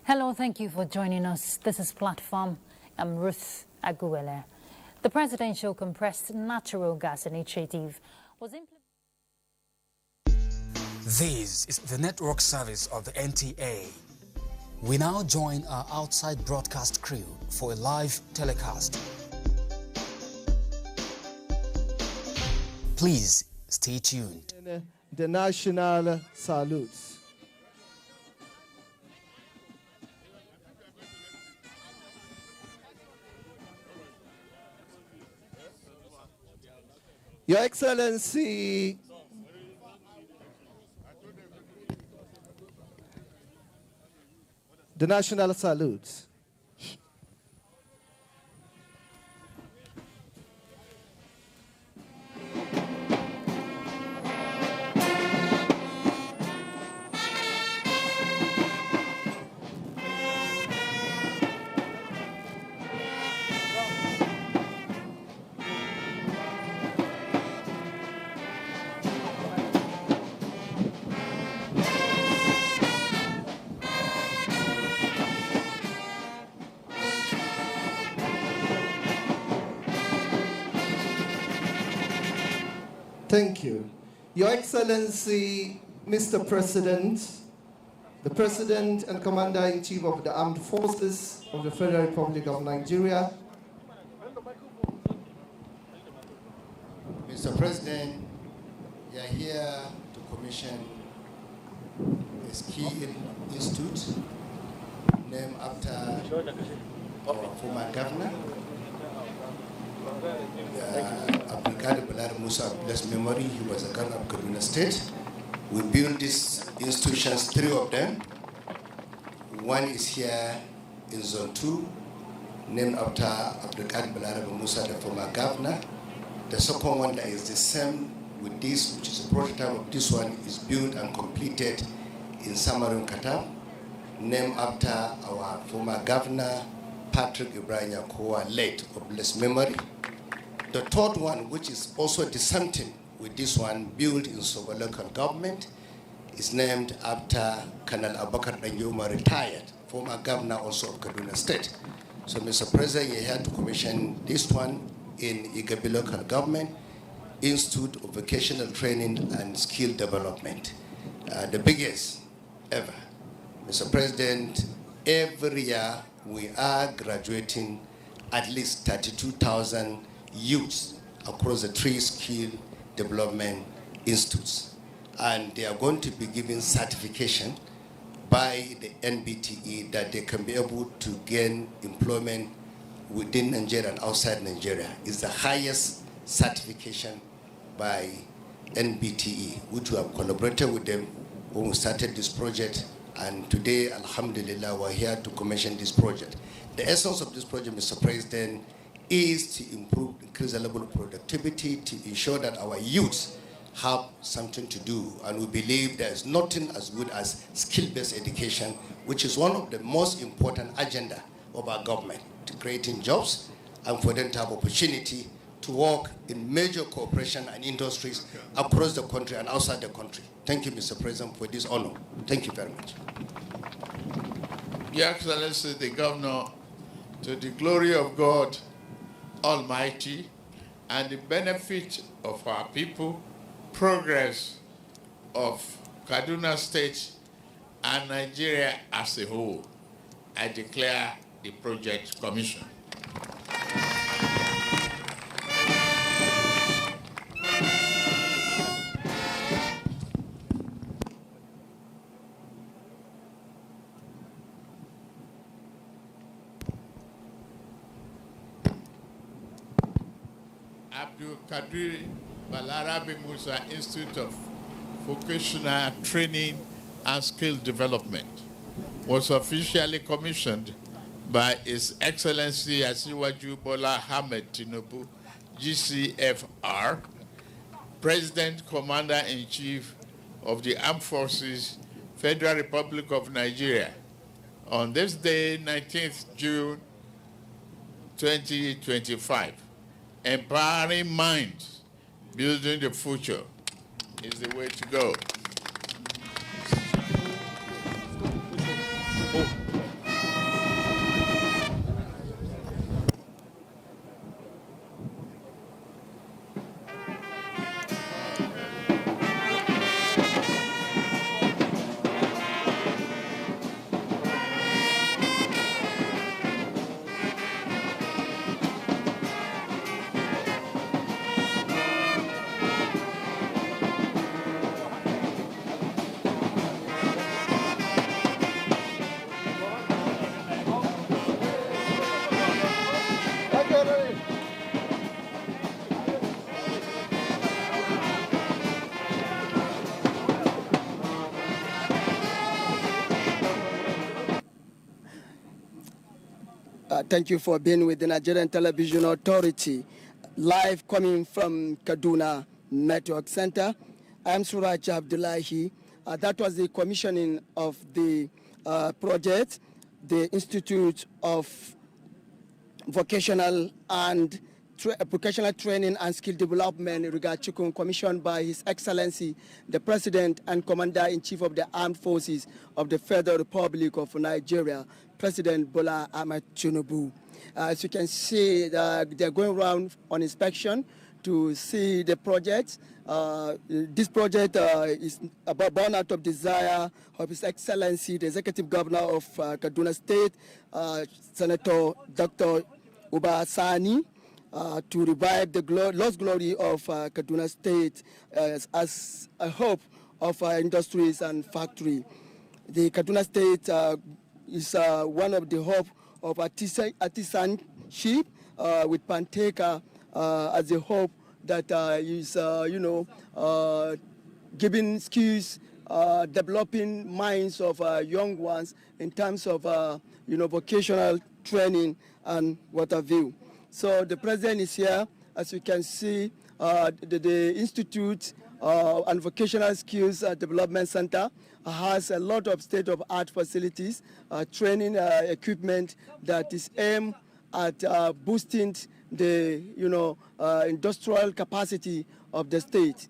Hello, thank you for joining us. This is Platform. I'm Ruth Aguilera. The Presidential Compressed Natural Gas Initiative was implemented. This is the network service of the NTA. We now join our outside broadcast crew for a live telecast. Please stay tuned. The national salutes. Your Excellency, the national salutes. Thank you. Your Excellency, Mr. President, the President and Commander-in-Chief of the Armed Forces of the Federal Republic of Nigeria. Mr. President, we are here to commission a skill institute named after our former governor, Abuja Musa of blessed memory. He was a governor of Kaduna State. We built these institutions, 3 of them. One is here in Zone 2, named after Abuja Musa, the former governor. The second one that is the same with this, which is a prototype of this one, is built and completed in Samarin, Qatar, named after our former governor, Patrick Ibrahim Yakowa, late of blessed memory. The third one, which is also the same thing with this one, built in Soba local government, is named after Colonel Abakar Danyuma, retired, former governor also of Kaduna State. So, Mr. President, you're here to commission this one in Igabi local government, Institute of Vocational Training and Skill Development, the biggest ever. Mr. President, every year we are graduating at least 32,000 youths across the 3 skill development institutes. And they are going to be given certification by the NBTE that they can be able to gain employment within Nigeria and outside Nigeria. It's the highest certification by NBTE, which we have collaborated with them when we started this project. And today, alhamdulillah, we're here to commission this project. The essence of this project, Mr. President, is to increase the level of productivity, to ensure that our youths have something to do. And we believe there is nothing as good as skill-based education, which is one of the most important agenda of our government, to creating jobs and for them to have opportunity to work in major cooperation and industries across the country and outside the country. Thank you, Mr. President, for this honor. Thank you very much. Your Excellency, the Governor, to the glory of God Almighty and the benefit of our people, progress of Kaduna State and Nigeria as a whole, I declare the project commissioned. Kadri Balarabe Musa Institute of Vocational Training and Skill Development was officially commissioned by His Excellency Asiwaju Bola Ahmed Tinubu, GCFR, President Commander-in-Chief of the Armed Forces, Federal Republic of Nigeria, on this day, 19th June 2025. Empowering minds, building the future is the way to go. Thank you for being with the Nigerian Television Authority, live coming from Kaduna Network Center. I'm Suraj Abdullahi. That was the commissioning of the project, the Institute of Vocational and Vocational Training and Skill Development, Rigachukun, commissioned by His Excellency, the President and Commander-in-Chief of the Armed Forces of the Federal Republic of Nigeria, President Bola Ahmed Tinubu. As you can see, they're going around on inspection to see the project. This project is born out of desire of His Excellency, the Executive Governor of Kaduna State, Senator Dr. Uba Sani, to revive the lost glory of Kaduna State as a hope of industries and factory. The Kaduna State is one of the hope of artisanship with Panteka as a hope that is, giving skills, developing minds of young ones in terms of, vocational training and what have you. So the president is here. As you can see, the Institute and Vocational Skills Development Center has a lot of state-of-art facilities, training equipment that is aimed at boosting the, industrial capacity of the state.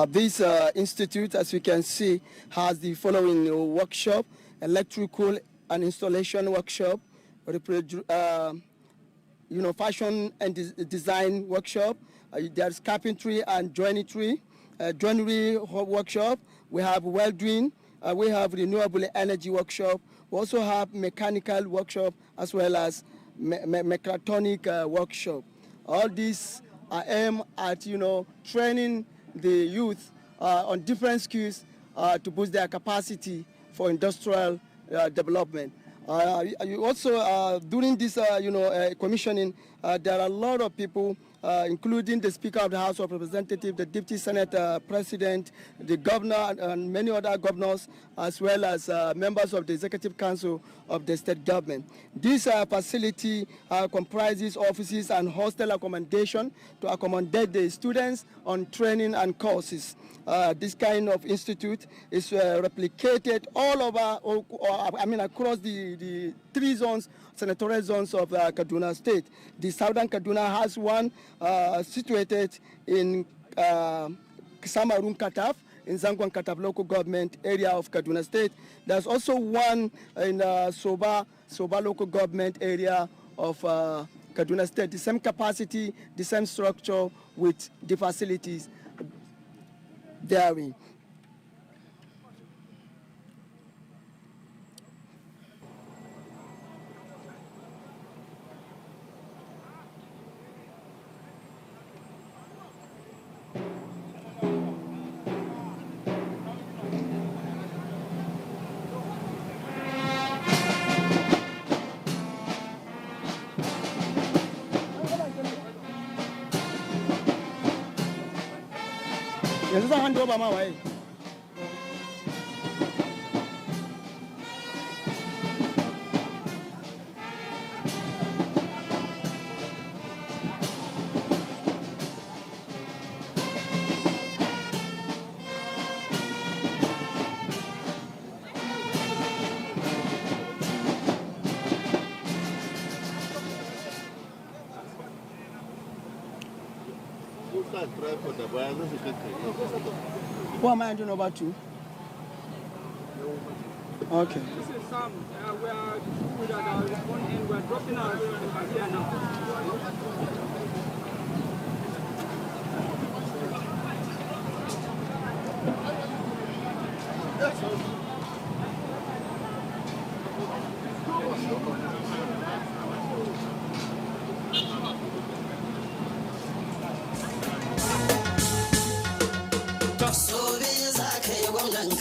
This institute, as you can see, has the following workshop: electrical and installation workshop, fashion and design workshop. There's carpentry and joinery workshop. We have welding. We have renewable energy workshop. We also have mechanical workshop as well as mechatronic workshop. All these are aimed at training the youth on different skills to boost their capacity for industrial development. Also, during this commissioning, there are a lot of people including the Speaker of the House of Representatives, the Deputy Senate President, the Governor, and many other governors, as well as members of the Executive Council of the state government. This facility comprises offices and hostel accommodation to accommodate the students on training and courses. This kind of institute is replicated all over, across the 3 zones, senatorial zones of Kaduna State. The Southern Kaduna has one situated in Samarun Kataf, in Zangwan Kataf local government area of Kaduna State. There's also one in Soba local government area of Kaduna State. The same capacity, the same structure with the facilities therein. Yanzu zan hand over ma waye. What am I doing about you? Okay. This is Sam. We are good at our phone and we are dropping our here now.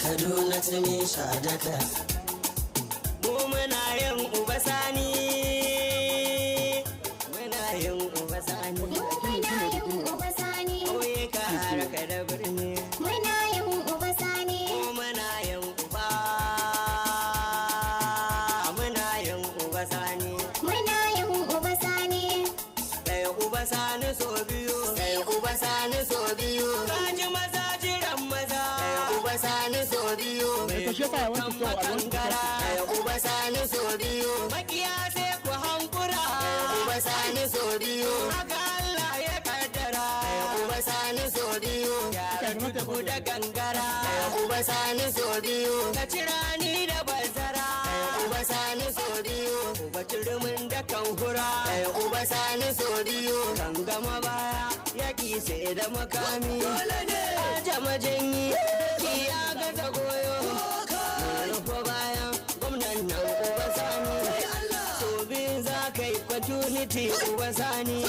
Kaduna ta me shadaka mu muna yin uba sani oye ka haraka da birni muna yin uba sani muna yin uba sani sai uba sani so biyu kaji maza jiran maza uba sani so biyu kankara uba sani so biyu makiya sai ku hankura uba sani so biyu haka Allah ya kaddara uba sani so biyu ya tuku da gangara uba sani so biyu ka cira ni da bazara uba sani so biyu uba turumin da kan hura uba sani so biyu kan gama baya yaki sai da makami dole ne jama janyi ya gaza goyo rufe bayan gwamnan nan uba sani so bin za ka yi opportunity uba sani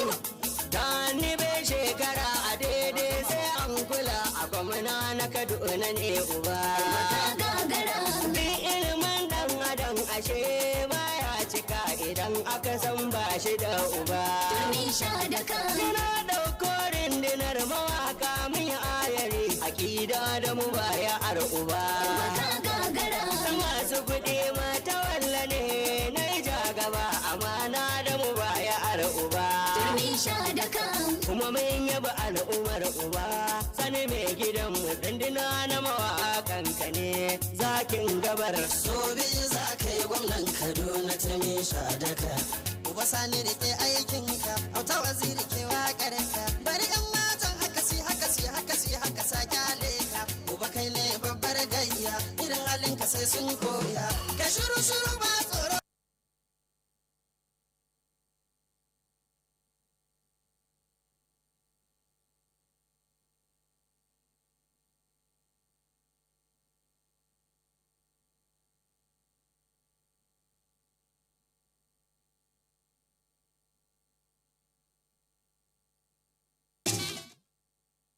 da ni bai shekara a daidai sai an kula a gwamna na Kaduna ne uba bin ilimin dan adam ashe baya cika idan aka san ba shi da uba na dauko rindinar mawaka mun ayari akida da mu baya ar uba masu kuɗi mata walla ne na ja gaba amana da mu baya ar uba kuma mun yaba al'umar uba sani mai gidan mu dindina na mawakan ka ne zakin gabar so biyu za ka yi gwamnan Kaduna ta me shadaka uba sani rike aikinka auta waziri ke waƙarka bari yan matan haka sa kyale ka uba kai ne babbar gayya irin halinka sai sun koya ka shuru ba tsoro.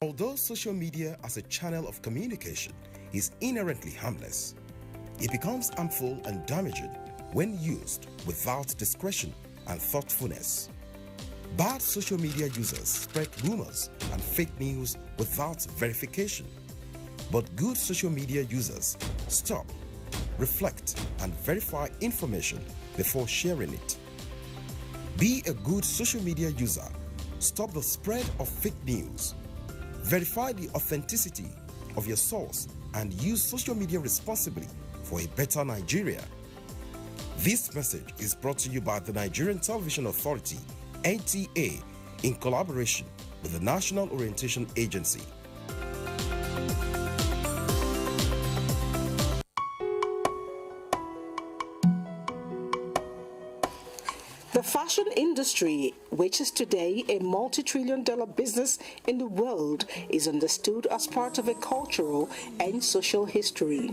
Although social media as a channel of communication is inherently harmless, it becomes harmful and damaging when used without discretion and thoughtfulness. Bad social media users spread rumors and fake news without verification. But good social media users stop, reflect, and verify information before sharing it. Be a good social media user. Stop the spread of fake news. Verify the authenticity of your source and use social media responsibly for a better Nigeria. This message is brought to you by the Nigerian Television Authority, NTA, in collaboration with the National Orientation Agency. The fashion industry, which is today a multi-trillion-dollar business in the world, is understood as part of a cultural and social history.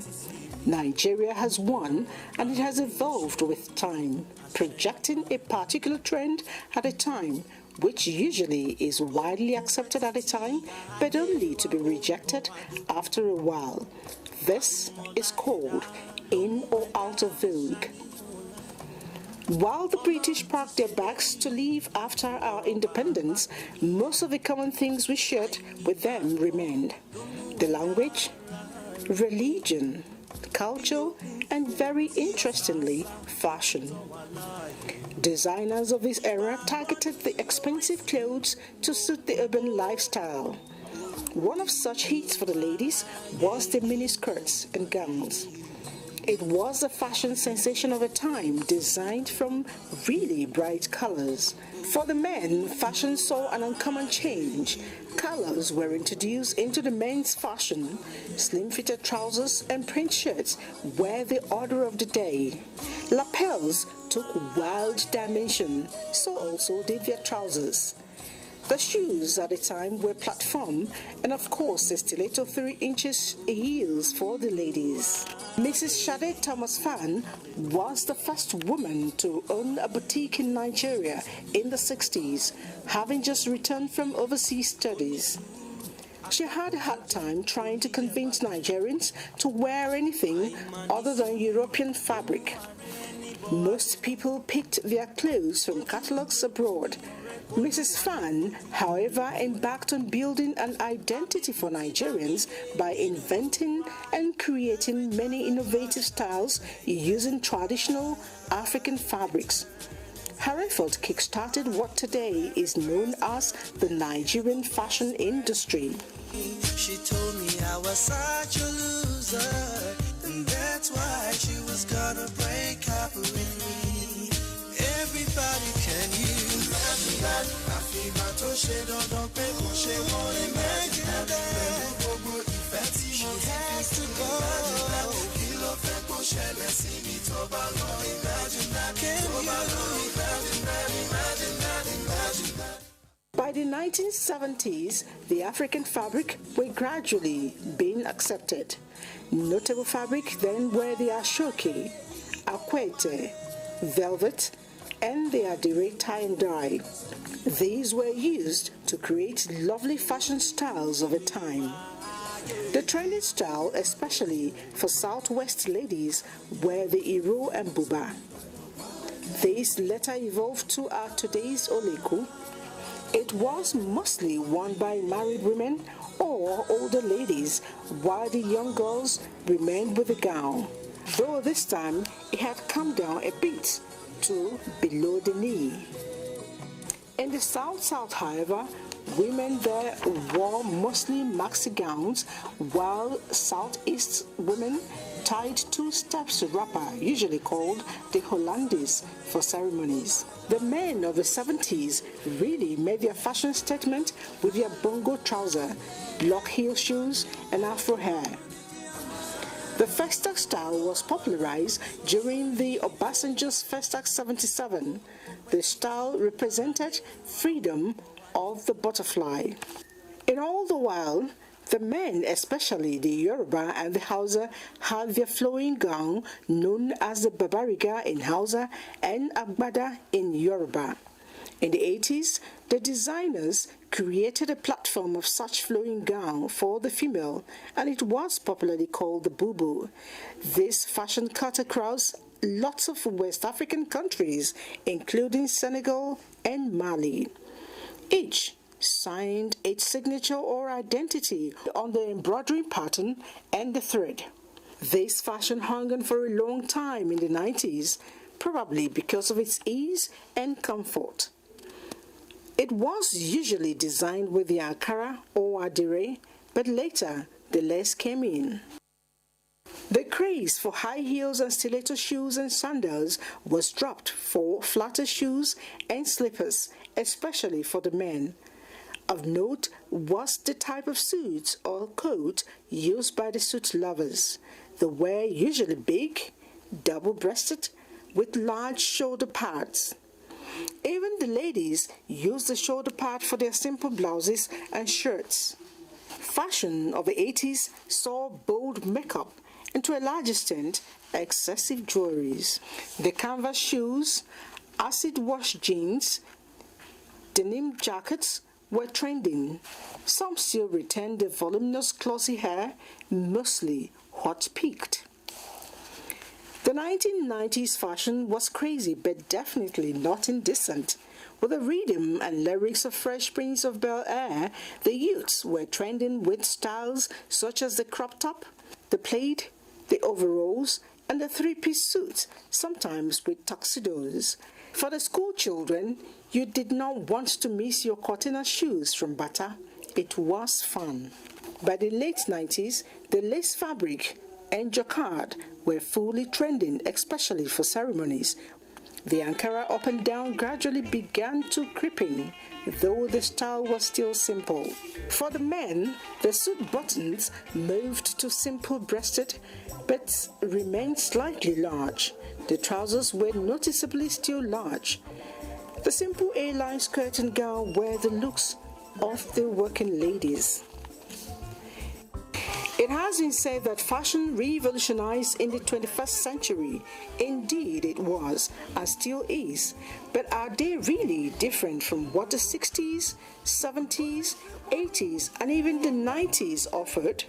Nigeria has won, and it has evolved with time, projecting a particular trend at a time, which usually is widely accepted at a time, but only to be rejected after a while. This is called in or out of vogue. While the British packed their bags to leave after our independence, most of the common things we shared with them remained. The language, religion, culture, and very interestingly, fashion. Designers of this era targeted the expensive clothes to suit the urban lifestyle. One of such hits for the ladies was the miniskirts and gowns. It was a fashion sensation of a time, designed from really bright colors. For the men, fashion saw an uncommon change. Colors were introduced into the men's fashion. Slim-fitted trousers and print shirts were the order of the day. Lapels took wild dimension, so also did their trousers. The shoes at the time were platform and of course a stiletto 3 inches heels for the ladies. Mrs. Shade Thomas Fan was the first woman to own a boutique in Nigeria in the 60s, having just returned from overseas studies. She had a hard time trying to convince Nigerians to wear anything other than European fabric. Most people picked their clothes from catalogs abroad. Mrs. Fan, however, embarked on building an identity for Nigerians by inventing and creating many innovative styles using traditional African fabrics. Her effort kick-started what today is known as the Nigerian fashion industry. She told me I was such a loser, and that's why she was gonna break up with me. Everybody can you imagine that? She has to go. By the 1970s, the African fabric were gradually being accepted. Notable fabric then were the ashoke, akwete, velvet, and the adire tie and dye. These were used to create lovely fashion styles of a time. The trending style, especially for Southwest ladies, were the iro and buba. These later evolved to our today's oleku. It was mostly worn by married women or older ladies, while the young girls remained with the gown, though this time it had come down a bit to below the knee. In the South, however, women there wore mostly maxi gowns, while Southeast women tied 2 steps wrapper, usually called the Hollandaise, for ceremonies. The men of the 70s really made their fashion statement with their bongo trouser, block heel shoes, and afro hair. The Festac style was popularized during the Obasanjo's Festac 77. The style represented freedom of the butterfly. In all the while, the men, especially the Yoruba and the Hausa, had their flowing gown known as the Babariga in Hausa and Agbada in Yoruba. In the 80s, the designers created a platform of such flowing gown for the female, and it was popularly called the bubu. This fashion cut across lots of West African countries, including Senegal and Mali. Each signed its signature or identity on the embroidery pattern and the thread. This fashion hung on for a long time in the 90s, probably because of its ease and comfort. It was usually designed with the Ankara or Adire, but later the lace came in. The craze for high heels and stiletto shoes and sandals was dropped for flatter shoes and slippers, especially for the men. Of note was the type of suit or coat used by the suit lovers. They were usually big, double-breasted, with large shoulder pads. Even the ladies used the shoulder pad for their simple blouses and shirts. Fashion of the 80s saw bold makeup and, to a large extent, excessive jewelries. The canvas shoes, acid wash jeans, denim jackets were trending. Some still retained the voluminous glossy hair, mostly hot-peaked. The 1990s fashion was crazy, but definitely not indecent. With the rhythm and lyrics of Fresh Prince of Bel-Air, the youths were trending with styles such as the crop top, the plaid, the overalls, and the three-piece suits, sometimes with tuxedos. For the school children, you did not want to miss your cotton shoes from Bata. It was fun. By the late 90s, the lace fabric and jacquard were fully trending, especially for ceremonies. The Ankara up and down gradually began to creep in, though the style was still simple. For the men, the suit buttons moved to simple-breasted, but remained slightly large. The trousers were noticeably still large. The simple A-line skirt and gown were the looks of the working ladies. It has been said that fashion revolutionized in the 21st century. Indeed, it was, and still is. But are they really different from what the 60s, 70s, 80s, and even the 90s offered?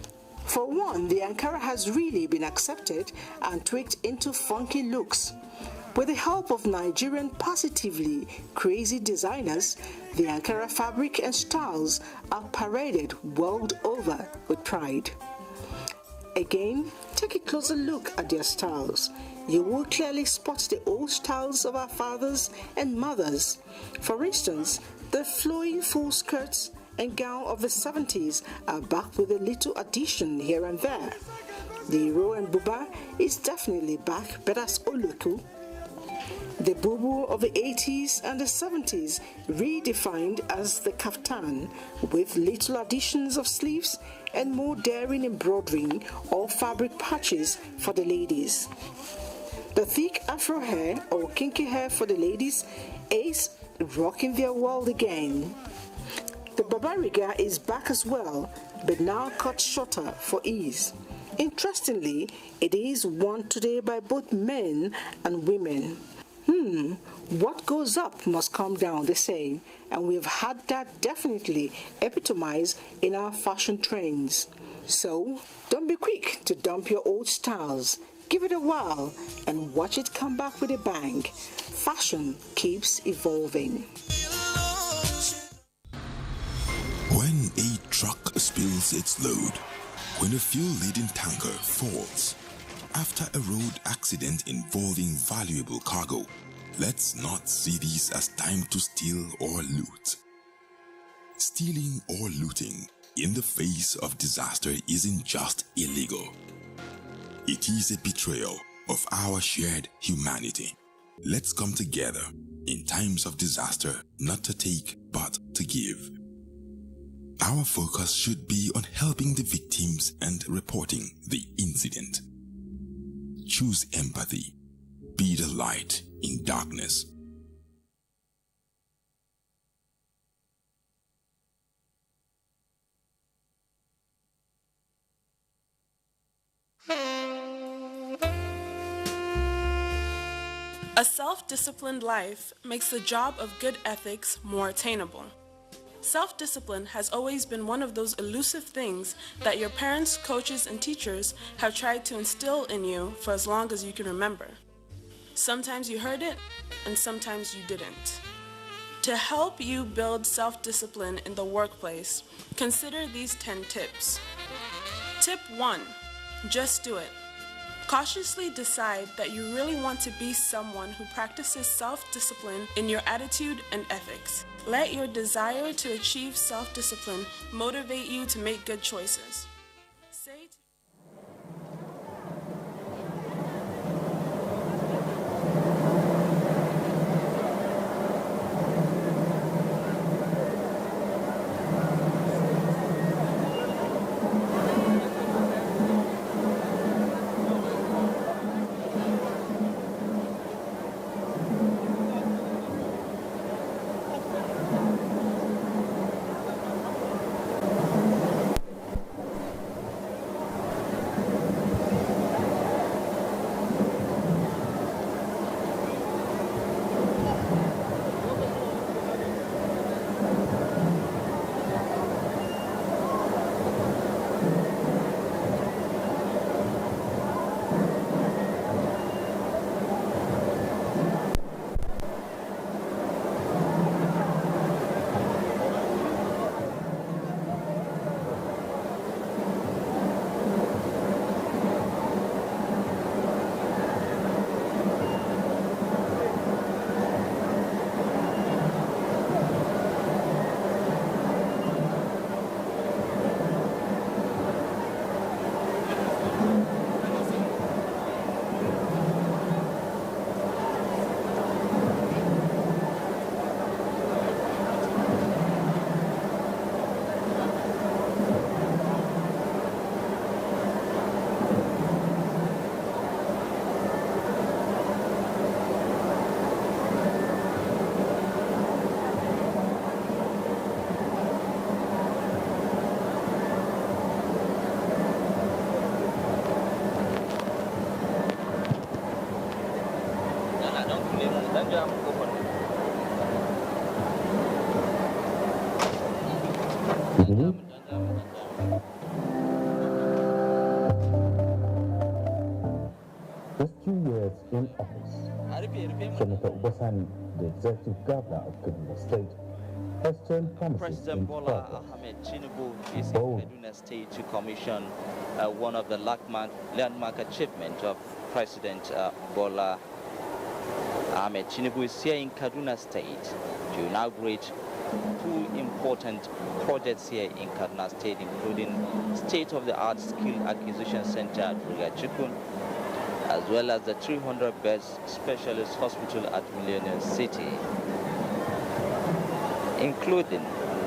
For one, the Ankara has really been accepted and tweaked into funky looks. With the help of Nigerian positively crazy designers, the Ankara fabric and styles are paraded world over with pride. Again, take a closer look at their styles. You will clearly spot the old styles of our fathers and mothers. For instance, the flowing full skirts and gown of the 70s are back with a little addition here and there. The Iro and Buba is definitely back, but as Oluku. The Bubu of the 80s and the 70s redefined as the kaftan, with little additions of sleeves and more daring embroidering or fabric patches for the ladies. The thick afro hair or kinky hair for the ladies is rocking their world again. The Babariga is back as well, but now cut shorter for ease. Interestingly, it is worn today by both men and women. What goes up must come down, they say, and we've had that definitely epitomized in our fashion trends. So, don't be quick to dump your old styles. Give it a while and watch it come back with a bang. Fashion keeps evolving. When a truck spills its load, when a fuel-laden tanker falls, after a road accident involving valuable cargo, let's not see this as time to steal or loot. Stealing or looting in the face of disaster isn't just illegal. It is a betrayal of our shared humanity. Let's come together in times of disaster, not to take, but to give. Our focus should be on helping the victims and reporting the incident. Choose empathy. Be the light in darkness. A self-disciplined life makes the job of good ethics more attainable. Self-discipline has always been one of those elusive things that your parents, coaches, and teachers have tried to instill in you for as long as you can remember. Sometimes you heard it, and sometimes you didn't. To help you build self-discipline in the workplace, consider these 10 tips. Tip 1. Just do it. Cautiously decide that you really want to be someone who practices self-discipline in your attitude and ethics. Let your desire to achieve self-discipline motivate you to make good choices. Just 2 years in office, Senator Ubasani, the executive governor of Kaduna State, has turned promises President Bola Ahmed Tinubu is in Kaduna State to commission one of the landmark achievements of President Bola Ahmed Tinubu is here in Kaduna State to inaugurate 2 important projects here in Kaduna State, including state-of-the-art skill acquisition center at Abuja, as well as the 300-bed specialist hospital at Millennium City, including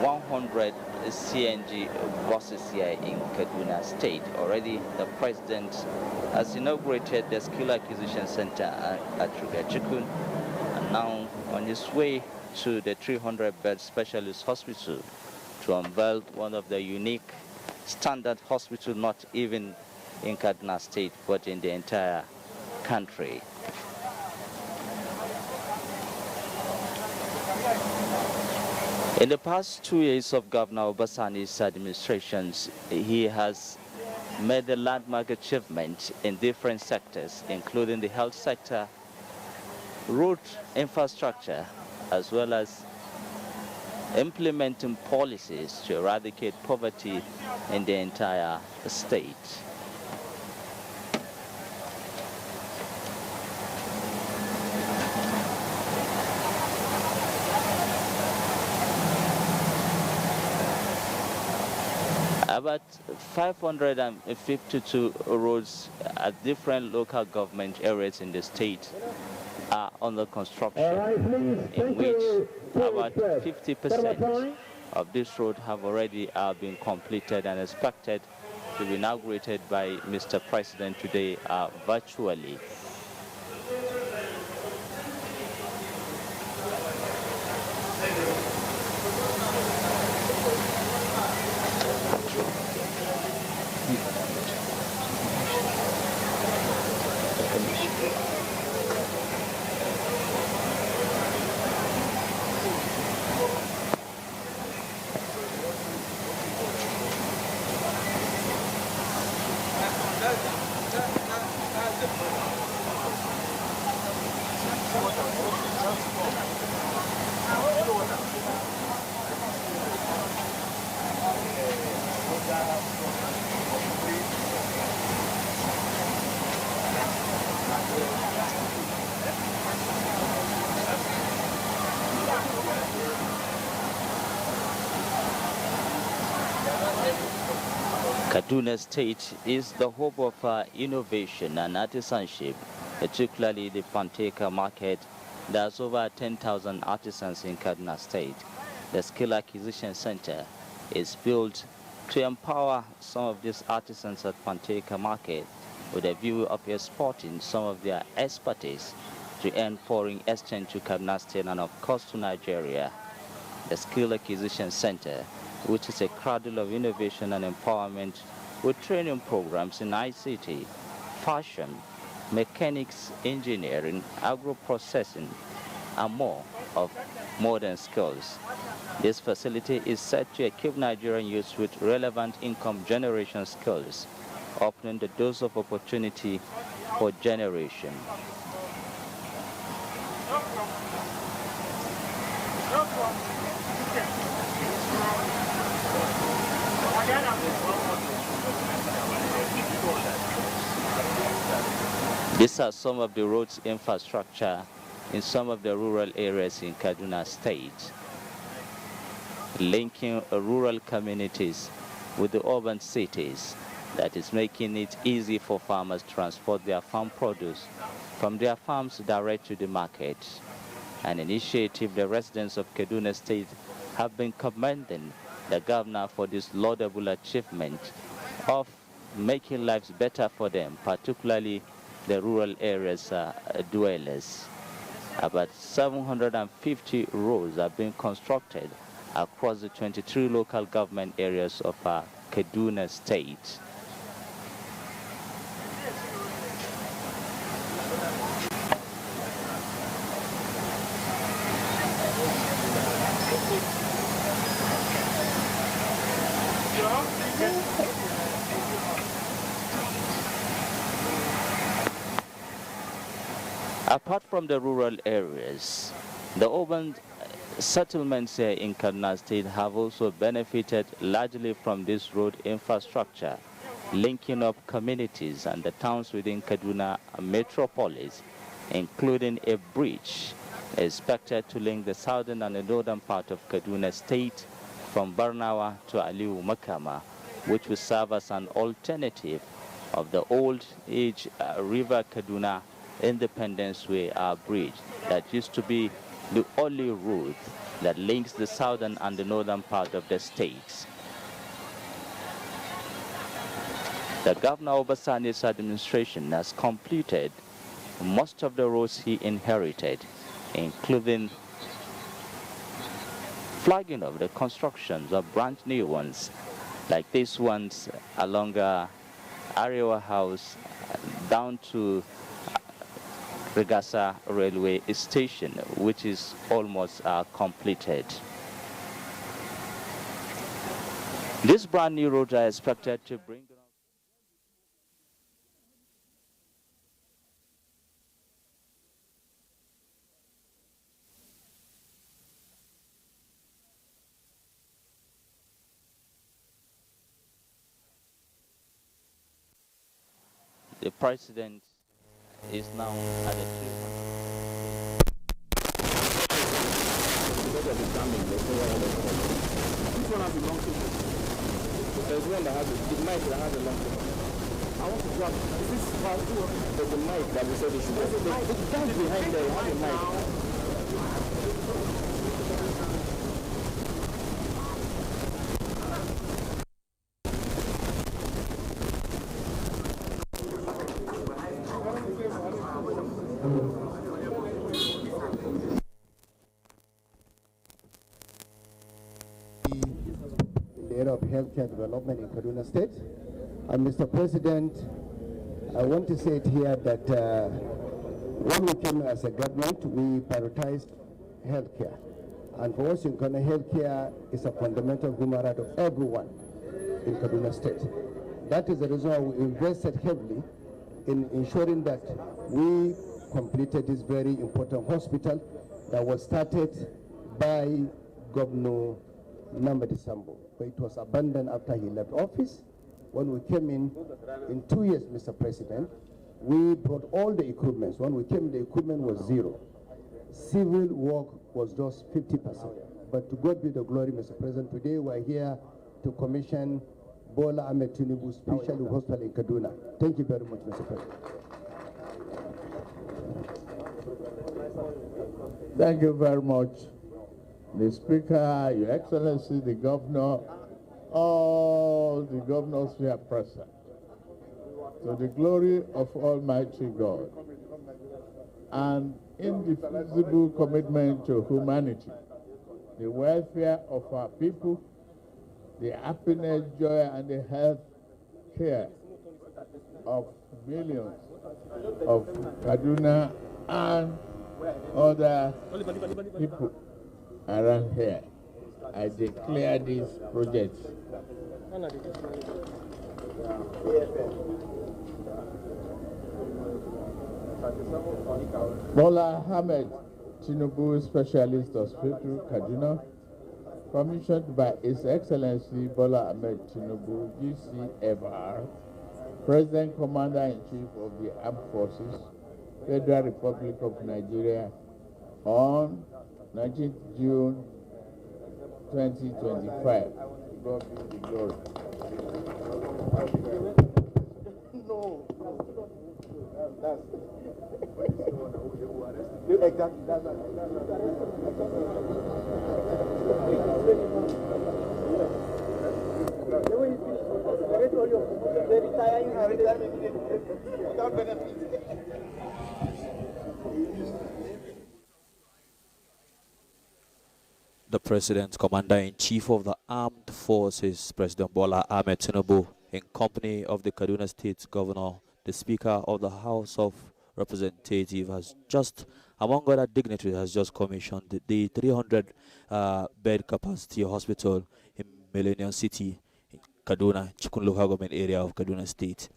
100 CNG buses here in Kaduna State. Already, the president has inaugurated the skill acquisition center at Abuja, and now on his way to the 300-bed specialist hospital to unveil one of the unique standard hospitals, not even in Kaduna State, but in the entire country. In the past 2 years of Governor Obasani's administrations, he has made a landmark achievement in different sectors, including the health sector, road infrastructure, as well as implementing policies to eradicate poverty in the entire state. About 552 roads at different local government areas in the state are under construction, in which about 50% of this road have already been completed and expected to be inaugurated by Mr. President today virtually. Kaduna State is the hub of innovation and artisanship, particularly the Panteka market. There's over 10,000 artisans in Kaduna State. The Skill Acquisition Center is built to empower some of these artisans at Panteka market with a view of exporting some of their expertise to earn foreign exchange to Kaduna State and of course to Nigeria. The Skill Acquisition Center, which is a cradle of innovation and empowerment with training programs in ICT, fashion, mechanics, engineering, agro-processing, and more of modern skills. This facility is set to equip Nigerian youths with relevant income generation skills, opening the doors of opportunity for generation. These are some of the roads infrastructure in some of the rural areas in Kaduna State, linking rural communities with the urban cities. That is making it easy for farmers to transport their farm produce from their farms direct to the market. An initiative the residents of Kaduna State have been commending the governor for this laudable achievement of making lives better for them, particularly the rural areas dwellers. About 750 roads are being constructed across the 23 local government areas of Kaduna State. Apart from the rural areas, the urban settlements here in Kaduna State have also benefited largely from this road infrastructure, linking up communities and the towns within Kaduna metropolis, including a bridge expected to link the southern and the northern part of Kaduna State from Barnawa to Aliu Makama, which will serve as an alternative of the old age River Kaduna Independence Way bridge that used to be the only route that links the southern and the northern part of the states. The Governor Obasani's administration has completed most of the roads he inherited, including flagging of the constructions of brand new ones, like these ones along Arewa House down to Regasa Railway Station, which is almost completed. These brand new roads are expected to bring the president is now at the There's one that has the mic that has a long I want to grab. Is this part two? There's a mic that we said they should. The guy behind there has a mic. Of healthcare development in Kaduna State. And Mr. President, I want to say it here that when we came as a government, we prioritized healthcare. And for us in Kaduna, healthcare is a fundamental human right of everyone in Kaduna State. That is the reason why we invested heavily in ensuring that we completed this very important hospital that was started by Governor number December, but it was abandoned after he left office. When we came in 2 years, Mr. President, we brought all the equipment. When we came, the equipment was zero. Civil work was just 50%. But to God be the glory, Mr. President, today we're here to commission Bola Ahmed Tinubu Special Hospital in Kaduna. Thank you very much, Mr. President. Thank you very much, the Speaker, Your Excellency, the Governor, all the governors here present. To the glory of Almighty God and indivisible commitment to humanity, the welfare of our people, the happiness, joy, and the health care of millions of Kaduna and other people around here. I declare these projects Bola Ahmed Tinubu Specialist Hospital, Kaduna, commissioned by His Excellency Bola Ahmed Tinubu, GCFR, President Commander-in-Chief of the Armed Forces, Federal Republic of Nigeria, on 19th June 2025. God be the glory. No, that's exactly. The President, Commander-in-Chief of the Armed Forces, President Bola Ahmed Tinubu, in company of the Kaduna State Governor, the Speaker of the House of Representatives, has just, among other dignitaries, has just commissioned the 300-bed capacity hospital in Millennium City, in Kaduna, Chikun local government area of Kaduna State.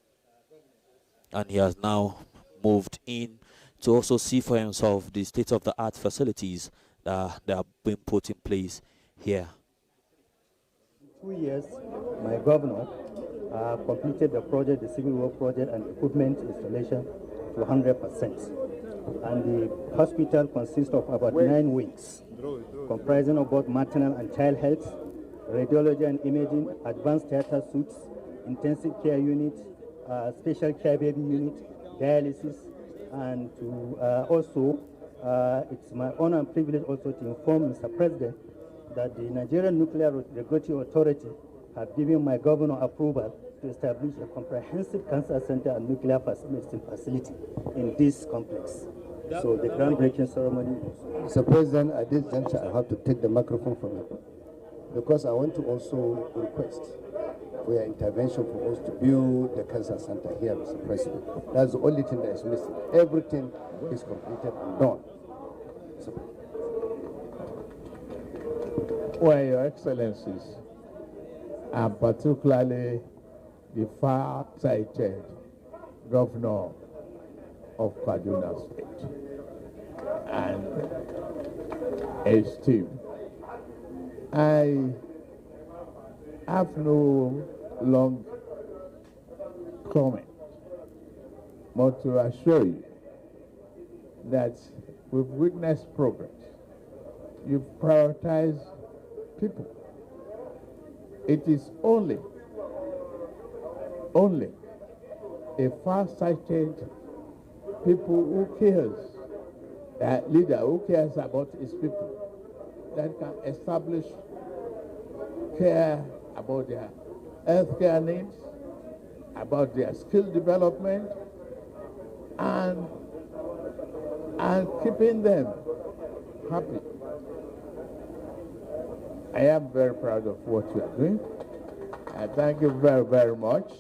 And he has now moved in to also see for himself the state-of-the-art facilities that have been put in place here. 2 years, my governor completed the project, the civil work project and equipment installation to 100%. And the hospital consists of about 9 wings, comprising of both maternal and child health, radiology and imaging, advanced theater suites, intensive care unit, special care baby unit, dialysis, and to also it's my honor and privilege also to inform Mr. President that the Nigerian Nuclear Regulatory Authority have given my governor approval to establish a comprehensive cancer center and nuclear medicine facility in this complex. So the groundbreaking ceremony. Mr. President, at this juncture, I have to take the microphone from you because I want to also request for your intervention for us to build the cancer center here, Mr. President. That's the only thing that is missing. Everything is completed and done. Well, Your Excellencies, and particularly the far-sighted Governor of Kaduna State and his team, I have no long comment, but to assure you that we've witnessed progress. You've prioritized people. It is only a far-sighted people who cares, a leader who cares about his people, that can establish care about their healthcare needs, about their skill development, and keeping them happy. I am very proud of what you are doing. I thank you very, very much.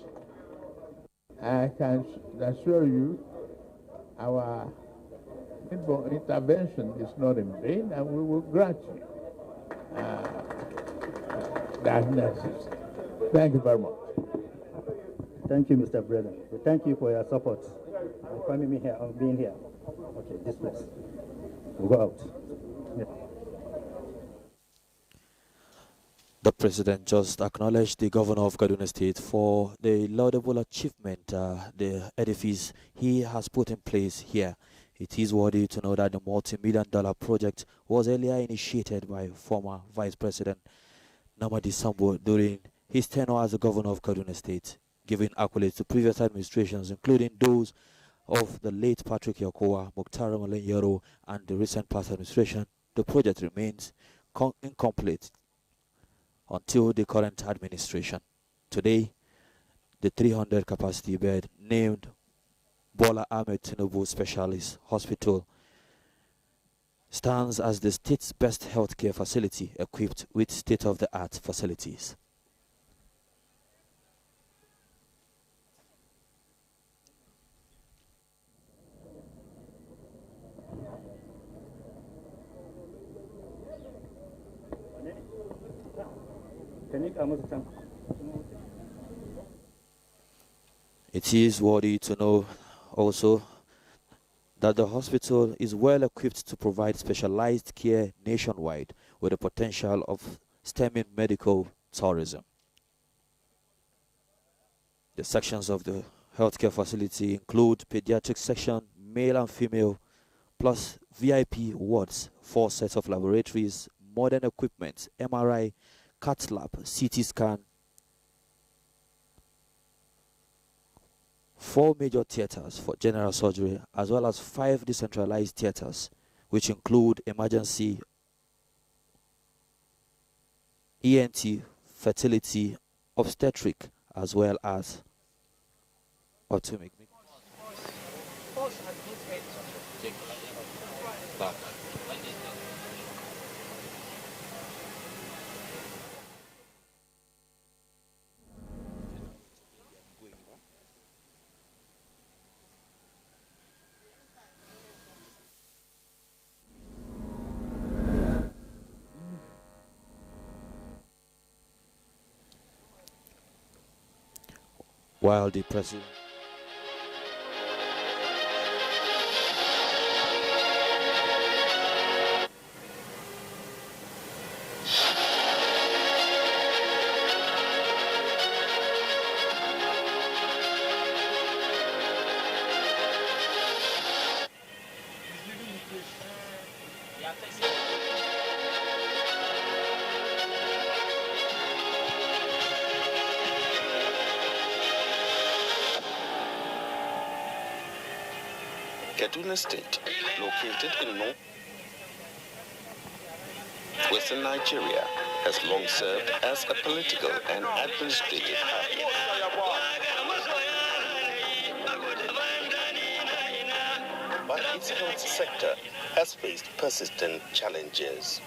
I can assure you our intervention is not in vain, and we will grant you that necessary. Thank you very much. Thank you, Mr. President. We thank you for your support and coming me here, on being here. Okay, this place. We'll go out. Yeah. The president just acknowledged the governor of Kaduna State for the laudable achievement, the edifice he has put in place here. It is worthy to know that the multi-million-dollar project was earlier initiated by former Vice President Namadi Sambo during his tenure as the governor of Kaduna State, giving accolades to previous administrations, including those of the late Patrick Yakowa, Mukhtar Malenyero, and the recent past administration. The project remains incomplete until the current administration. Today, the 300 capacity bed named Bola Ahmed Tinubu Specialist Hospital stands as the state's best healthcare facility equipped with state-of-the-art facilities. It is worthy to know also that the hospital is well equipped to provide specialized care nationwide with the potential of stemming medical tourism. The sections of the healthcare facility include pediatric section, male and female, plus VIP wards, 4 sets of laboratories, modern equipment, MRI, cath lab, CT scan, 4 major theaters for general surgery, as well as 5 decentralized theaters, which include emergency, ENT, fertility, obstetric, as well as automic. While the president Kaduna State, located in northwestern Nigeria, has long served as a political and administrative hub. But its health sector has faced persistent challenges.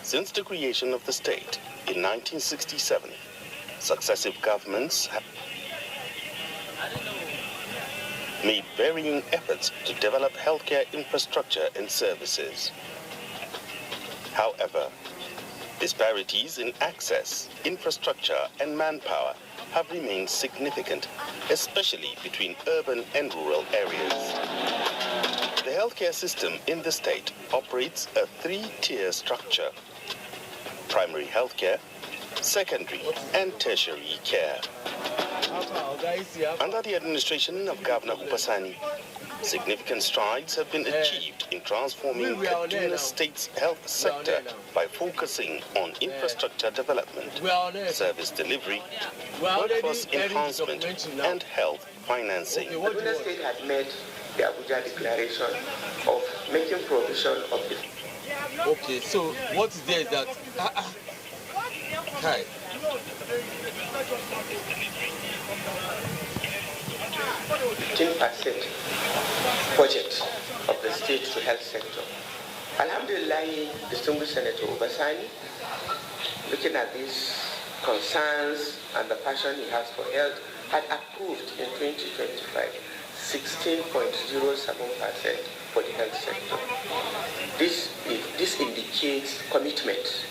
Since the creation of the state in 1967, successive governments have made varying efforts to develop healthcare infrastructure and services. However, disparities in access, infrastructure, and manpower have remained significant, especially between urban and rural areas. The healthcare system in the state operates a 3-tier structure: primary healthcare, secondary, and tertiary care. Under the administration of Governor Upasani, significant strides have been achieved in transforming Kaduna State's health sector by focusing on infrastructure development, service delivery, workforce enhancement, and health financing. Kaduna State has made the Abuja declaration of making provision of the... Okay, so what is there is that... Hi. 15% budget of the state to health sector. Alhamdulillah, distinguished Senator Obasani, looking at these concerns and the passion he has for health, had approved in 2025 16.07% for the health sector. This indicates commitment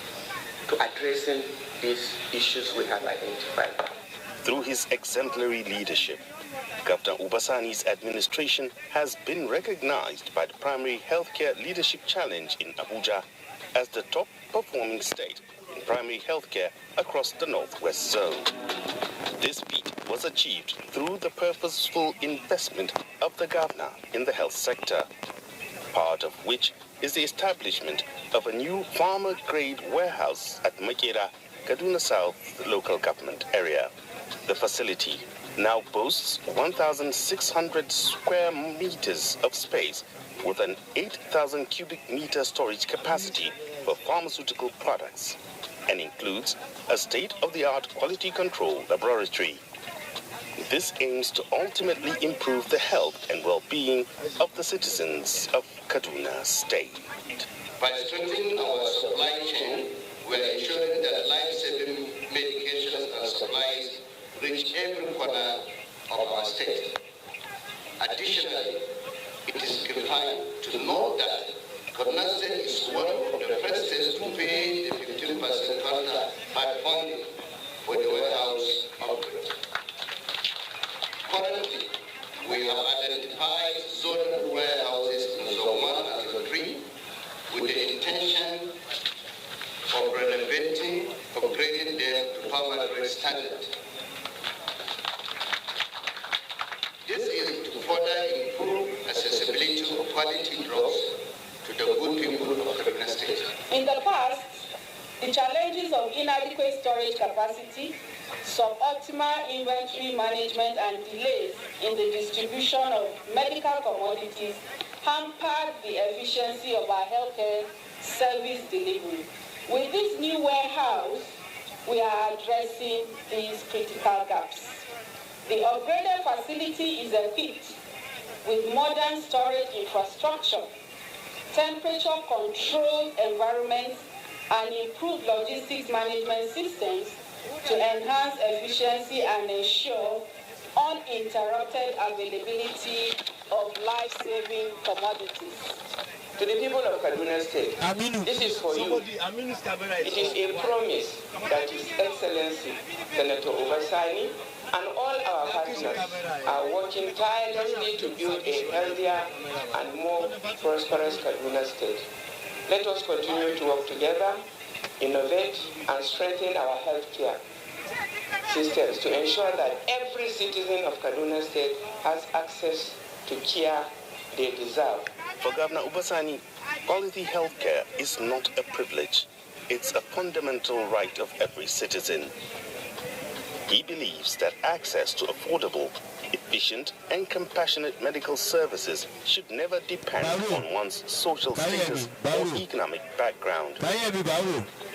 to addressing these issues we have identified. Through his exemplary leadership, Governor Ubasani's administration has been recognized by the Primary Healthcare Leadership Challenge in Abuja as the top performing state in primary healthcare across the Northwest Zone. This feat was achieved through the purposeful investment of the governor in the health sector, part of which is the establishment of a new farmer-grade warehouse at Makeda, Kaduna South local government area. The facility now boasts 1,600 square meters of space with an 8,000 cubic meter storage capacity for pharmaceutical products and includes a state-of-the-art quality control laboratory. This aims to ultimately improve the health and well-being of the citizens of Kaduna State. By strengthening our supply chain, we are ensuring that life-saving medications and supplies reach every corner of our state. Additionally, it is gratifying to know that Kaduna State is one of the first states to pay the 15% contract by funding for the warehouse upgrade. Currently, we have identified zonal warehouses in Zone 1 and Zone 3 with the intention of renovating, upgrading them to farmer-grade standard. This is to further improve accessibility of quality drugs to the good people of Kaduna State. In the past, the challenges of inadequate storage capacity, suboptimal inventory management, and delays in the distribution of medical commodities hampered the efficiency of our healthcare service delivery. With this new warehouse, we are addressing these critical gaps. The upgraded facility is equipped with modern storage infrastructure, temperature-controlled environments, and improved logistics management systems to enhance efficiency and ensure uninterrupted availability of life-saving commodities. To the people of Kaduna State, this is for you. It is a promise that His Excellency Senator Obasani and all our partners are working tirelessly to build a healthier and more prosperous Kaduna State. Let us continue to work together, innovate, and strengthen our healthcare systems to ensure that every citizen of Kaduna State has access to care they deserve. For Governor Obasani, quality healthcare is not a privilege. It's a fundamental right of every citizen. He believes that access to affordable, efficient, and compassionate medical services should never depend on one's social status or economic background.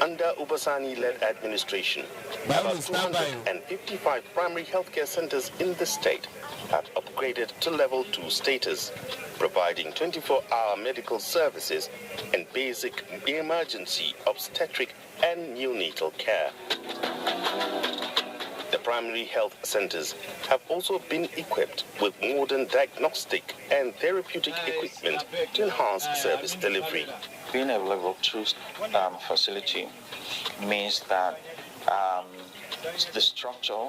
Under Obasani-led administration, about 255 primary healthcare centers in the state have upgraded to level 2 status, providing 24-hour medical services and basic emergency obstetric and neonatal care. The primary health centers have also been equipped with modern diagnostic and therapeutic equipment to enhance service delivery. Being a level 2 facility means that the structure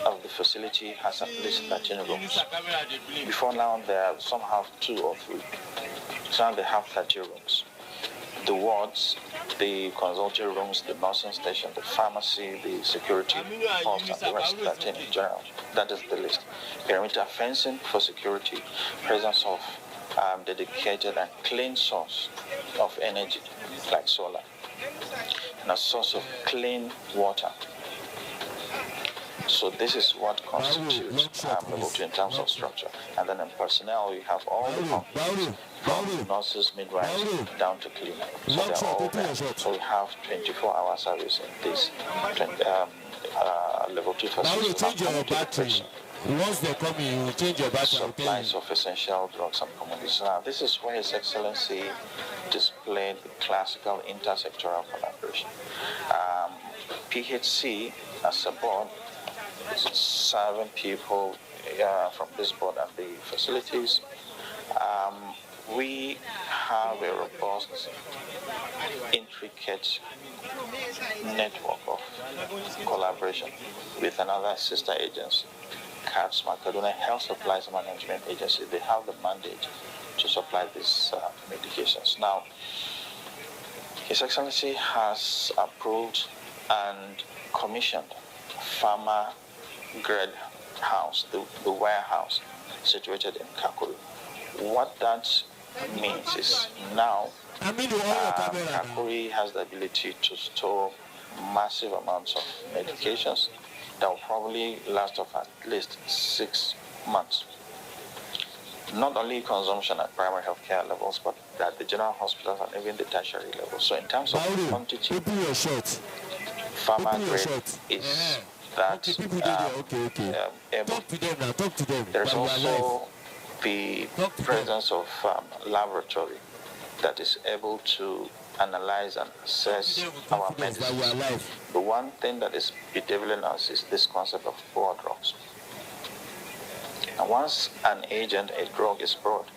of the facility has at least 13 rooms. Before now, some have 2 or 3. So now they have 30 rooms. The wards, the consulting rooms, the nursing station, the pharmacy, the security post, and the rest, 13 in general. That is the list. Perimeter fencing for security, presence of dedicated and clean source of energy, like solar, and a source of clean water. So this is what constitutes level 2 in terms of structure. And then in personnel, you have all the functions, from nurses, midwives, down to cleaning. So they're all there. So we have 24-hour service in this level 2 facility. Once they come in, you change your battery. Supplies of essential drugs and commodities. Now, this is where His Excellency displayed the classical intersectoral collaboration. PHC, as a board, is serving people from this board and the facilities. We have a robust, intricate network of collaboration with another sister agency, CAPSMA, Kaduna Health Supplies Management Agency. They have the mandate to supply these medications. Now, His Excellency has approved and commissioned farmer-grade house, the warehouse situated in Kakuri. What that means is now Kakuri has the ability to store massive amounts of medications that will probably last of at least 6 months. Not only consumption at primary healthcare levels, but at the general hospitals and even the tertiary levels. So in terms of quantity, farmer grade is that able. There is also the presence of laboratory that is able to analyze and assess our medicines. The one thing that is bedeviling us is this concept of poor drugs. And once an agent, a drug is brought,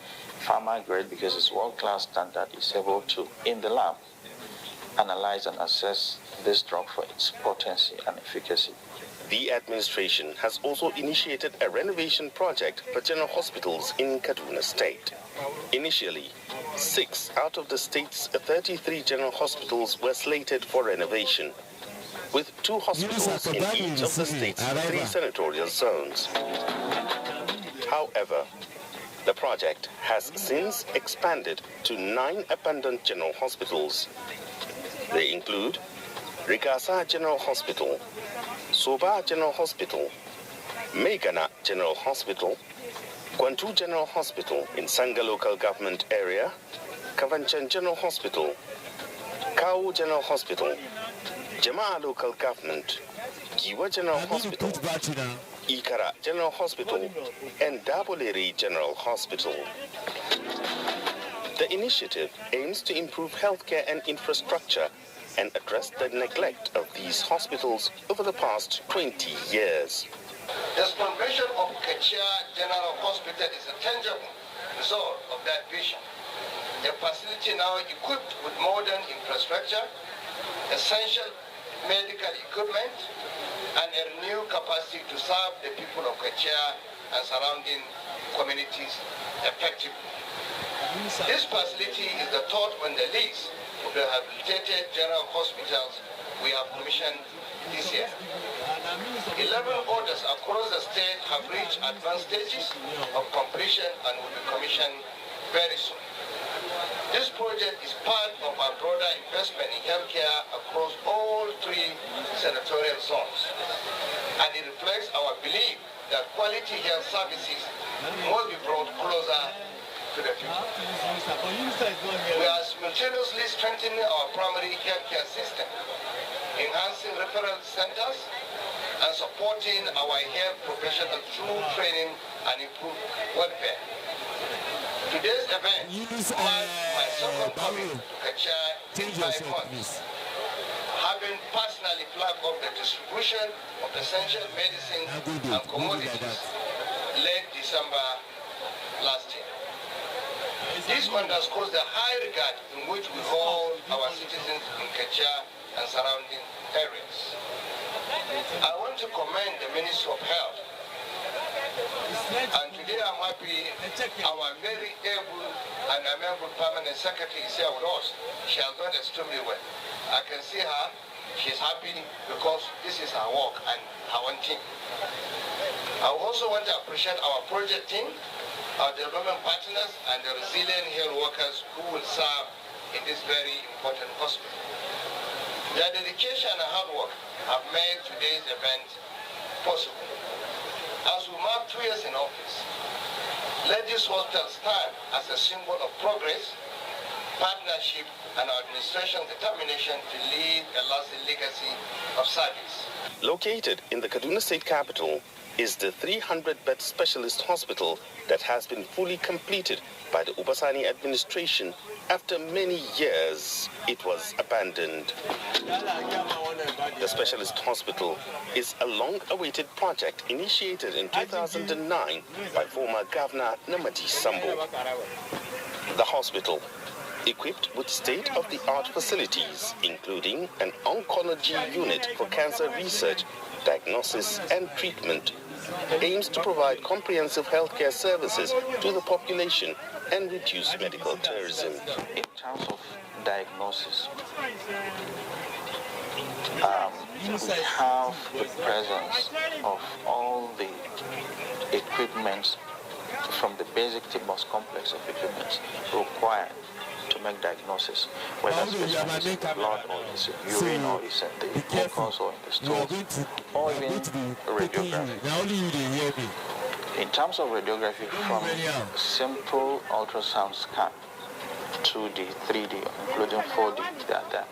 pharma grade, because it's world-class standard, is able to, in the lab, analyze and assess this drug for its potency and efficacy. The administration has also initiated a renovation project for general hospitals in Kaduna State. Initially, 6 out of the state's 33 general hospitals were slated for renovation, with 2 hospitals in each of the state's 3 senatorial zones. However, the project has since expanded to 9 abandoned general hospitals. They include Rigasa General Hospital, Soba General Hospital, Megana General Hospital, Kwantu General Hospital in Sanga Local Government Area, Kavanchan General Hospital, Kau General Hospital, Jamaa Local Government, Giwa General Hospital, Ikara General Hospital, and Daboleri General Hospital. The initiative aims to improve healthcare and infrastructure and address the neglect of these hospitals over the past 20 years. The conversion of Kachia General Hospital is a tangible result of that vision. A facility now equipped with modern infrastructure, essential medical equipment, and a renewed capacity to serve the people of Kachia and surrounding communities effectively. This facility is the third on the list of the rehabilitated general hospitals we have commissioned this year. 11 orders across the state have reached advanced stages of completion and will be commissioned very soon. This project is part of our broader investment in healthcare across all 3 senatorial zones, and it reflects our belief that quality health services must be brought closer to the people. We are simultaneously strengthening our primary healthcare system, enhancing referral centers, and supporting our health professionals through training and improved welfare. Today's event marks my second coming to Kachia in 5 months, having personally flagged off the distribution of essential medicines and commodities late December last year. This underscores the high regard in which we hold our citizens in Kachia and surrounding areas. I want to commend the Ministry of Health. And today I'm happy our very able and amiable permanent secretary is here with us. She has done extremely well. I can see her. She's happy because this is her work and her own team. I also want to appreciate our project team, our development partners, and the resilient health workers who will serve in this very important hospital. Their dedication and hard work have made today's event possible. As we mark 2 years in office, let this hospital stand as a symbol of progress, partnership, and our administration's determination to leave a lasting legacy of service. Located in the Kaduna State capital is the 300-bed specialist hospital that has been fully completed by the Ubasani administration. After many years, it was abandoned. The specialist hospital is a long-awaited project initiated in 2009 by former Governor Namadi Sambo. The hospital, equipped with state-of-the-art facilities, including an oncology unit for cancer research, diagnosis and treatment, aims to provide comprehensive healthcare services to the population and reduce medical tourism. In terms of diagnosis, we have the presence of all the equipment, from the basic to most complex of equipment required to make diagnosis, whether specimen is in the blood or is in urine or is in the mucus or in the stools, or even radiography. In terms of radiography, from simple ultrasound scan, 2D, 3D, including 4D, they are there,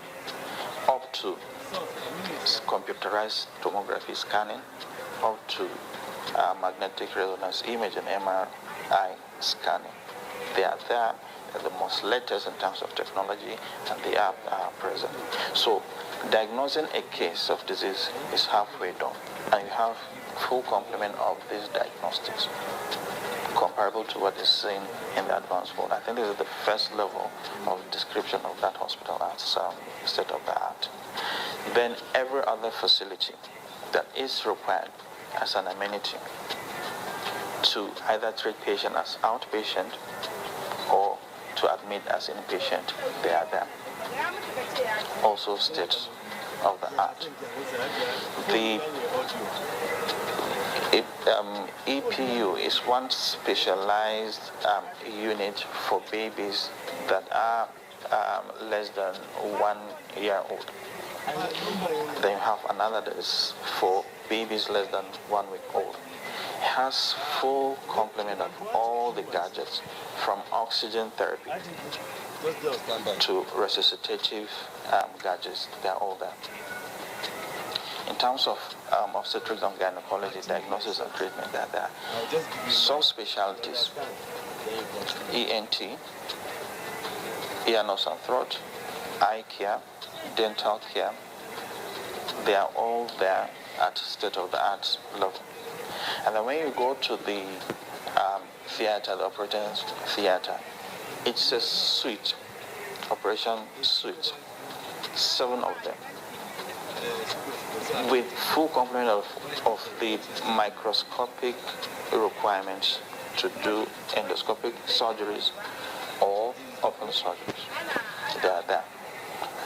up to computerized tomography scanning, up to magnetic resonance imaging, MRI scanning. They are there. They're the most latest in terms of technology, and they are present. So diagnosing a case of disease is halfway done, and you have full complement of these diagnostics comparable to what is seen in the advanced world. I think this is the first level of description of that hospital as state of the art. Then every other facility that is required as an amenity to either treat patient as outpatient or to admit as inpatient, they are there. Also state of the art. The EPU is one specialized unit for babies that are less than 1 year old. Then you have another that is for babies less than 1 week old. It has full complement of all the gadgets, from oxygen therapy to resuscitative gadgets. They are all there. In terms of obstetrics and gynecology, diagnosis and treatment, they are there. Subspecialties, ENT, ear, nose and throat, eye care, dental care, they are all there at state-of-the-art level. And then when you go to the theater, the operating theater, it's a suite, operation suite, 7 of them, with full complement of the microscopic requirements to do endoscopic surgeries or open surgeries. They are there.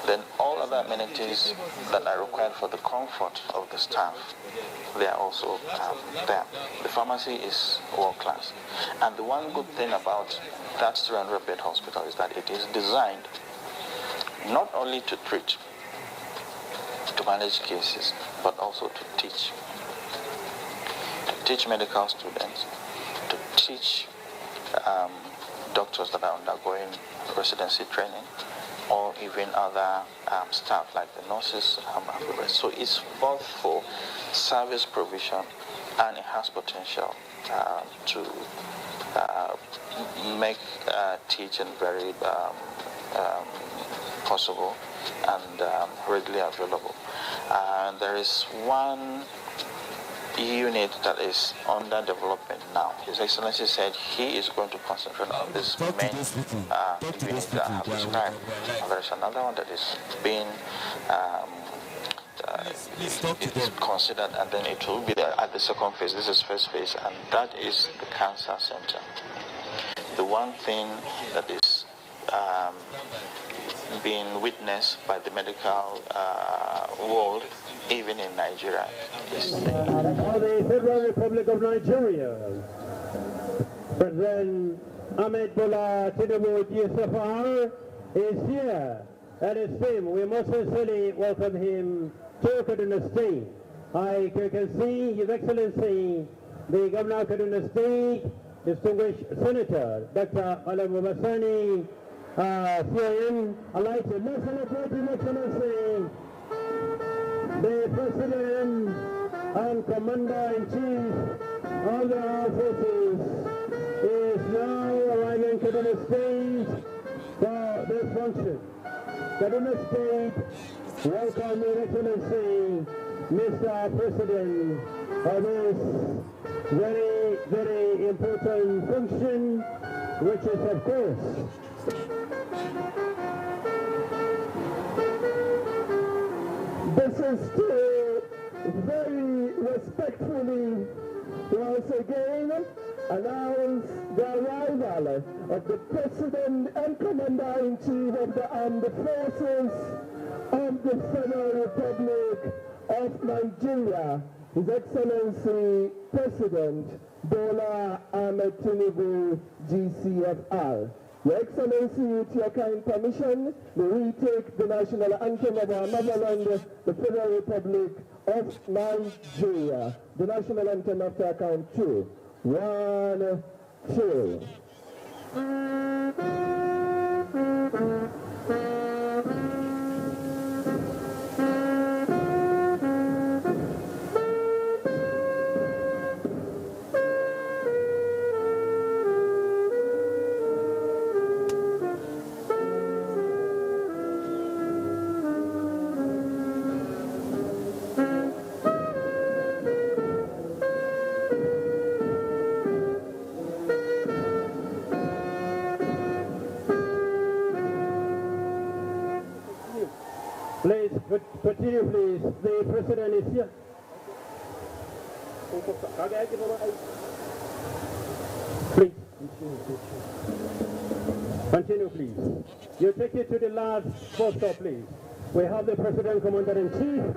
Then all other amenities that are required for the comfort of the staff, they are also there. The pharmacy is world class. And the one good thing about that 300-bed hospital is that it is designed not only to treat, to manage cases, but also to teach. To teach medical students, to teach doctors that are undergoing residency training, or even other staff like the nurses and the rest. So it's both for service provision, and it has potential to make teaching very possible and readily available. And there is one unit that is under development now. His Excellency said he is going to concentrate on this main unit that I have described. And there is another one that is being it's considered, and then it will be there at the second phase. This is first phase, and that is the cancer center. The one thing that is being witnessed by the medical world, even in Nigeria, is the Federal Republic of Nigeria. President Ahmed Bola Tinubu GSFR is here. At his team, we most sincerely welcome him to Kaduna State. I can see His Excellency, the Governor of Kaduna State, distinguished Senator Dr. Alamubasani, CIM. I'd like to celebrate His Excellency, the President and Commander-in-Chief of the Armed Forces is now arriving in Kaduna State for this function. Kaduna State, welcome Your Excellency, Mr. President, for this very, very important function, which is, of course, this is to very respectfully once again announce the arrival of the President and Commander-in-Chief of the Armed Forces of the Federal Republic of Nigeria, His Excellency President Bola Ahmed Tinubu, GCFR. Your Excellency, with your kind permission, we take the national anthem of our motherland, the Federal Republic of Nigeria. The national anthem after count 2. 1, 2. Please, continue, please. The President is here. Please, continue, please. You take it to the last bus stop, please. We have the President, Commander-in-Chief.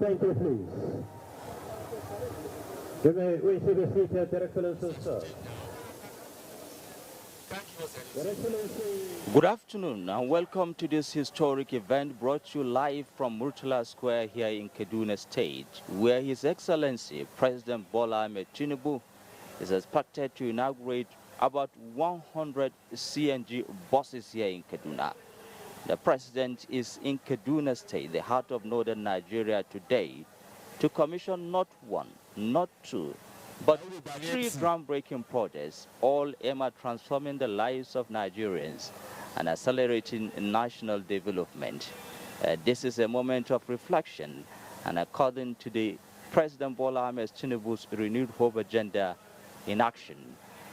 Thank you, please. You may wish to be seated, Your Excellency, sir. Your Excellency. Good afternoon and welcome to this historic event brought to you live from Murtala Square here in Kaduna State, where His Excellency President Bola Ahmed Tinubu is expected to inaugurate about 100 CNG buses here in Kaduna. The President is in Kaduna State, the heart of northern Nigeria today, to commission not one, not two, but 3 groundbreaking projects, all aimed at transforming the lives of Nigerians and accelerating national development. This is a moment of reflection, and according to the President Bola Ahmed Tinubu's renewed hope agenda in action,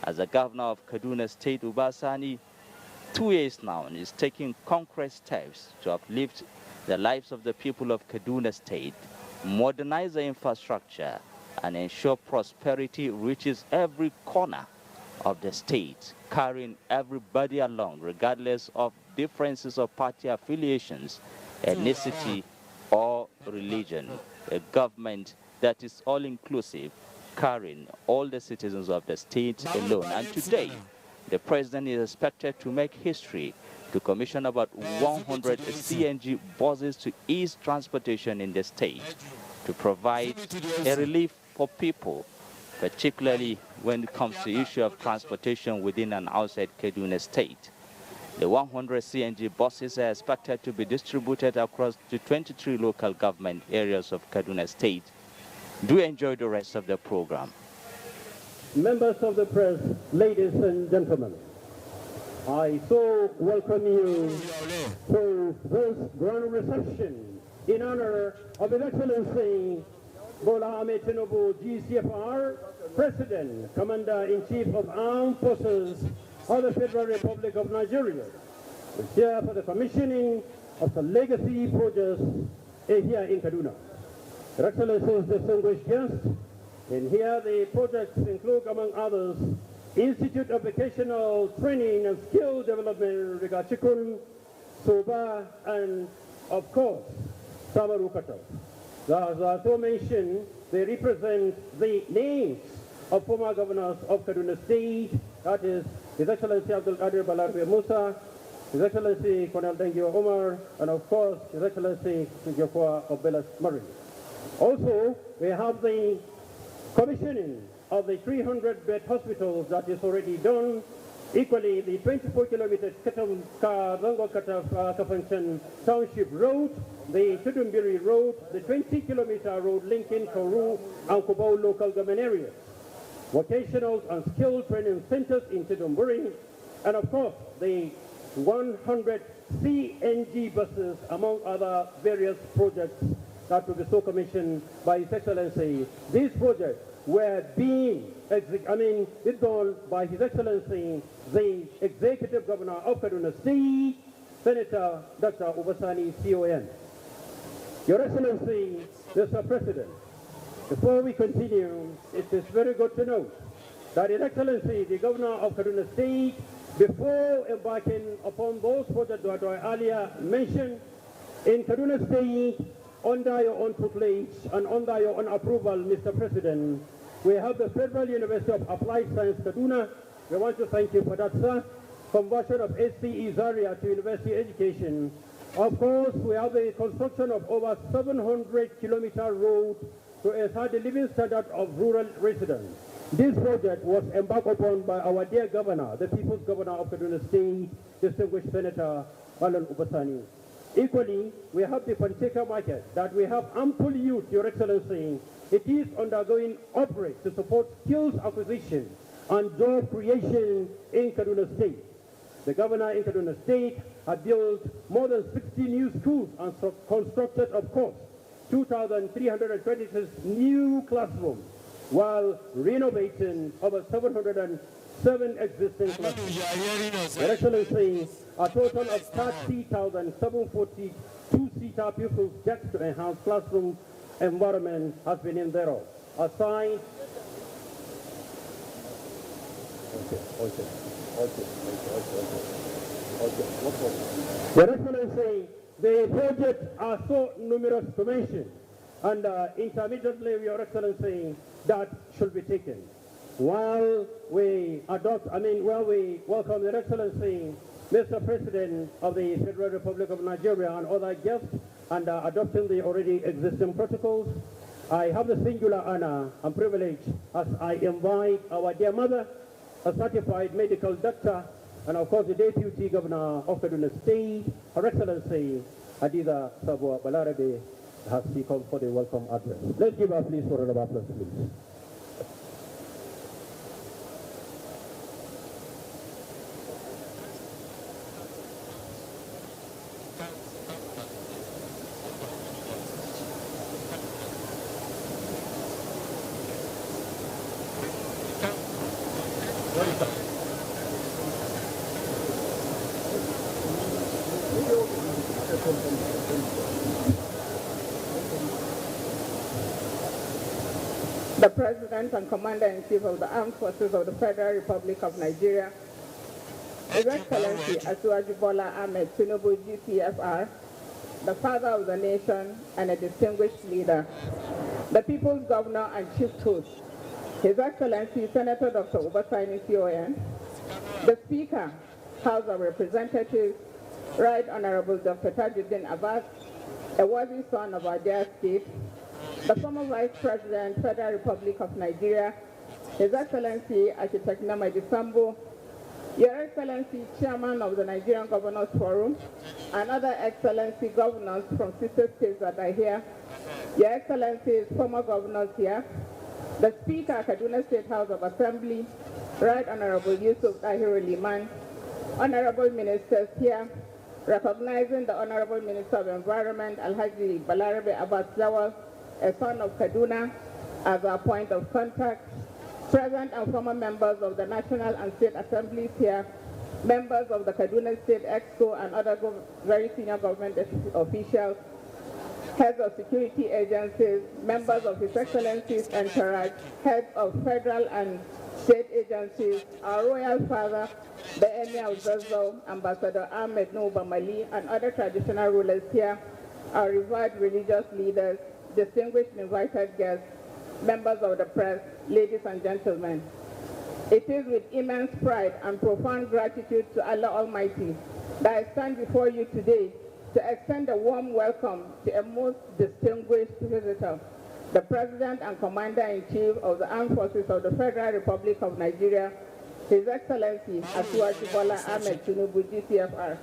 as the governor of Kaduna State, Ubasani, 2 years now, is taking concrete steps to uplift the lives of the people of Kaduna State, modernize the infrastructure, and ensure prosperity reaches every corner of the state, carrying everybody along, regardless of differences of party affiliations, ethnicity, or religion. A government that is all-inclusive, carrying all the citizens of the state alone. And today, the President is expected to make history to commission about 100 CNG buses to ease transportation in the state, to provide a relief for people, particularly when it comes to the issue of transportation within and outside Kaduna State. The 100 CNG buses are expected to be distributed across the 23 local government areas of Kaduna State. Do enjoy the rest of the program. Members of the press, ladies and gentlemen, I so welcome you to this grand reception in honor of His Excellency Bola Ahmed Tinubu, GCFR, President, Commander-in-Chief of Armed Forces of the Federal Republic of Nigeria. We're here for the commissioning of the legacy projects here in Kaduna. Your Excellencies, distinguished guests, and here the projects include, among others, Institute of Vocational Training and Skill Development, Rigachikun, Soba, and of course, Samarukato. As I also mentioned, they represent the names of former governors of Kaduna State, that is His Excellency Abdul Qadir Balarbe Musa, His Excellency Colonel Dengiwa Omar, and of course, His Excellency Jaffa Obelas Murray. Also, we have the commissioning of the 300-bed hospitals that is already done. Equally, the 24-kilometer Kafanchan Township Road, the Tudumbiri Road, the 20-kilometer road linking Koru and Kubau local government areas, vocational and skill training centers in Tudumbiri, and of course, the 100 CNG buses, among other various projects that will be so commissioned by His Excellency. These projects were being done by His Excellency, the Executive Governor of Kaduna State, Senator Dr. Obasani, CON. Your Excellency, Mr. President, before we continue, it is very good to note that His Excellency, the Governor of Kaduna State, before embarking upon those projects that I earlier mentioned, in Kaduna State, under your own tutelage and under your own approval, Mr. President, we have the Federal University of Applied Science, Kaduna. We want to thank you for that, sir. Conversion of SCE Zaria to university education. Of course, we have the construction of over 700-kilometer road to enhance the living standard of rural residents. This project was embarked upon by our dear governor, the People's Governor of Kaduna State, distinguished Senator Alan Ubasani. Equally, we have the Panteka market that we have ample use, Your Excellency. It is undergoing upgrades to support skills acquisition and job creation in Kaduna State. The governor in Kaduna State has built more than 60 new schools and constructed, of course, 2,326 new classrooms, while renovating over 707 existing classrooms. Your Excellency, a total of 30,742-seater pupils decks to enhance classroom environment has been in thereof. Aside, Your Excellency, the projects are so numerous to mention, and intermittently, Your Excellency, that should be taken. While we welcome Your Excellency, Mr. President of the Federal Republic of Nigeria and other guests, and adopting the already existing protocols, I have the singular honor and privilege as I invite our dear mother, a certified medical doctor, and of course the Deputy Governor of Kaduna State, Her Excellency Adiza Sabwa Balarabe, has she come for the welcome address. Let's give her please for a round of applause, please. The President and Commander-in-Chief of the Armed Forces of the Federal Republic of Nigeria, His Excellency Asuwaju Bola Ahmed Tinubu, GCFR, the father of the nation and a distinguished leader, the People's Governor and Chief Host, His Excellency Senator Dr. Obasani CON, the Speaker, House of Representatives, Right Honorable Dr. Tajuddin Abbas, a worthy son of our dear state, the former Vice President, Federal Republic of Nigeria, His Excellency Architect Namadi Sambo, Your Excellency Chairman of the Nigerian Governors Forum, and other Excellency Governors from sister states that are here, Your Excellencies, former governors here, the Speaker, Kaduna State House of Assembly, Right Honorable Yusuf Dahiru Liman, Honorable Ministers here, recognizing the Honorable Minister of Environment, Alhaji Balarabe Abbas Lawal, a son of Kaduna, as our point of contact, present and former members of the National and State Assemblies here, members of the Kaduna State Exco and other very senior government officials, heads of security agencies, members of His Excellency's entourage, heads of federal and state agencies, our royal father, the Emir of Zazzau, Ambassador Ahmed Mali, and other traditional rulers here, our revered religious leaders, distinguished invited guests, members of the press, ladies and gentlemen. It is with immense pride and profound gratitude to Allah Almighty that I stand before you today to extend a warm welcome to a most distinguished visitor, the President and Commander-in-Chief of the Armed Forces of the Federal Republic of Nigeria, His Excellency Bola Ahmed Tinubu, GCFR.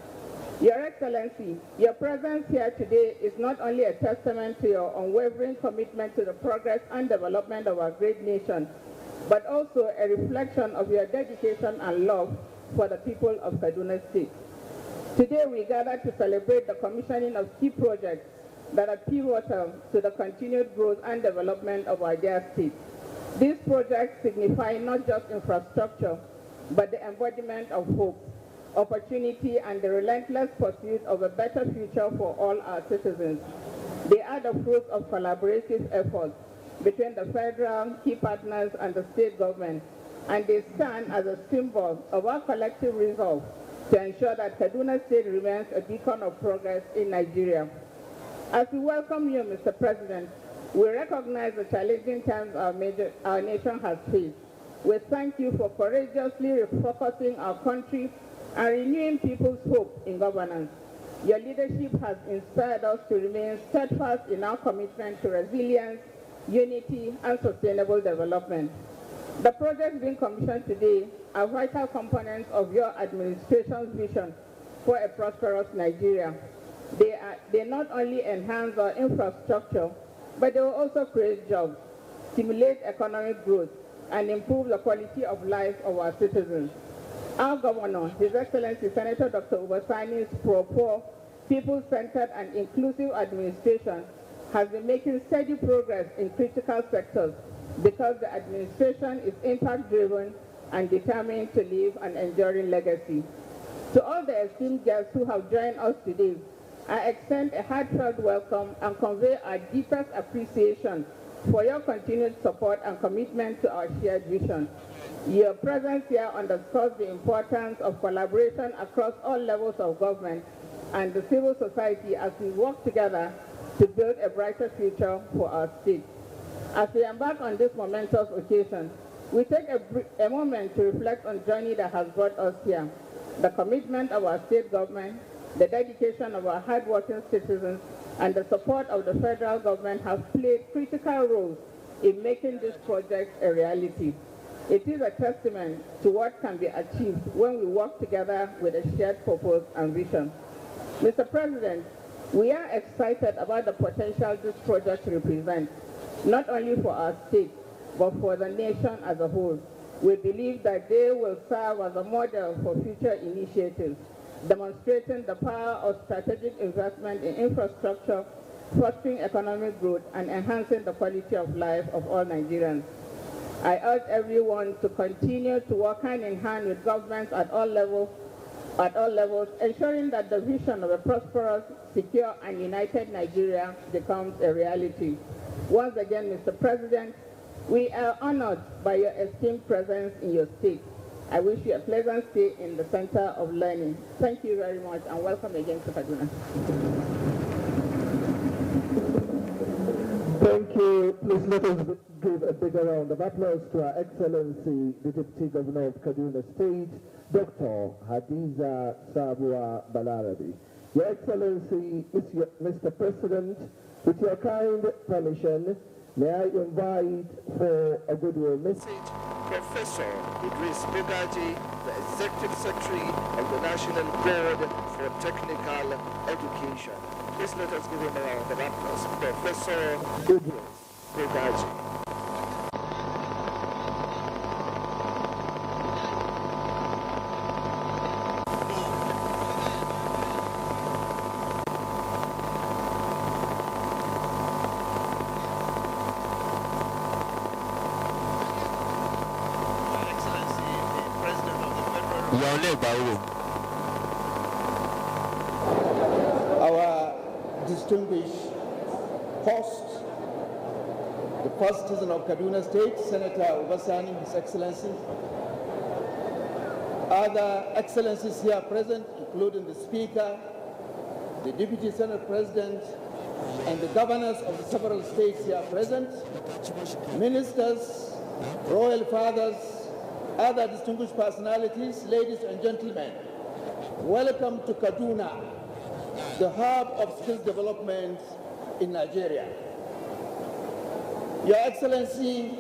Your Excellency, your presence here today is not only a testament to your unwavering commitment to the progress and development of our great nation, but also a reflection of your dedication and love for the people of Kaduna State. Today we gather to celebrate the commissioning of key projects that are pivotal to the continued growth and development of our dear state. These projects signify not just infrastructure, but the embodiment of hope, opportunity, and the relentless pursuit of a better future for all our citizens. They are the fruits of collaborative efforts between the federal, key partners, and the state government, and they stand as a symbol of our collective resolve to ensure that Kaduna State remains a beacon of progress in Nigeria. As we welcome you, Mr. President, we recognize the challenging times our nation has faced. We thank you for courageously refocusing our country and renewing people's hope in governance. Your leadership has inspired us to remain steadfast in our commitment to resilience, unity, and sustainable development. The projects being commissioned today are vital components of your administration's vision for a prosperous Nigeria. They not only enhance our infrastructure, but they will also create jobs, stimulate economic growth, and improve the quality of life of our citizens. Our governor, His Excellency Senator Dr. Ubasani's pro-poor, people-centered, and inclusive administration has been making steady progress in critical sectors because the administration is impact-driven and determined to leave an enduring legacy. To all the esteemed guests who have joined us today, I extend a heartfelt welcome and convey our deepest appreciation for your continued support and commitment to our shared vision. Your presence here underscores the importance of collaboration across all levels of government and the civil society as we work together to build a brighter future for our state. As we embark on this momentous occasion, we take a moment to reflect on the journey that has brought us here. The commitment of our state government, the dedication of our hardworking citizens, and the support of the federal government have played critical roles in making this project a reality. It is a testament to what can be achieved when we work together with a shared purpose and vision. Mr. President, we are excited about the potential this project represents, not only for our state, but for the nation as a whole. We believe that they will serve as a model for future initiatives, demonstrating the power of strategic investment in infrastructure, fostering economic growth, and enhancing the quality of life of all Nigerians. I urge everyone to continue to work hand in hand with governments at all levels, ensuring that the vision of a prosperous, secure, and united Nigeria becomes a reality. Once again, Mr. President, we are honored by your esteemed presence in your state. I wish you a pleasant stay in the center of learning. Thank you very much, and welcome again to Kaduna. Thank you. Please let us give a bigger round of applause to Her Excellency, the Deputy Governor of Kaduna State, Dr. Hadiza Sabua Balarabi. Your Excellency, Mr. President, with your kind permission, may I invite for a goodwill message Professor Idris Bigaji, the Executive Secretary of the National Board for Technical Education. Please let us give him a round of applause. Professor Idris Bigaji. Our distinguished host, the first citizen of Kaduna State, Senator Obasani, His Excellency, other excellencies here present, including the Speaker, the Deputy Senate President, and the governors of the several states here present, ministers, royal fathers, other distinguished personalities, ladies and gentlemen, welcome to Kaduna, the hub of skills development in Nigeria. Your Excellency,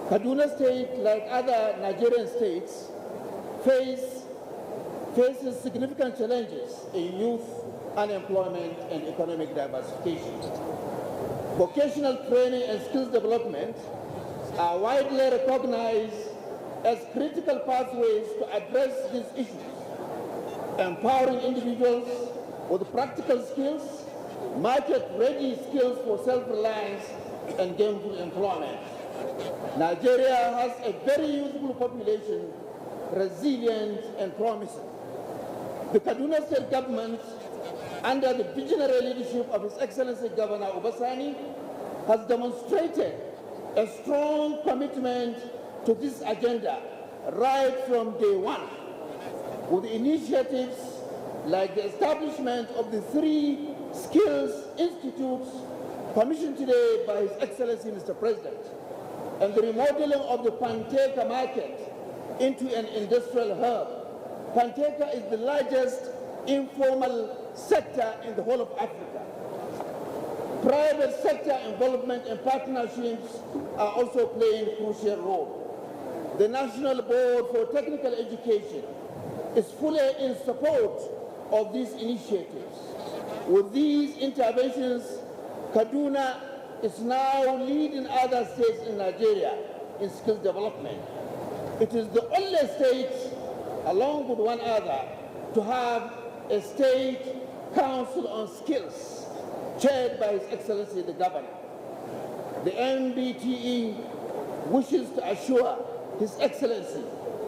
Kaduna State, like other Nigerian states, faces significant challenges in youth unemployment and economic diversification. Vocational training and skills development are widely recognized as critical pathways to address these issues, empowering individuals with practical skills, market-ready skills for self-reliance and gainful employment. Nigeria has a very youthful population, resilient and promising. The Kaduna State government, under the visionary leadership of His Excellency Governor Obasani, has demonstrated a strong commitment to this agenda right from day one, with initiatives like the establishment of the 3 skills institutes commissioned today by His Excellency Mr. President, and the remodeling of the Panteka market into an industrial hub. Panteka is the largest informal sector in the whole of Africa. Private sector involvement and partnerships are also playing a crucial role. The National Board for Technical Education is fully in support of these initiatives. With these interventions, Kaduna is now leading other states in Nigeria in skills development. It is the only state, along with one other, to have a state council on skills chaired by His Excellency the Governor. The MBTE wishes to assure His Excellency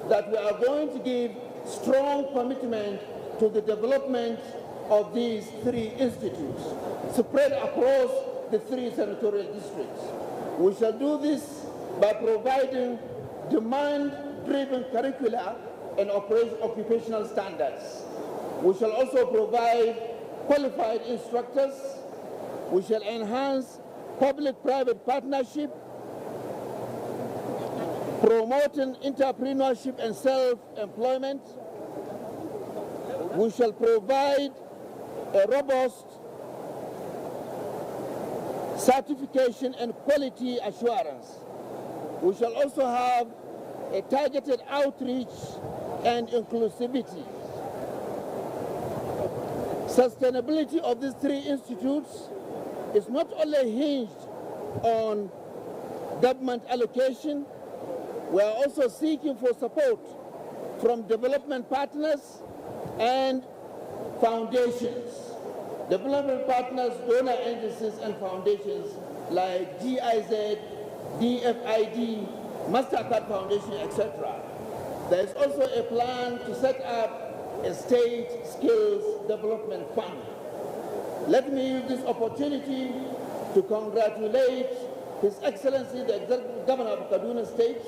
that we are going to give strong commitment to the development of these 3 institutes spread across the 3 senatorial districts. We shall do this by providing demand-driven curricula and occupational standards. We shall also provide qualified instructors. We shall enhance public-private partnership, promoting entrepreneurship and self-employment. We shall provide a robust certification and quality assurance. We shall also have a targeted outreach and inclusivity. Sustainability of these 3 institutes is not only hinged on government allocation, we are also seeking for support from development partners and foundations. Development partners, donor agencies, and foundations like GIZ, DFID, MasterCard Foundation, etc. There is also a plan to set up a state skills development fund. Let me use this opportunity to congratulate His Excellency the Executive Governor of Kaduna State,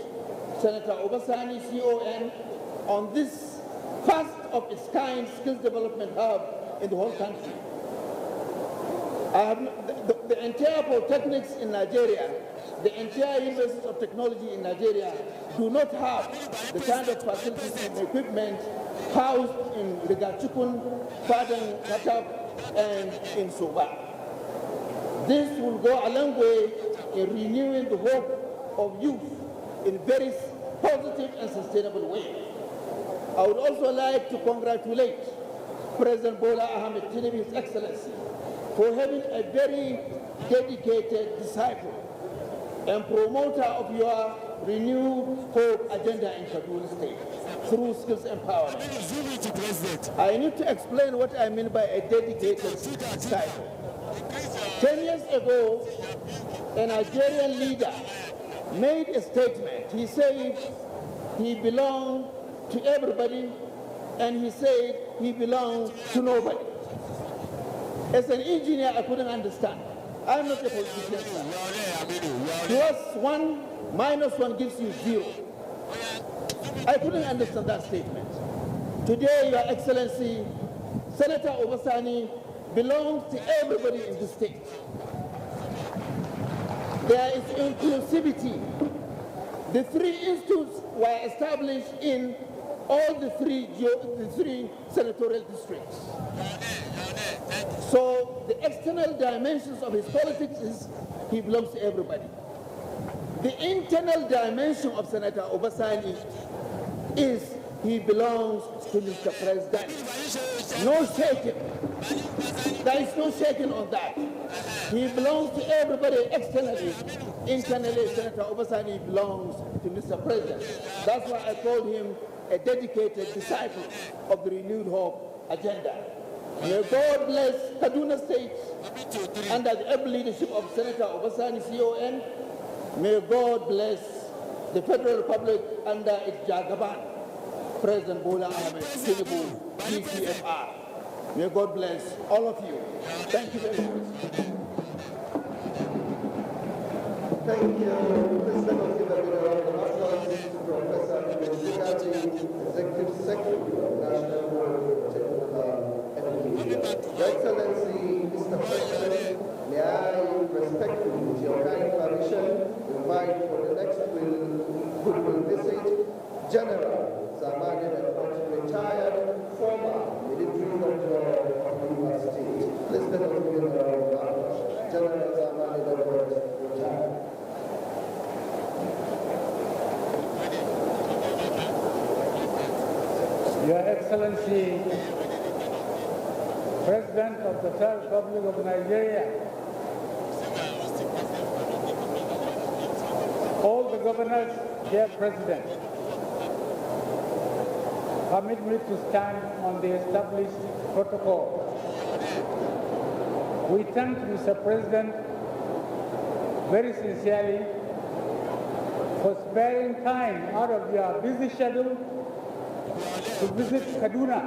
Senator Obasani, CON, on this first of its kind skills development hub in the whole country. The entire polytechnics in Nigeria, the entire universities of technology in Nigeria do not have the kind of facilities and equipment housed in Rigachukun, Fadan, Katab, and in Soba. This will go a long way in renewing the hope of youth in a very positive and sustainable way. I would also like to congratulate President Bola Ahmed Tinubu, His Excellency, for having a very dedicated disciple and promoter of your renewed hope agenda in Kaduna State through skills empowerment. I need to explain what I mean by a dedicated disciple. 10 years ago, a Nigerian leader made a statement. He said he belonged to everybody, and he said he belonged to nobody. As an engineer, I couldn't understand. I'm not a politician, sir. +1 -1 gives you 0. I couldn't understand that statement. Today, Your Excellency, Senator Obasani belongs to everybody in the state. There is inclusivity. The 3 institutes were established in all the three senatorial districts. So the external dimensions of his politics is he belongs to everybody. The internal dimension of Senator Obasani is he belongs to Mr. President. No shaking. There is no shaking on that. He belongs to everybody externally. Internally, Senator Obasani belongs to Mr. President. That's why I called him a dedicated disciple of the Renewed Hope agenda. May God bless Kaduna State under the able leadership of Senator Obasani, CON. May God bless the Federal Republic under its Jagaban, President Bola, Ahmed, Tinubu, DCFR. May God bless all of you. Thank you very much. Thank you, Mr. Professor Executive Secretary of National Your Excellency, Mr. President, may I respectfully, with your kind permission, invite for the next goodwill visit, General Zamani, retired former military doctor of the State. Please let us begin our General Zamani, retired. Your Excellency, President of the Third Republic of Nigeria, all the governors, dear President, permit me to stand on the established protocol. We thank Mr. President very sincerely for sparing time out of your busy schedule to visit Kaduna.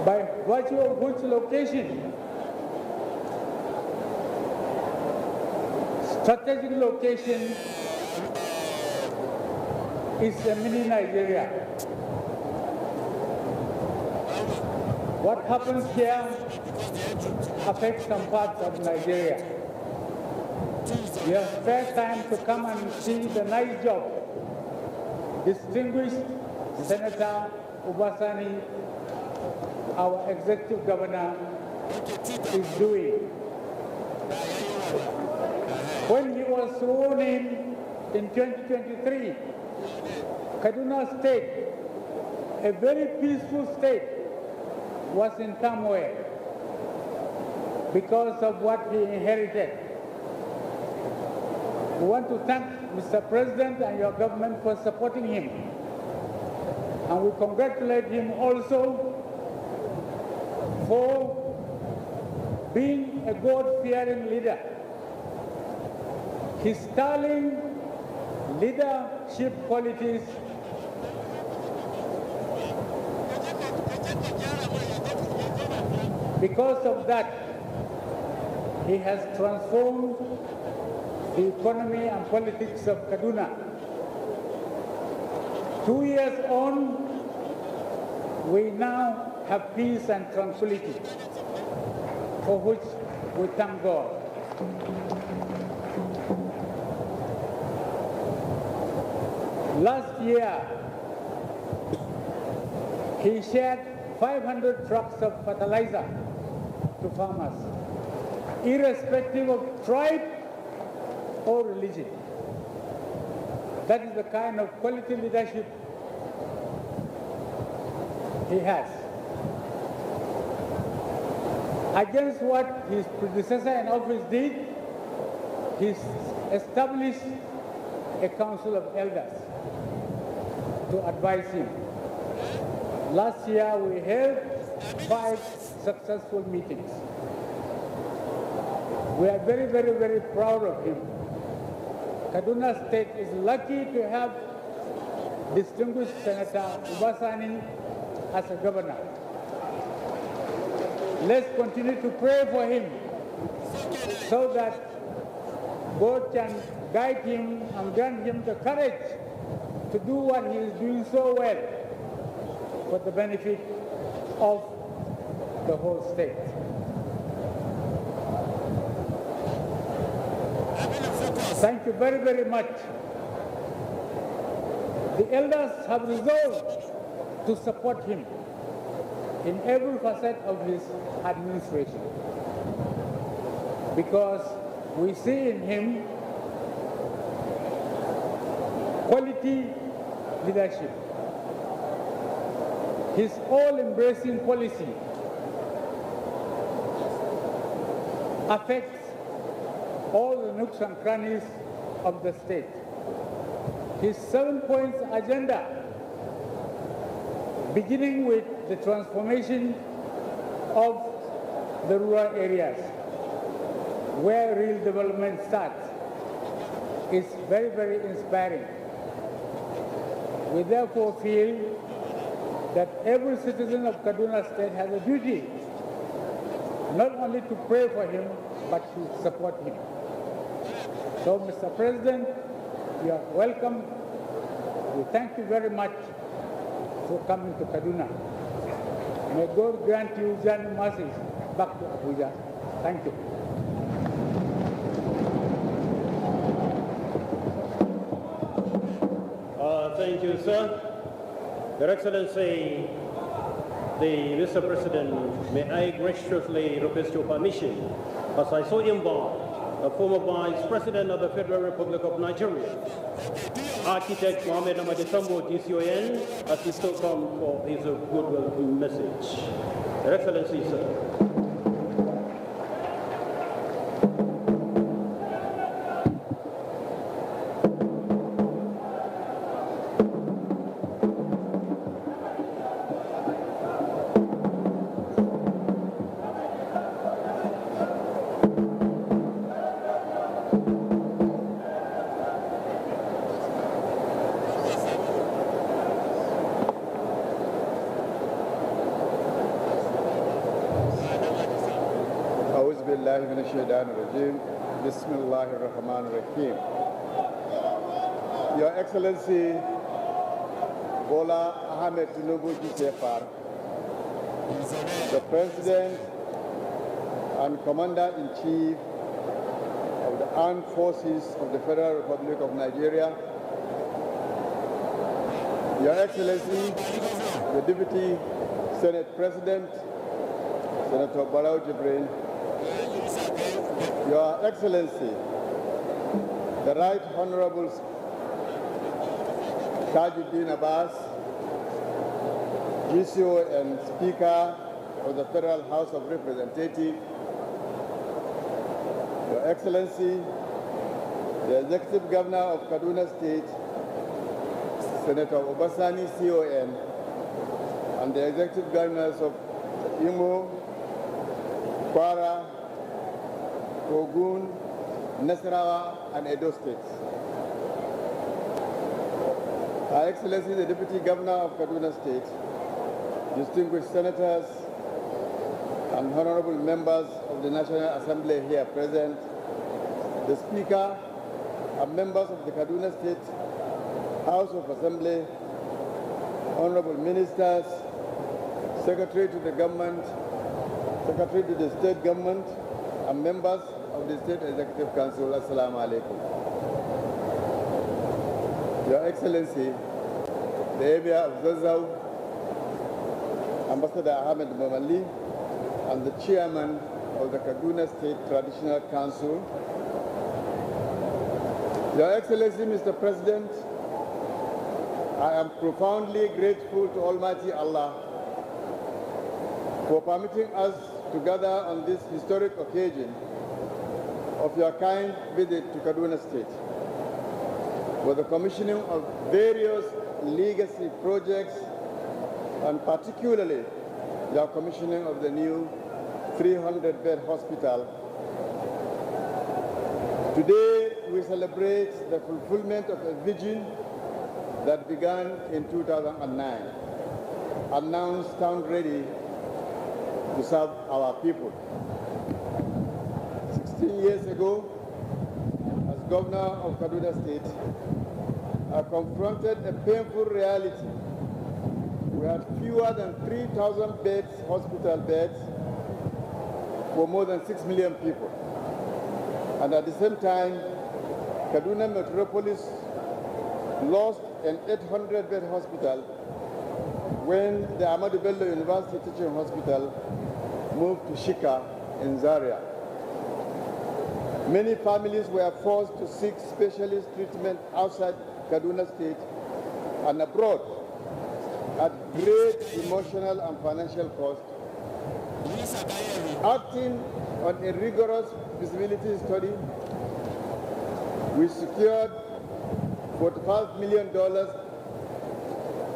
By virtue of which location, strategic location, is a mini Nigeria. What happens here affects some parts of Nigeria. You have spare time to come and see the nice job distinguished Senator Obasani, our executive governor, is doing. When he was sworn in 2023, Kaduna State, a very peaceful state, was in turmoil because of what he inherited. We want to thank Mr. President and your government for supporting him. And we congratulate him also for being a God-fearing leader. His sterling leadership qualities because of that, he has transformed the economy and politics of Kaduna. 2 years on, we now have peace and tranquility, for which we thank God. Last year, he shared 500 trucks of fertilizer to farmers, irrespective of tribe or religion. That is the kind of quality leadership he has. Against what his predecessor in office did, he established a council of elders to advise him. Last year we held 5 successful meetings. We are very, very, very proud of him. Kaduna State is lucky to have distinguished Senator Obasani as a governor. let's continue to pray for him so that God can guide him and grant him the courage to do what he is doing so well for the benefit of the whole state. Thank you very, very much. The elders have resolved to support him in every facet of his administration, because we see in him quality leadership. His all-embracing policy affects all the nooks and crannies of the state. His 7 points agenda, beginning with the transformation of the rural areas, where real development starts, is very, very inspiring. We therefore feel that every citizen of Kaduna State has a duty not only to pray for him, but to support him. So, Mr. President, you are welcome. We thank you very much for coming to Kaduna. May God grant you journey mercies back to Abuja. Thank you. Thank you, sir. Your Excellency, Mr. President, may I graciously request your permission as I so embark the former Vice President of the Federal Republic of Nigeria, Architect Mohammed Ahmed GCON, as he still come for his goodwill message. Your Excellency, sir. Bismillahirrahmanirrahim. Your Excellency Bola Ahmed Tinubu GCFR, the President and Commander-in-Chief of the Armed Forces of the Federal Republic of Nigeria, Your Excellency, the Deputy Senate President, Senator Bola, Your Excellency, the Right Honorable Tajuddin Abbas, GCO and Speaker of the Federal House of Representatives, Your Excellency, the Executive Governor of Kaduna State, Senator Obasani CON, and the Executive Governors of Imo, Kwara, Ogun, Nasarawa, and Edo States. Her Excellency, the Deputy Governor of Kaduna State, distinguished senators and honorable members of the National Assembly here present, the Speaker and members of the Kaduna State House of Assembly, honorable ministers, Secretary to the government, Secretary to the state government, and members of the State Executive Council, Assalamu alaikum. Your Excellency, the Emir of Zazzau, Ambassador Ahmed Momali, and the Chairman of the Kaduna State Traditional Council. Your Excellency, Mr. President, I am profoundly grateful to Almighty Allah for permitting us to gather on this historic occasion of your kind visit to Kaduna State for the commissioning of various legacy projects, and particularly your commissioning of the new 300-bed hospital. Today we celebrate the fulfillment of a vision that began in 2009, announced Town Ready to serve our people. 16 years ago, as governor of Kaduna State, I confronted a painful reality. We had fewer than 3,000 beds, hospital beds, for more than 6 million people. And at the same time, Kaduna Metropolis lost an 800-bed hospital when the Ahmed University Teaching Hospital moved to Shika in Zaria. Many families were forced to seek specialist treatment outside Kaduna State and abroad at great emotional and financial cost. Acting on a rigorous feasibility study, we secured $45 million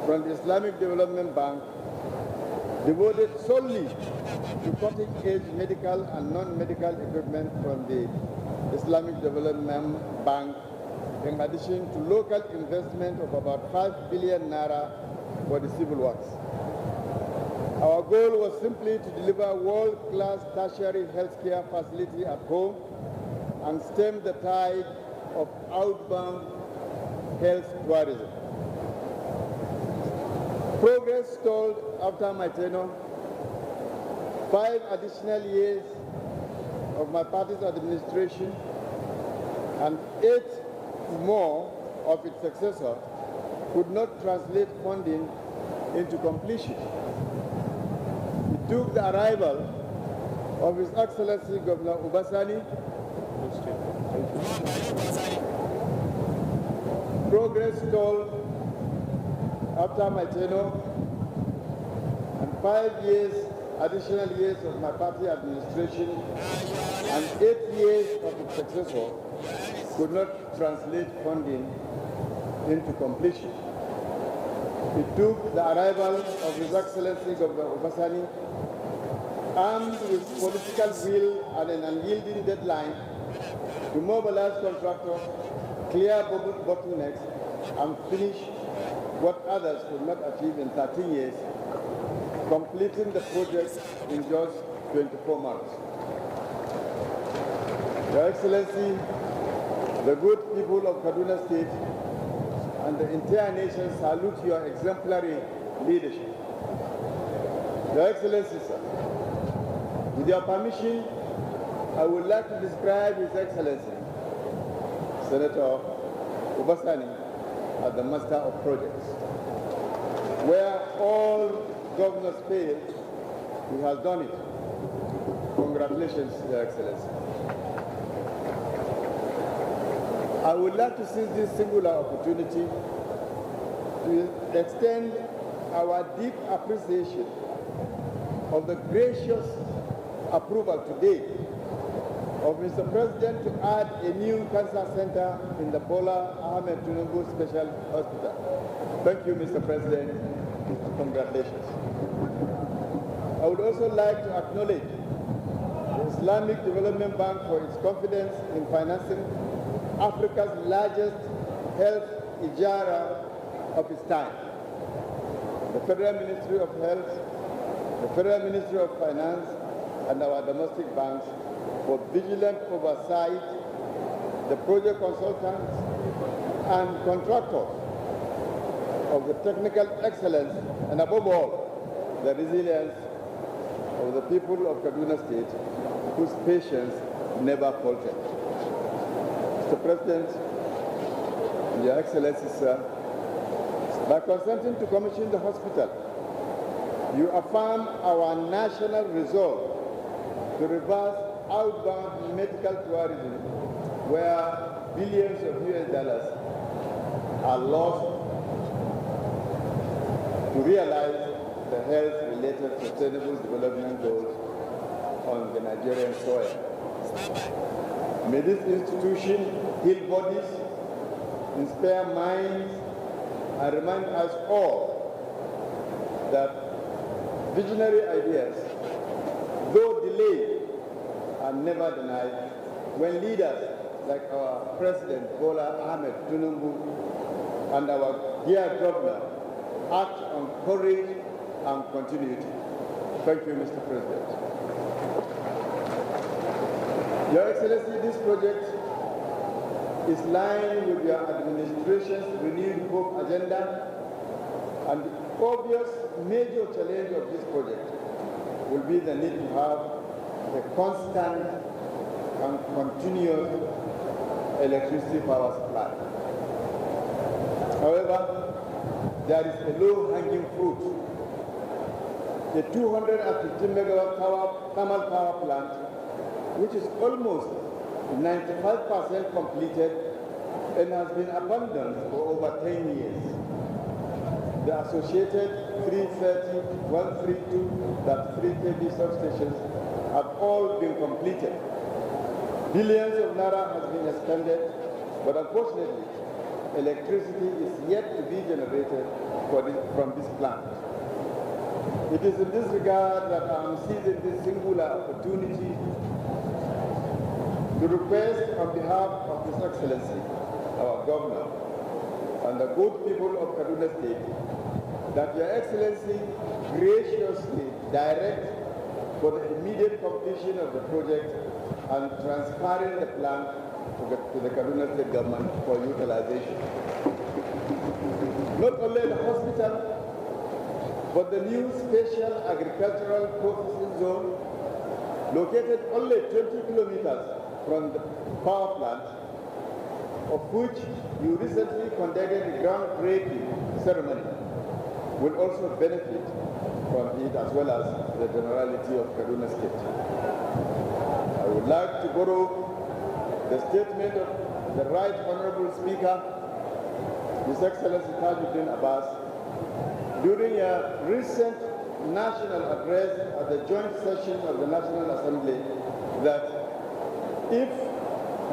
from the Islamic Development Bank, devoted solely to cutting-edge medical and non-medical equipment from the Islamic Development Bank, in addition to local investment of about 5 billion naira for the civil works. Our goal was simply to deliver world-class tertiary healthcare facility at home and stem the tide of outbound health tourism. Progress stalled after my tenure. 5 additional years of my party's administration and 8 more of its successor could not translate funding into completion. It took the arrival of His Excellency Governor Ubasani. Progress stalled after my tenure, and 5 additional years of my party administration and 8 years of its successor could not translate funding into completion. It took the arrival of His Excellency Governor Ubasani, armed with political will and an unyielding deadline, to mobilize contractors, clear bottlenecks, and finish what others could not achieve in 13 years, completing the project in just 24 months. Your Excellency, the good people of Kaduna State and the entire nation salute your exemplary leadership. Your Excellency, sir, with your permission, I would like to describe His Excellency, Senator Ubasani, as the master of projects. Where all governors fail, he has done it. Congratulations, Your Excellency. I would like to seize this singular opportunity to extend our deep appreciation of the gracious approval today of Mr. President to add a new cancer center in the Bola Ahmed Tinubu Special Hospital. Thank you, Mr. President. Congratulations. I would also like to acknowledge the Islamic Development Bank for its confidence in financing Africa's largest health ijara of its time. The Federal Ministry of Health, the Federal Ministry of Finance, and our domestic banks for vigilant oversight, the project consultants and contractors of the technical excellence, and above all, the resilience of the people of Kaduna State, whose patience never faltered. Mr. President, Your Excellency, sir, by consenting to commission the hospital, you affirm our national resolve to reverse outbound medical tourism, where billions of US dollars are lost to realize the health-related sustainable development goals on the Nigerian soil. May this institution heal bodies, inspire minds, and remind us all that visionary ideas, though delayed, are never denied when leaders like our President Bola Ahmed Tinubu and our dear governor act on courage and continuity. Thank you, Mr. President. Your Excellency, this project is lined with your administration's renewed hope agenda, and the obvious major challenge of this project will be the need to have a constant and continuous electricity power supply. However, there is a low-hanging fruit. The 250 megawatt thermal power plant, which is almost 95% completed and has been abandoned for over 10 years. The associated 330, 132, that 3 kV substations have all been completed. Billions of naira has been expended, but unfortunately, electricity is yet to be generated from this plant. It is in this regard that I am seizing this singular opportunity to request on behalf of His Excellency, our Governor, and the good people of Kaduna State, that Your Excellency graciously direct for the immediate completion of the project and transferring the plant to the Kaduna State government for utilization. Not only the hospital, but the new special agricultural processing zone, located only 20 kilometers from the power plant, of which you recently conducted a groundbreaking ceremony, will also benefit from it, as well as the generality of Kaduna State. I would like to borrow the statement of the Right Honorable Speaker, His Excellency Tajuddin Abbas, during a recent national address at the joint session of the National Assembly, that if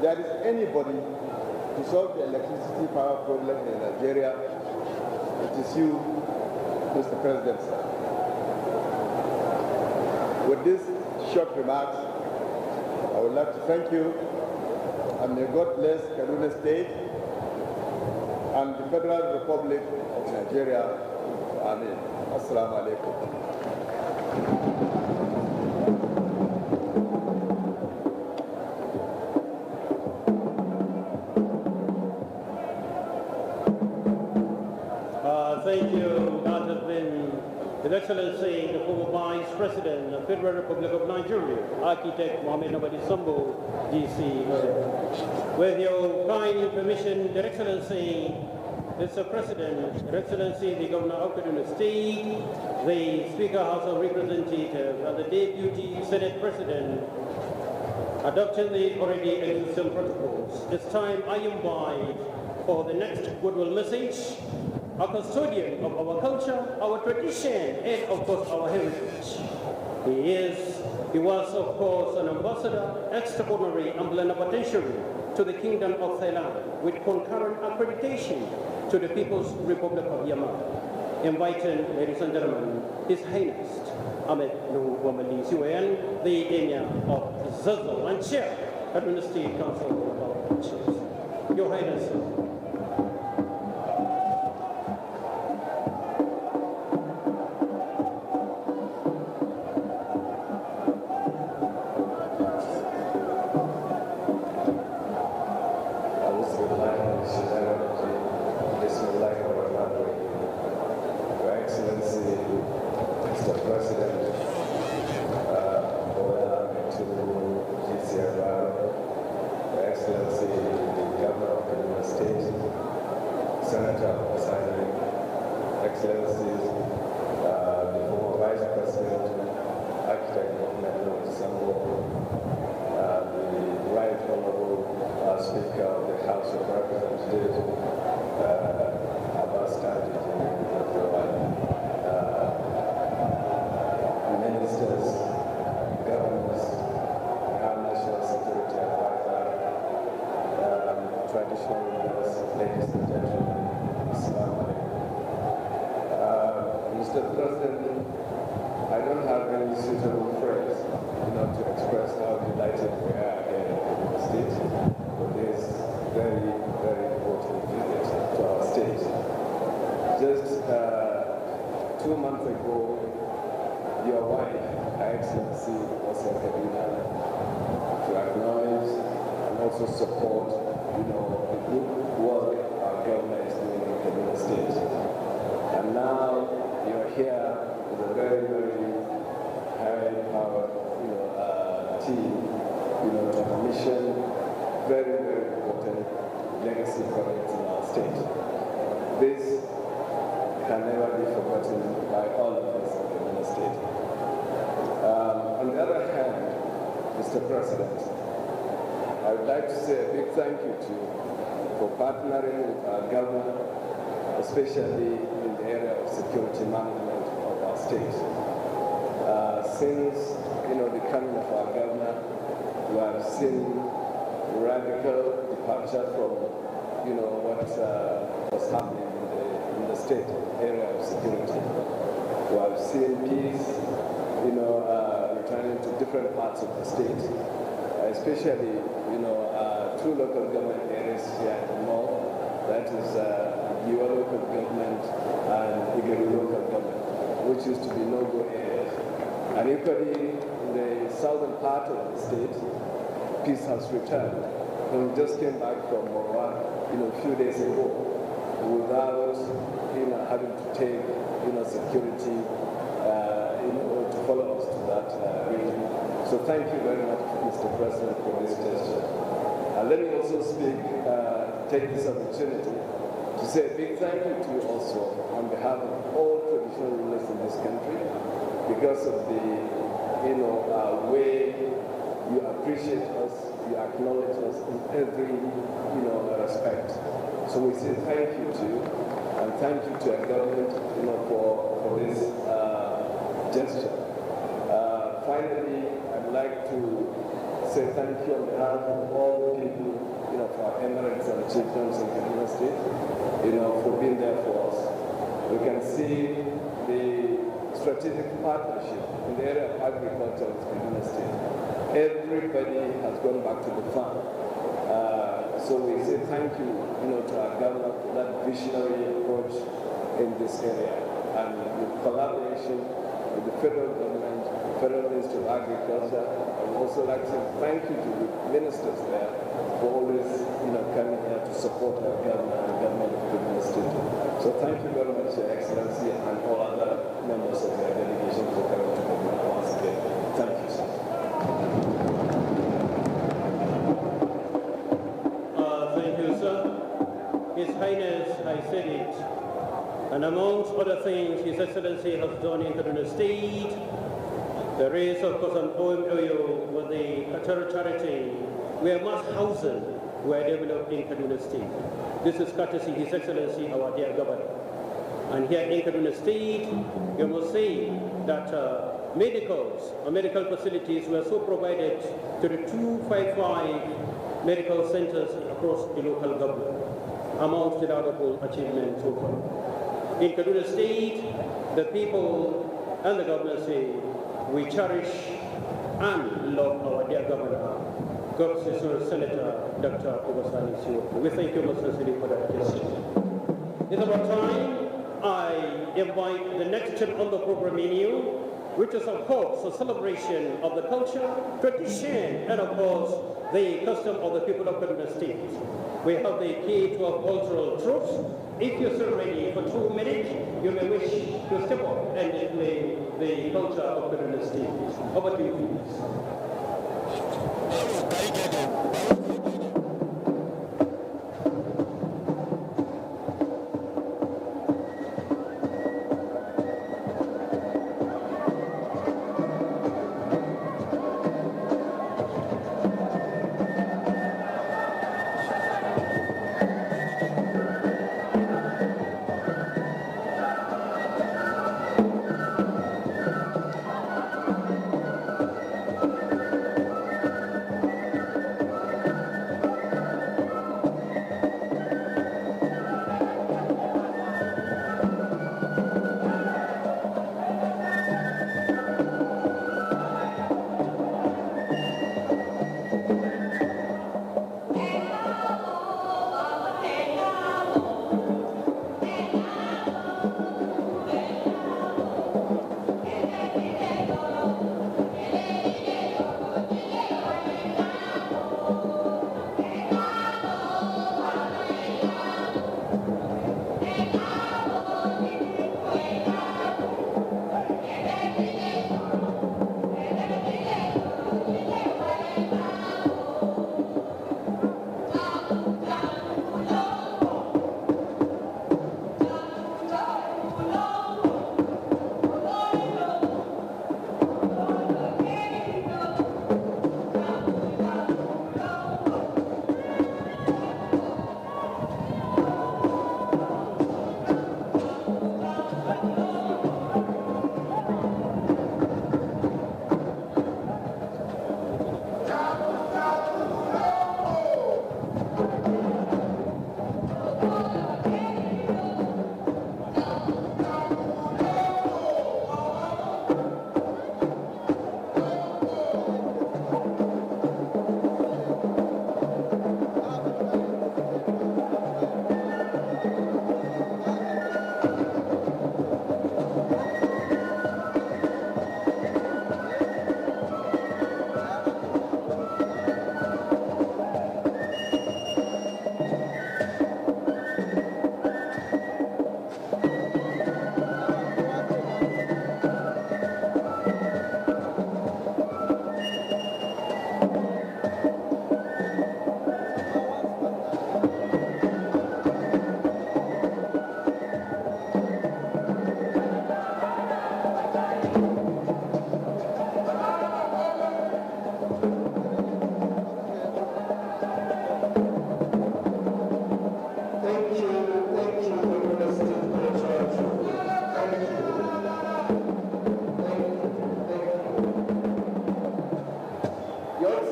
there is anybody to solve the electricity power problem in Nigeria, it is you, Mr. President. With these short remarks, I would like to thank you, and may God bless Kaduna State and the Federal Republic of Nigeria. Amen. Assalamu alaikum. Thank you. That has been His Excellency, the former Vice President of the Federal Republic of Nigeria, Architect Mohammed Nobody Sambo, GC. With your kind permission, Your Excellency, Mr. President, Your Excellency, the Governor of Kaduna State, the Speaker House of Representatives, and the Deputy Senate President, adopting the already existing protocols. This time I invite for the next goodwill message, a custodian of our culture, our tradition, and of course our heritage. He was of course an ambassador, extraordinary and plenipotentiary to the Kingdom of Thailand, with concurrent accreditation to the People's Republic of Yemen. Inviting, ladies and gentlemen, His Highness Ahmed Nuwamali Siwayan, the Emir of Zazzau and Chair of the State Council of Chiefs. Your Highness. Just 2 months ago, your wife in Kaduna to acknowledge and also support, the good work our government is doing in Kaduna State. And now you're here with a very, very high-powered, team, to commission very, very important legacy projects in our state. This can never be forgotten by all of us in Kaduna State. On the other hand, Mr. President, I would like to say a big thank you to you for partnering with our government, especially in the area of security management of our state. Since the coming of our governor, we have seen radical departure from what was happening in the state area of security. We have seen peace, returning to different parts of the state, especially two local government areas here in the north, that is Giwa local government and Igeri local government, which used to be no-go areas. And equally, in the southern part of the state, peace has returned. And we just came back from Morwa, a few days ago, without, having to take, security, to follow us to that region. So thank you very much, Mr. President, for this gesture. Let me also take this opportunity to say a big thank you to you also on behalf of all traditional rulers in this country, because of the, way you appreciate us, you acknowledge us in every, respect. So we say thank you to you, and thank you to our government, for this gesture. Finally, I'd like to say thank you on behalf of all the people, for our emirates and chiefdoms in Kaduna State, for being there for us. We can see the strategic partnership in the area of agriculture with Kaduna State. Everybody has gone back to the farm. So we say thank you, to our government for that visionary approach in this area, and with collaboration with the federal government, Federal Ministry of Agriculture. I would also like to say thank you to the ministers there for always, coming here to support our government and the government of Kaduna State. So thank you very much, Your Excellency, and all other members of the delegation for coming to Kaduna once again. Thank you, sir. Thank you, sir. His Highness, I said it, and amongst other things His Excellency has done in Kaduna State, there is, of course, an OMOU with the Qatar charity where mass housing were developed in Kaduna State. This is courtesy His Excellency, our dear Governor. And here in Kaduna State, you must say that medicals or medical facilities were so provided to the 255 medical centers across the local government, amongst the laudable achievements so far. In Kaduna State, the people and the government say, we cherish and love our dear Governor, God Senator Dr. Obasani Siwo. We thank you most sincerely for that gesture. It's about time I invite the next step on the program menu, which is of course a celebration of the culture, tradition, and of course the custom of the people of Kaduna State. We have the key to our cultural troops. If you're still ready for 2 minutes, you may wish to step up and display the culture of Kaduna State. Over to you, please.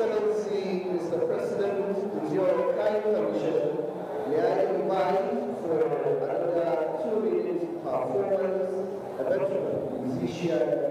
Excellency, Mr. President, with your kind permission, may I invite for another 2 minutes performance a veteran musician,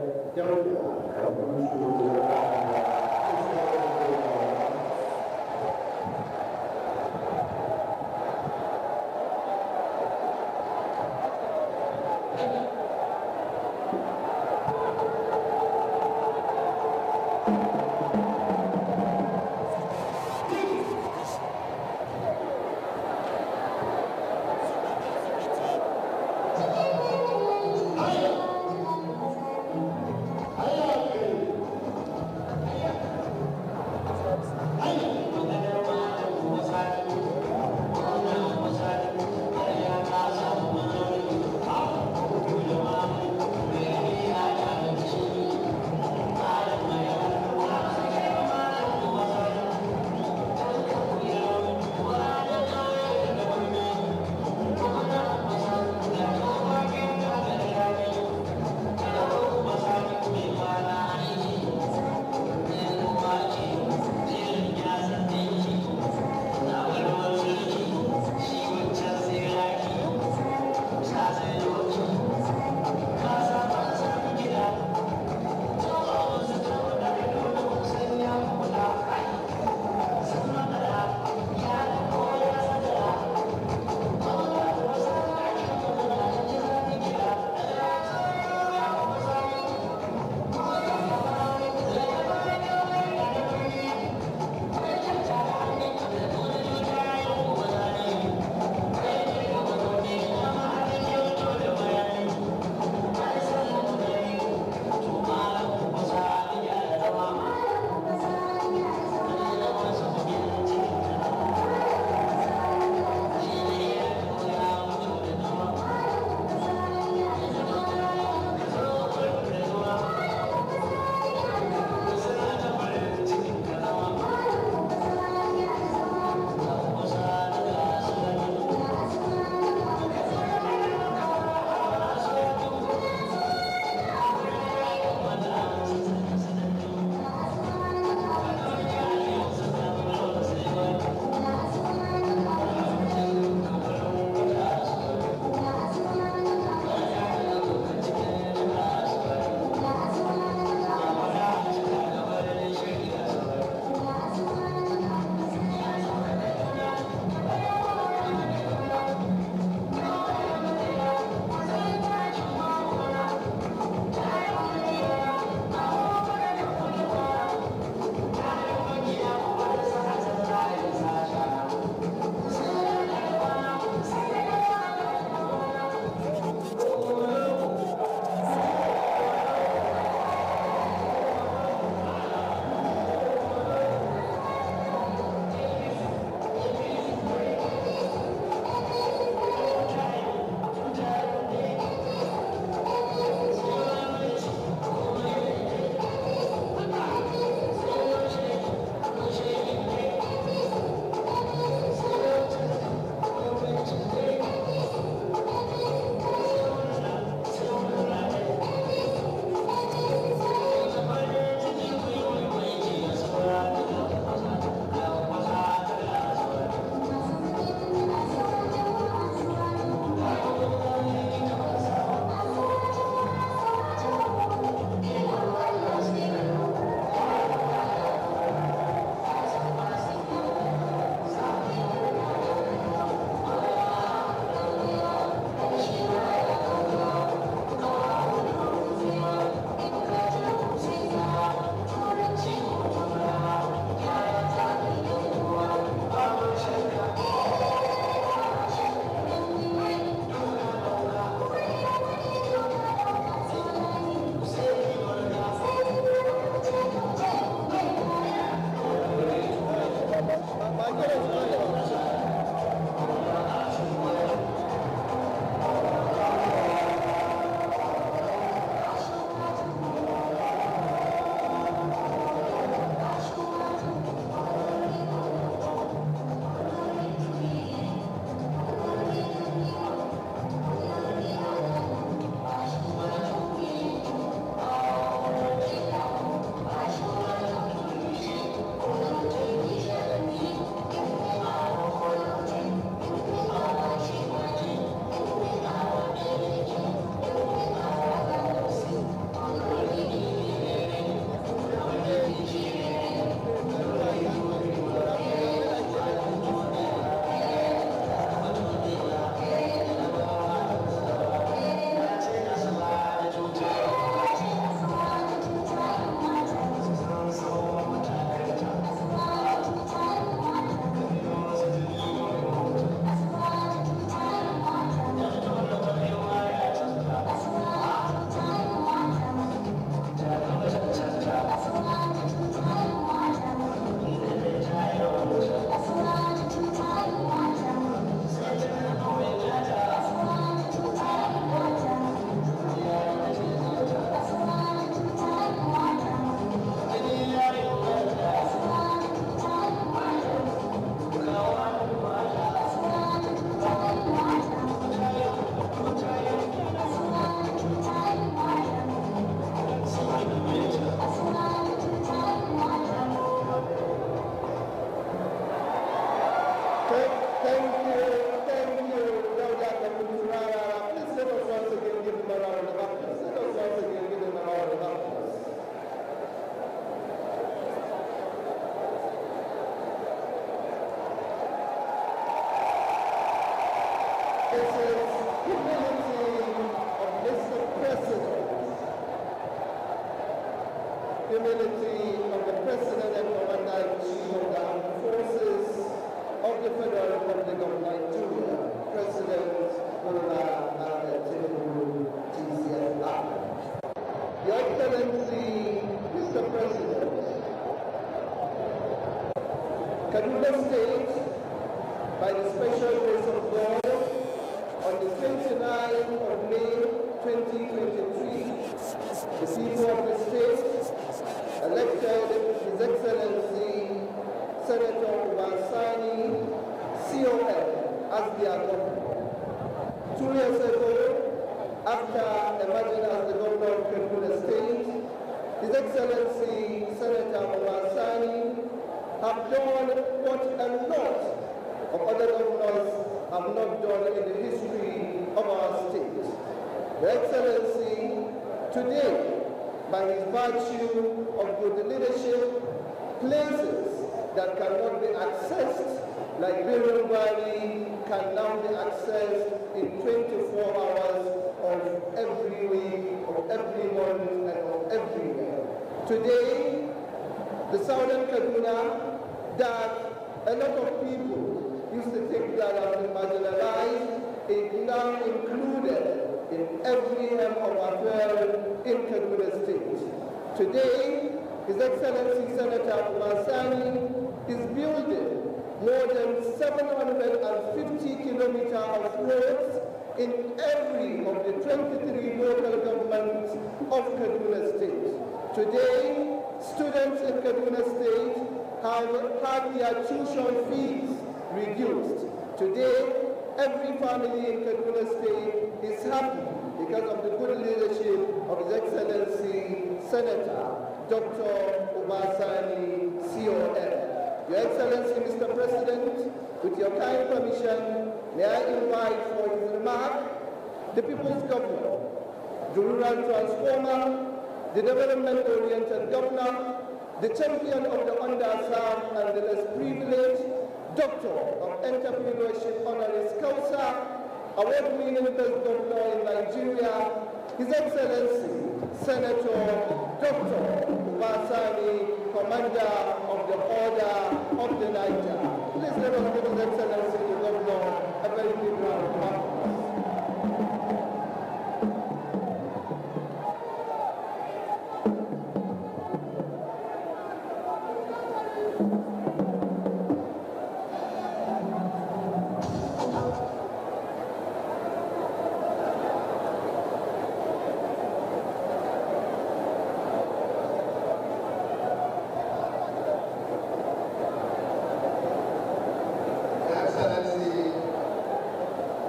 Humility of the President and Commander-in-Chief of the Armed Forces of the Federal Republic of Nigeria, President Bola Ahmed Tinubu, TCFR. Your Excellency, Mr. President, Kaduna State, by the special grace of God, on the 29th of May 2023, the people of the state elected His Excellency Senator Obasanjo CON as their governor. 2 years ago, after emerging as the governor of Kaduna State, His Excellency Senator Obasanjo have done what a lot of other governors have not done in the history of our state. Your Excellency, today, by his virtue of good leadership, places that cannot be accessed, like Birun Valley, can now be accessed in 24 hours of every week, of every month, and of every year. Today, the southern Kaduna, that a lot of people used to think that have been marginalized, is now included in every area of affair in Kaduna State. Today, His Excellency Senator Obasanjo is building more than 750 kilometers of roads in every of the 23 local governments of Kaduna State. Today, students in Kaduna State have had their tuition fees reduced. Today, every family in Kaduna State is happy because of the good leadership of His Excellency Senator Dr. Obasanjo CON. Your Excellency, Mr. President, with your kind permission, may I invite for his remark the People's Governor, the Rural Transformer, the Development-Oriented Governor, the champion of the underserved and the less privileged, Doctor of Entrepreneurship Honoris Causa, award-winning best governor in Nigeria, His Excellency Senator Dr. Obasanjo, Commander of the Order of the Niger. Please let us give His Excellency the Governor a very big round of applause.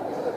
Mr.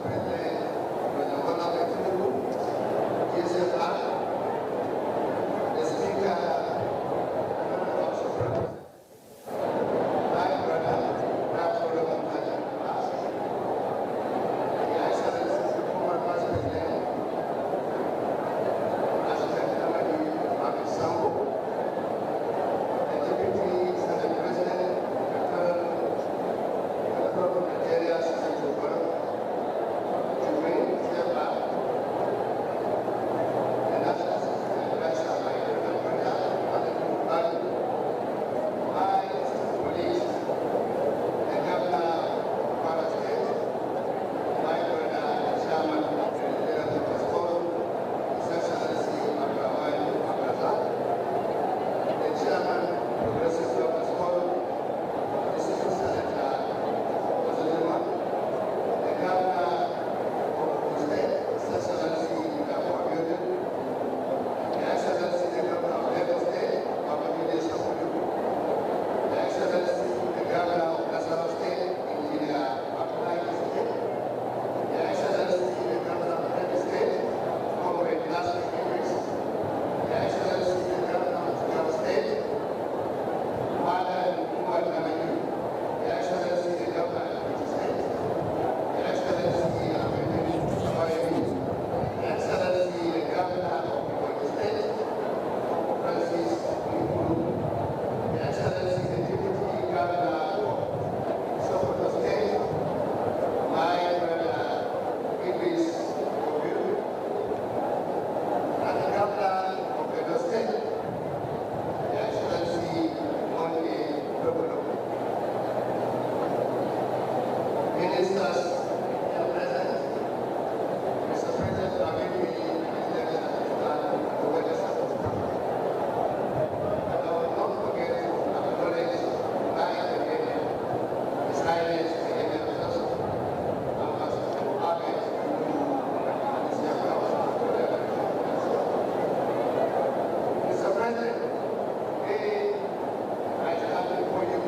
ministers, President, Mr. President, permit me to start the witness of the government. And I will not forget to acknowledge again His Highness the Emir of Joseph, Ambassador Ahmed, Mr. President, I stand before you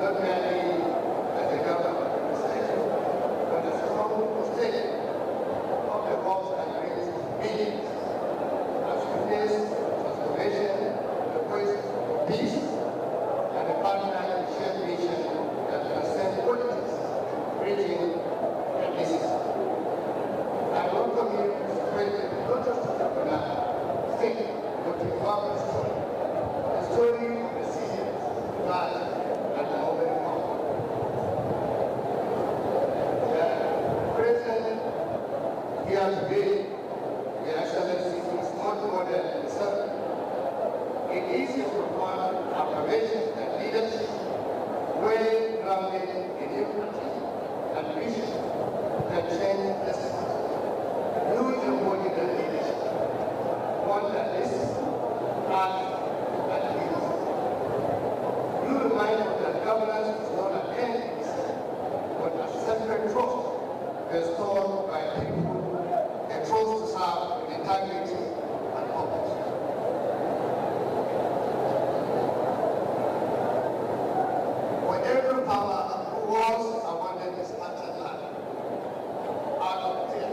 not merely as a governor of the state, but as a strong state of the hopes and dreams of millions as we face transformation, the quest for peace, and a partner in shared mission that transcends politics, region, and business. I welcome you, Mr. President, not just to Kaduna State, but to our story. The story of resilience, pride, and open heart. President, here today, Your Excellency, is not more than himself. It is a profound affirmation that leadership, well grounded in unity and vision, can change destiny. You embody that leadership, one that listens, asks, and leads. You remind us that governance is not an end in itself, but a sacred trust restored by people, a trust to serve with integrity and purpose. For every power who was abandoned his master's land, out of fear,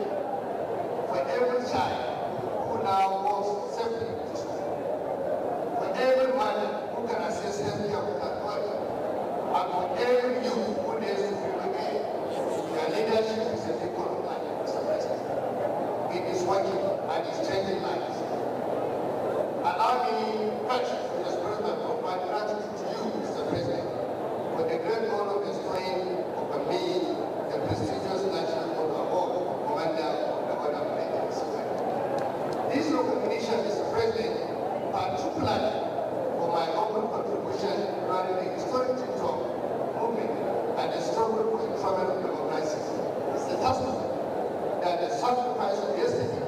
for every child who now walks safely to school, for every mother who can access healthcare without worry, and for every youth who dares to feel again, their leadership is a beacon of light, Mr. President. It is working and it's changing lives. Allow me first to express my profound gratitude to you, Mr. President, for the great honor bestowing upon me the prestigious National Honor Award for Commander of the Order of Nigerian Civil. This recognition, Mr. President, particularly for my humble contribution during the historic Tinubu movement and the struggle for economic democracy, is a testament that the sacrifice of yesterday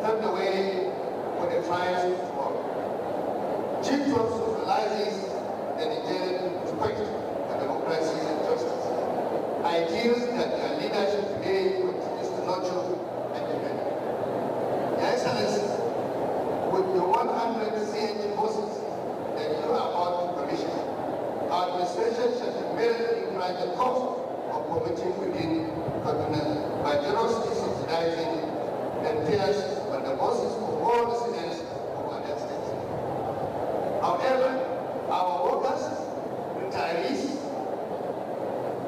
paved the way for the triumphs of tomorrow. Chief Trump symbolizes the Nigerian quest for democracy and justice, ideals that their leadership today continues to nurture and defend. Your Excellency, with the 100 CNG buses that you are about to commission, our administration shall immediately incur the cost of promoting within Kaduna by generously subsidizing the fares on the buses for all residents of our state. However, our workers, retirees,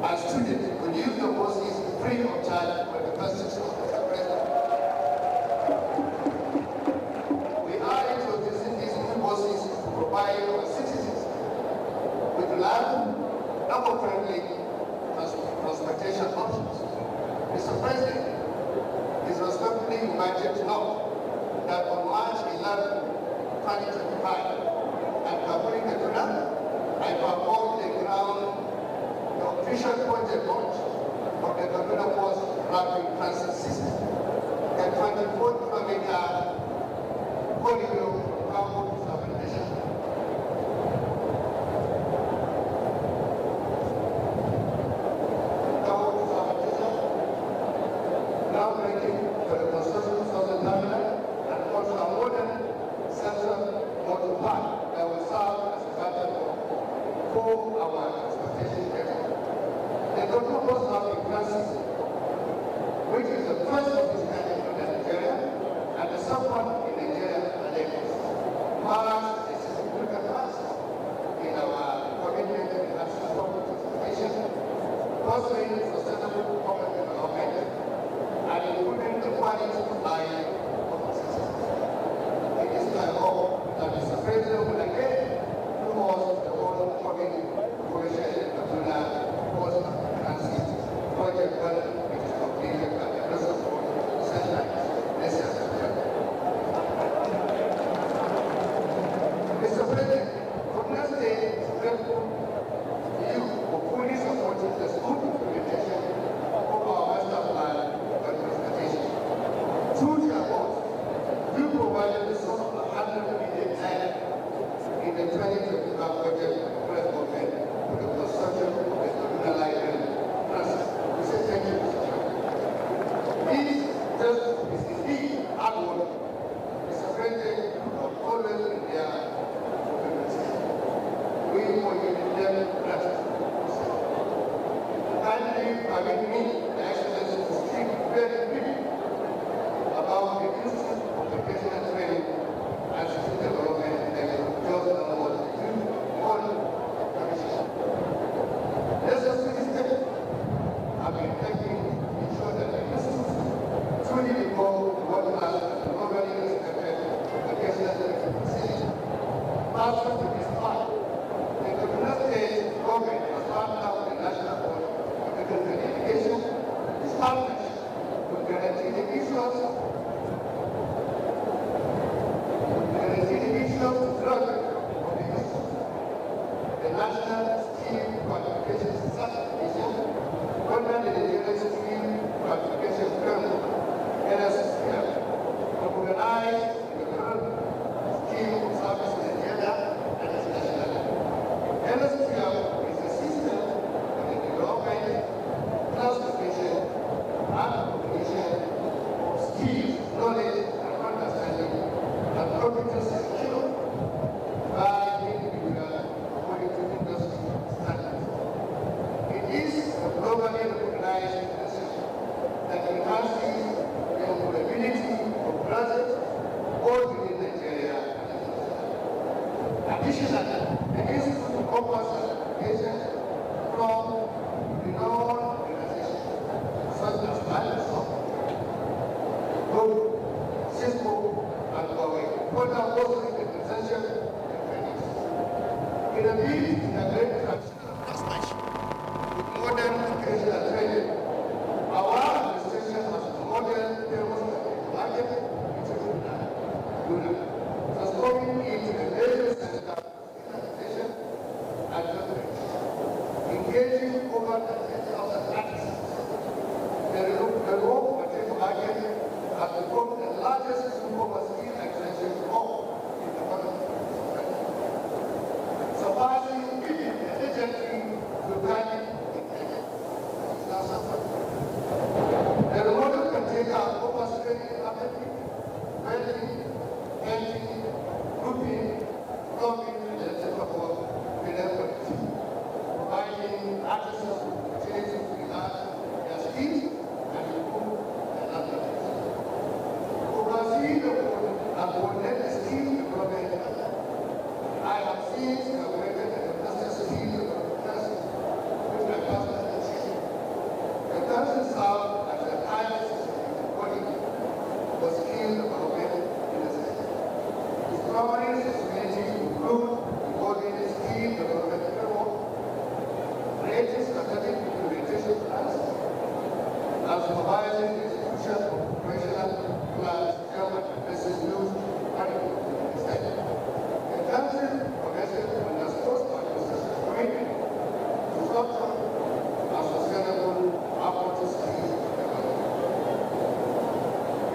and students will use the buses free of charge for the first 6 months. We are introducing these new buses to provide our citizens with reliable, eco-friendly transportation options. Mr. President, is respectfully invited to know that on March 11, 2025, at Kaduna, I performed the official project launch of the Kaduna Post Rapid Transit System, a 24-kilometer corridor from Kambo to Sabination. Now breaking for the construction of Southern Terminal and also a modern central motor park that will serve as a pattern for our transportation area. The Kaduna Post Rapid Transit System, which is the first of its kind in Nigeria and the second in Nigeria and Lagos, marks a significant milestone in our commitment to enhancing public transportation, fostering sustainable public development, and improving the quality of life of the citizens. It is my hope that Mr. President will again do us the whole public cooperation in Kaduna Post Transit Project 1, which is completed by the President of the Senate. Mr. President, Kaduna State is grateful to you for fully supporting the smooth implementation engaging over 20,000 artists. The local potato market has become the largest overseas extension of all in the world, surpassing the legendary Bugatti. The remote container overspreading rapidly, welding, painting, grouping, plumbing, and electrical work, providing artisans opportunities to enhance their skills and improve their languages. Overseeing and coordinate the skill development, I have seen collaborated the master skill development with the personal teaching. The person served as a highest body for skill development in the state. His primary responsibilities include involving the skill development framework, creating strategic implementation plans, and supervising the execution of operational plans to help address new challenges in the state. The country progressive and sports administration commitment to structure and sustainable approach to skill development.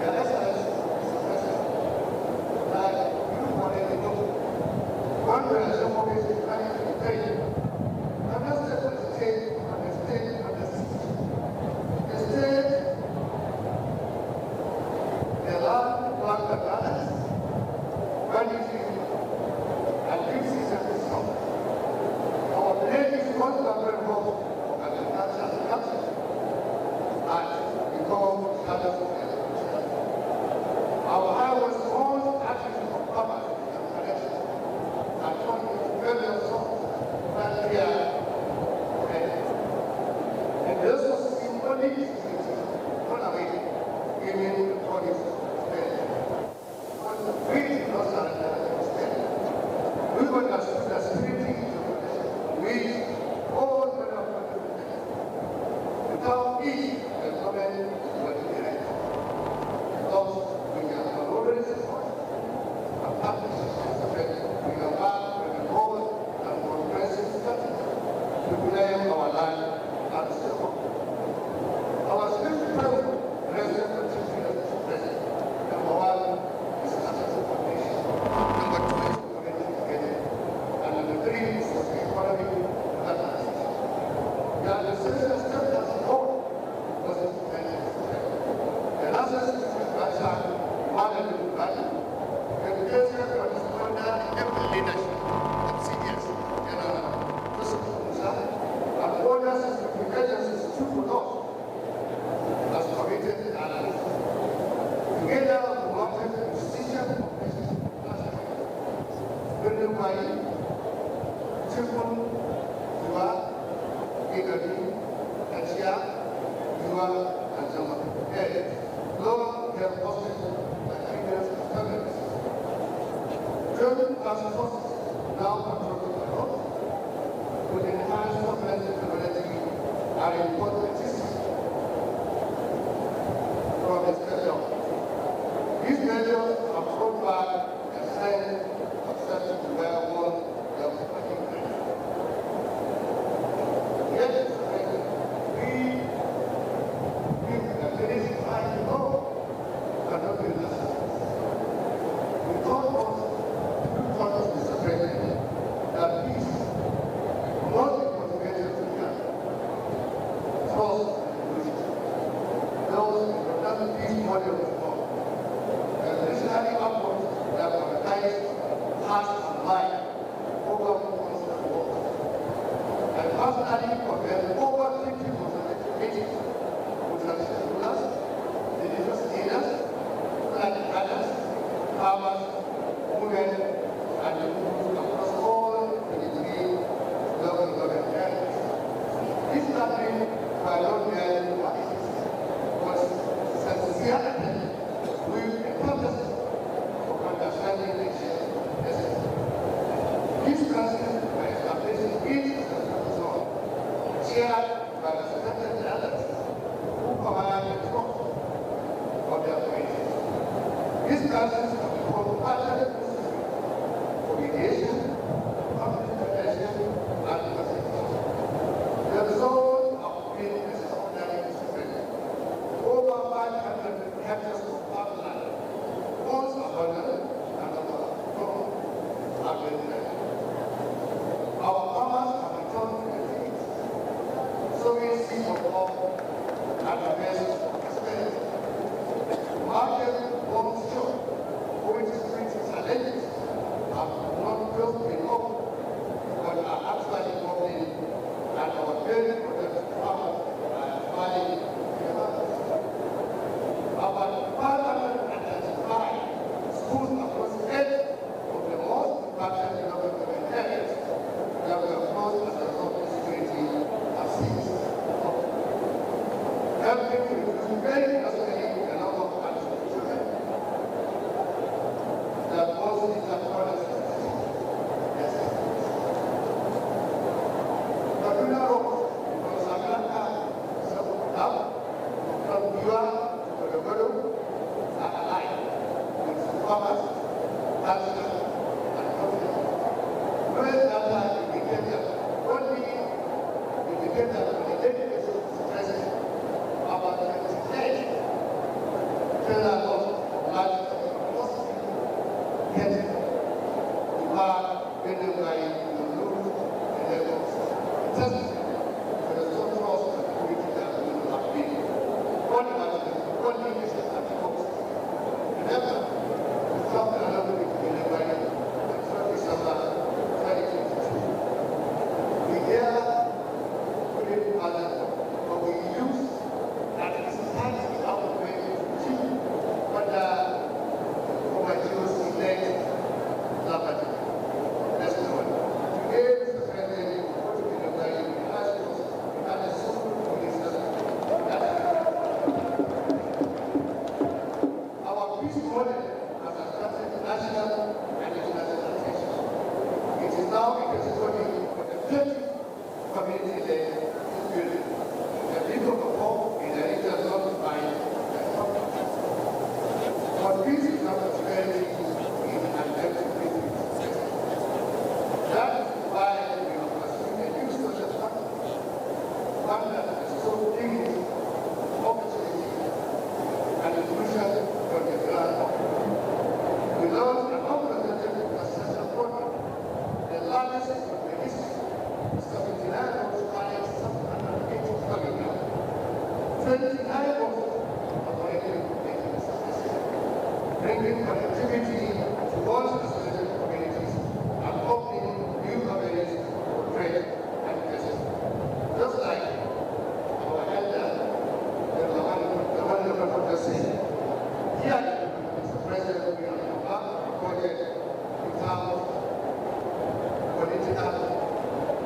Your Excellency, Mr. President, like you already know, one relation focus is trying to take our highways all attributes of commerce and connection are turned into various songs that we are and this was in only run away giving the bodies we did not surrender we would understood the security with all manner of without each the government would be right. Those we can already support and participate we can back with the bold and progressive strategy to claim our land and serve. Our state president, president, number one is national foundation, number two is community together, and number three is the economic development. The administration stepped as a whole was implemented. The national structure wanted to value education for the standard every leadership of CDS, general, and orders agencies to those as committed analysts. Together, we wanted the decision of business building by Chipun, Jua, Igadi, Achia, Jua, and Zama. Lord, have hosted the leaders of governments. German task forces now controlled by us with enhanced offensive capability are important from the special. These measures are brought back a sense of certain to where one was working. Yet, we the finish trying to go cannot be necessary. We thought us, Mr. President, that peace must be motivated to be trust and those important peace model of God. The visionary approach that prioritize heart and mind over constant work. And personally compared over 50% meetings with traditional rulers, religious leaders, like others, farmers, women, and the people across all the three local government areas. This gathering by not merely was sincere with a purpose of understanding the essence. These classes were established in each zone, shared by the selected elders who command the trust of their communities. These classes have become partly for mediation, conflict prevention, and pacification. The very important farmers buying about 595 schools across 8 of the most impacted development areas that were closed as a result of security have ceased. Helping to reduce very drastically the number of unschooled children that was in the corners of the city. Kaduna Road from Sagrada from Buja to the Bola are alive with farmers, artisans, and companies. Whereas data indicated only indicated on a daily basis present about 28 trailer loads of large getting to bar building by the load in Lagos. Just for the social security that we have been only business at the coast. Remember, we stopped another week in the by the 12th December 2022. We hear putting other, but we use that society out of 2015 under Obajo's elect Labadi. That's the one. Today, Mr. President, what we do by you, we ask us, we have a school police our peace model has attracted national and international attention. It is now a testimony for the 30th community-led building. The people of hope in the region not by the public. But peace is not prosperity in an empty business. That is why we are pursuing a new social structure, one that is so dignity, opportunity, and inclusion from the ground up. We launched an unprecedented successful program, the largest in the history, 79 roads spanning 780 kilometers. 29 roads operating in successful, bringing connectivity to all associated communities and opening new avenues for trade and business. Just like our elder, the one just said, here, Mr. President, we are about a project without political,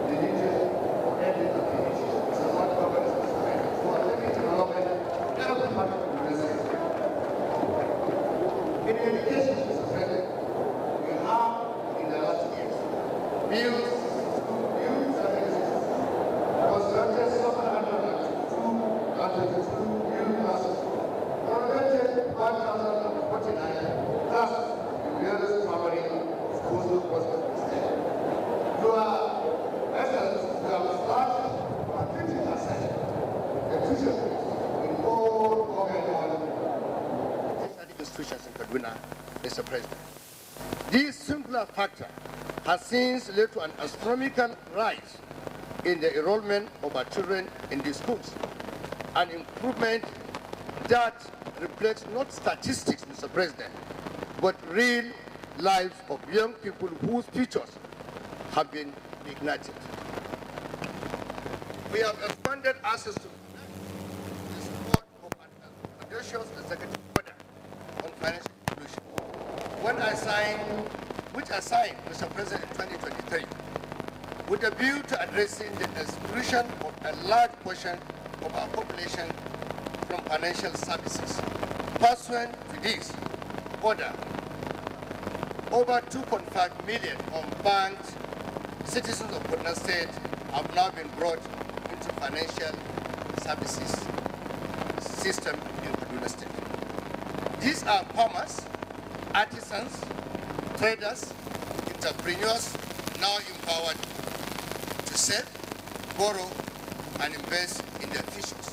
religious, or ethnic affiliation. It's about governance and society. For economic development, every part of the business. In education, Mr. President, we have, in the last years, built new services, constructed 722 new classes, renovated 1,049 classes in various primary schools across the state. Your Excellency, we have started at 50% the tuition fees in all government institutions in Kaduna, Mr. President. This singular factor has since led to an astronomical rise in the enrollment of our children in these schools, an improvement that reflects not statistics, Mr. President, but real lives of young people whose futures have been ignited. We have expanded access to the support of an audacious executive order on financial inclusion, which I signed, Mr. President, in 2023, with a view to addressing the exclusion of a large portion of our population from financial services. Pursuant to this order, over 2.5 million unbanked citizens of Kaduna State have now been brought into financial services system in Kaduna State. These are farmers, artisans, traders, entrepreneurs now empowered to save, borrow, and invest in their futures.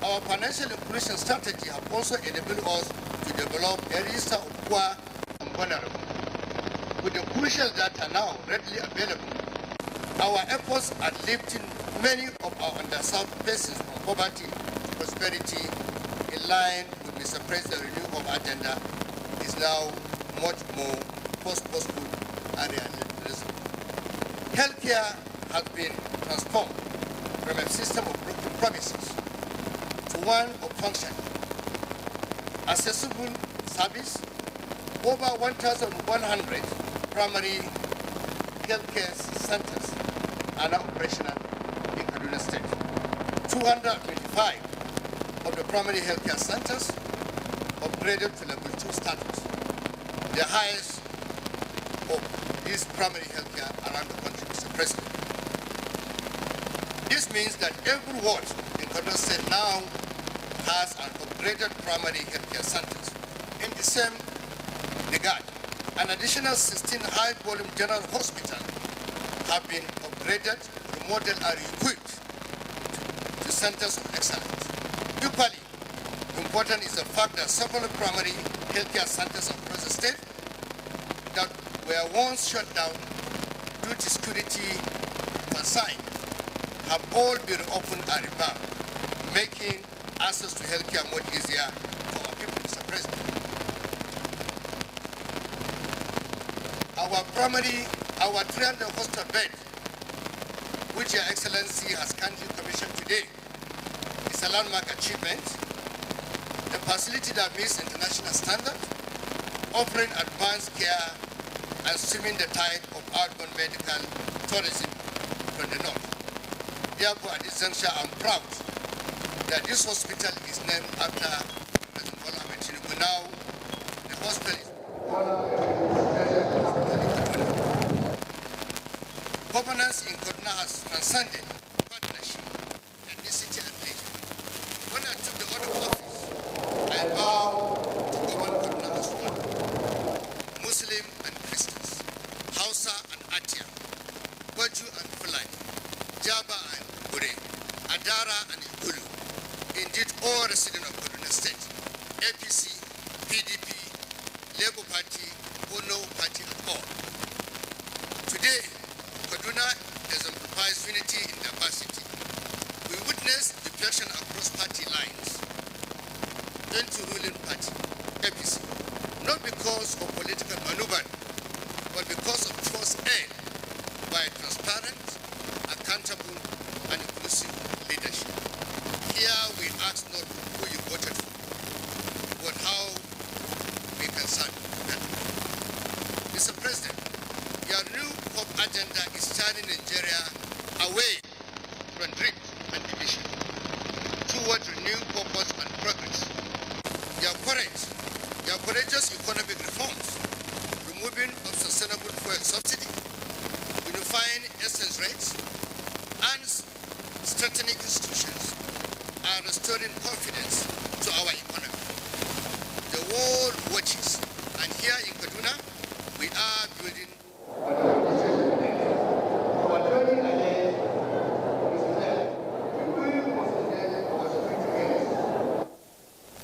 Our financial inclusion strategy has also enabled us to develop a register of poor and vulnerable. With the crucial data now readily available, our efforts at lifting many of our underserved persons from poverty to prosperity in line with Mr. President's renewal agenda is now much more possible and realistic. Healthcare has been transformed from a system of broken promises to one of function. Accessible service, over 1,100 primary healthcare centers are now operational in Kaduna State. 225 of the primary healthcare centers upgraded to level 2 status, the highest of these primary healthcare around the country, Mr. President. This means that every ward in Kaduna State now has an upgraded primary healthcare centers. In the same regard, an additional 16 high-volume general hospitals have been upgraded, remodeled, and equipped to centers of excellence. Equally important is the fact that several primary healthcare centers across the state that were once shut down due to security concerns have all been opened and revamped, making access to healthcare much easier for our people, Mr. President. Our 300 hostel bed, which Your Excellency has kindly commissioned today, is a landmark achievement. A facility that meets international standards, offering advanced care and stemming the tide of outbound medical tourism from the north. Therefore, at this juncture, I'm proud that this hospital is named after President Bola Ahmed Tinubu. Now, the hospital is governance in Kaduna has transcended partnership, ethnicity, and religion. When I took the oath of office, I vowed to govern Kaduna as one. Muslim and Christians, Hausa and Atia, Baju and Fulani, Jaba and Bure, Adara and Ikulu. Indeed, all residents of Kaduna State, APC, PDP, Labour Party, or no party at all. Today, Kaduna exemplifies unity in diversity. We witness deflection across party lines into ruling party, APC, not because of political maneuver, but because of trust earned by transparent, accountable, and inclusive leadership. Here we ask not who you voted for, but how we can serve better. Mr. President, your new hope agenda is turning Nigeria away from drift and division towards renewed purpose and progress. Your courageous economic reforms, removing unsustainable fuel subsidy, unifying exchange rates, and strengthening institutions are restoring confidence to our economy. The world watches, and here in Kaduna, we are building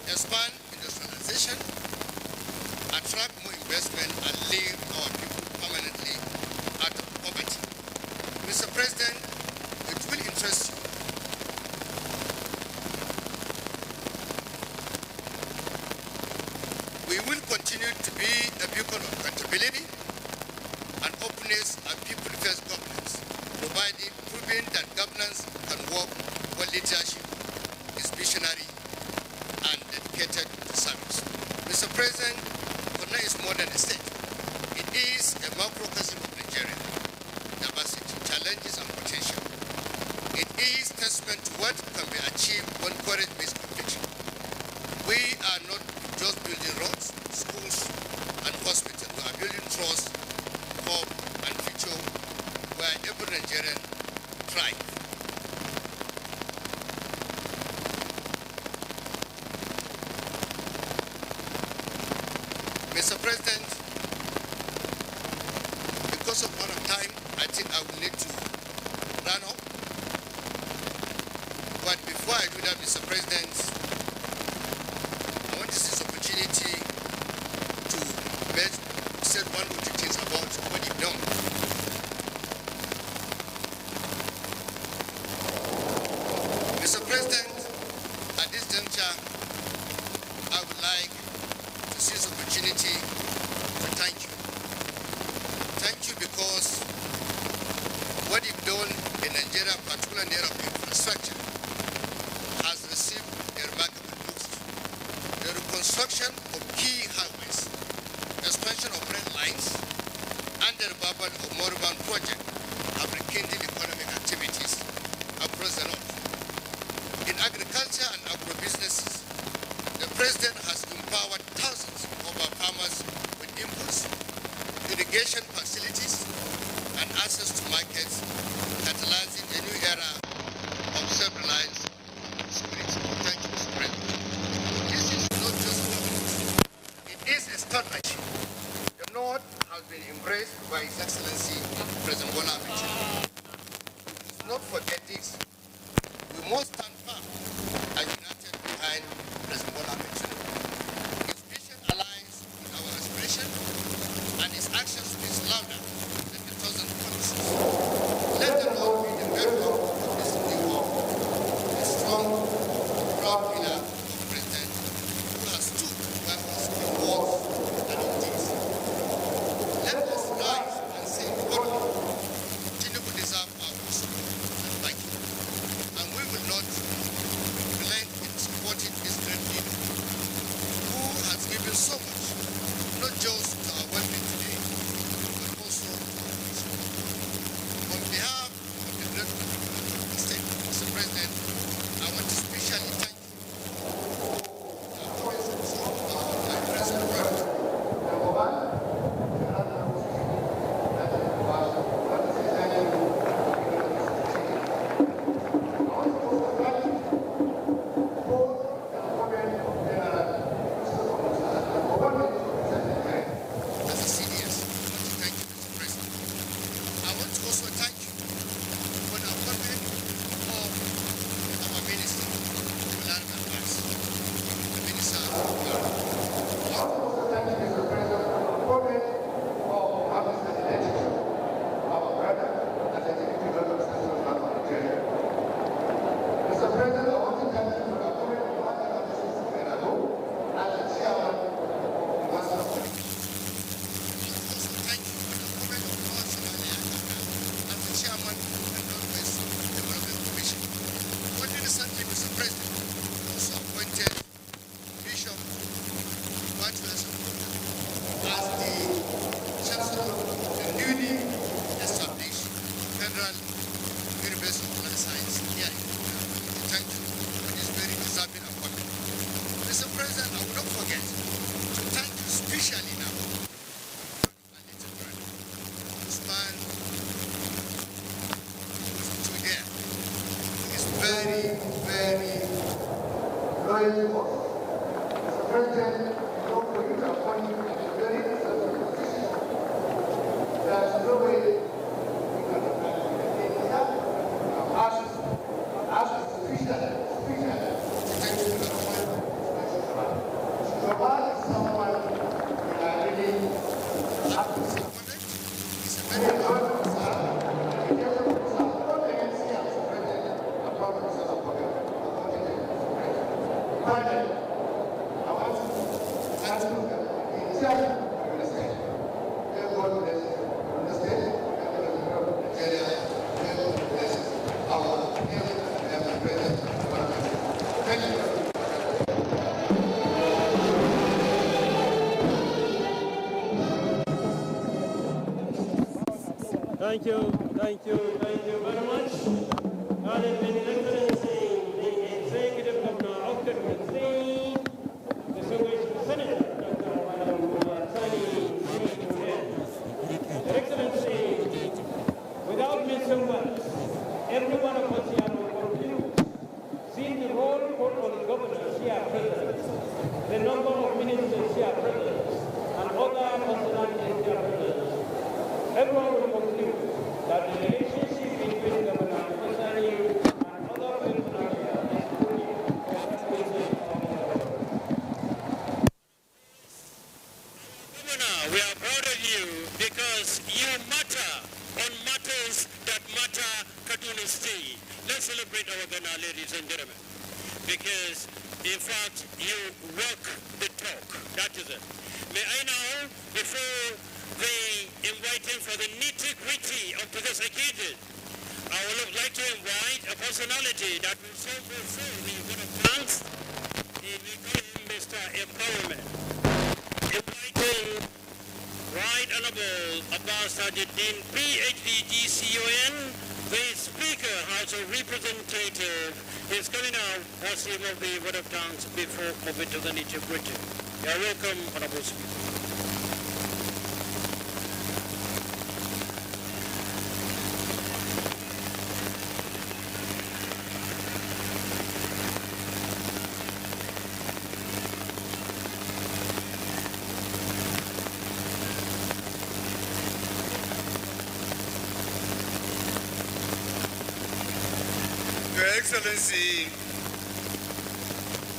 expand industrialization, attract more investment, and leave our people permanently out of poverty. Mr. President, it will interest you. We will continue to be a beacon of accountability and openness and people-first governance, proving that governance can work when leadership is visionary and dedicated to service. Mr. President, Kaduna is more than a state. It is a macrocosm of Nigeria, diversity, challenges, and potential. It is testament to what can be achieved when courage meets conviction. We are not just building roads, schools, and hospitals. We are building trust, hope, and future where every Nigerian thrives. Mr. President, because of amount of time, I think I will need to run up. But before I do that, Mr. President, I want to seize this opportunity to say one or two things about what you've done. Mr. President, at this juncture, I would like to seize this opportunity to thank you. Thank you because what you've done in Nigeria Nigeria, particularly in the area of infrastructure, has received a remarkable boost. The reconstruction of key highways, expansion of rail lines, and the revival of Moribund project have rekindled economic activities across the north. In agriculture and agro-businesses, the President has empowered thousands of our farmers with inputs, irrigation facilities, and access to markets, catalyzing a new era of self-reliance and spirit. Thank you, Mr. President. This is not just government. It is a partnership. The North has been embraced by His Excellency President Bola Ahmed. Let's not forget this. We must stand firm and united behind President Bola Ahmed. His vision aligns with our aspiration, and his actions speak louder than the thousand promises. Let the Lord be the bedrock of this new world, a strong, proud pillar of President who has stood by us in words and in deeds. Let us rise and say boldly, Tinubu deserves our support and backing, and we will not relent in supporting this great leader who has given so much, not just to our well-being today, but also to our future. On behalf of the great state, Mr. President, I want to specially thank you for always supporting my present brother. Number one, Thank you very much. Honorable Excellency, the Executive Governor of Kaduna State, distinguished Senator Dr. Your Excellency, without missing words, every one of us here will conclude, seeing the role put on the governors here present, the number of ministers here present, and other personalities here present, everyone will conclude that the relationship between Governor Osani and other personalities is truly Governor, we are proud of you because you matter on matters that matter Kaduna State. Let's celebrate our Ghana, ladies and gentlemen, because in fact you walk the talk. That is it. May I now, before they invite him for the nitty-gritty of this occasion, I would like to invite a personality that will so fulfill the vote of thanks. We call him Mr. Empowerment. Inviting Right Honorable Abbas Tajuddin, PhD, GCON, the Speaker, House of Representatives, is coming out for some of the vote of thanks before moving to the nitty-gritty. You are welcome, Honorable Speaker. Your Excellency,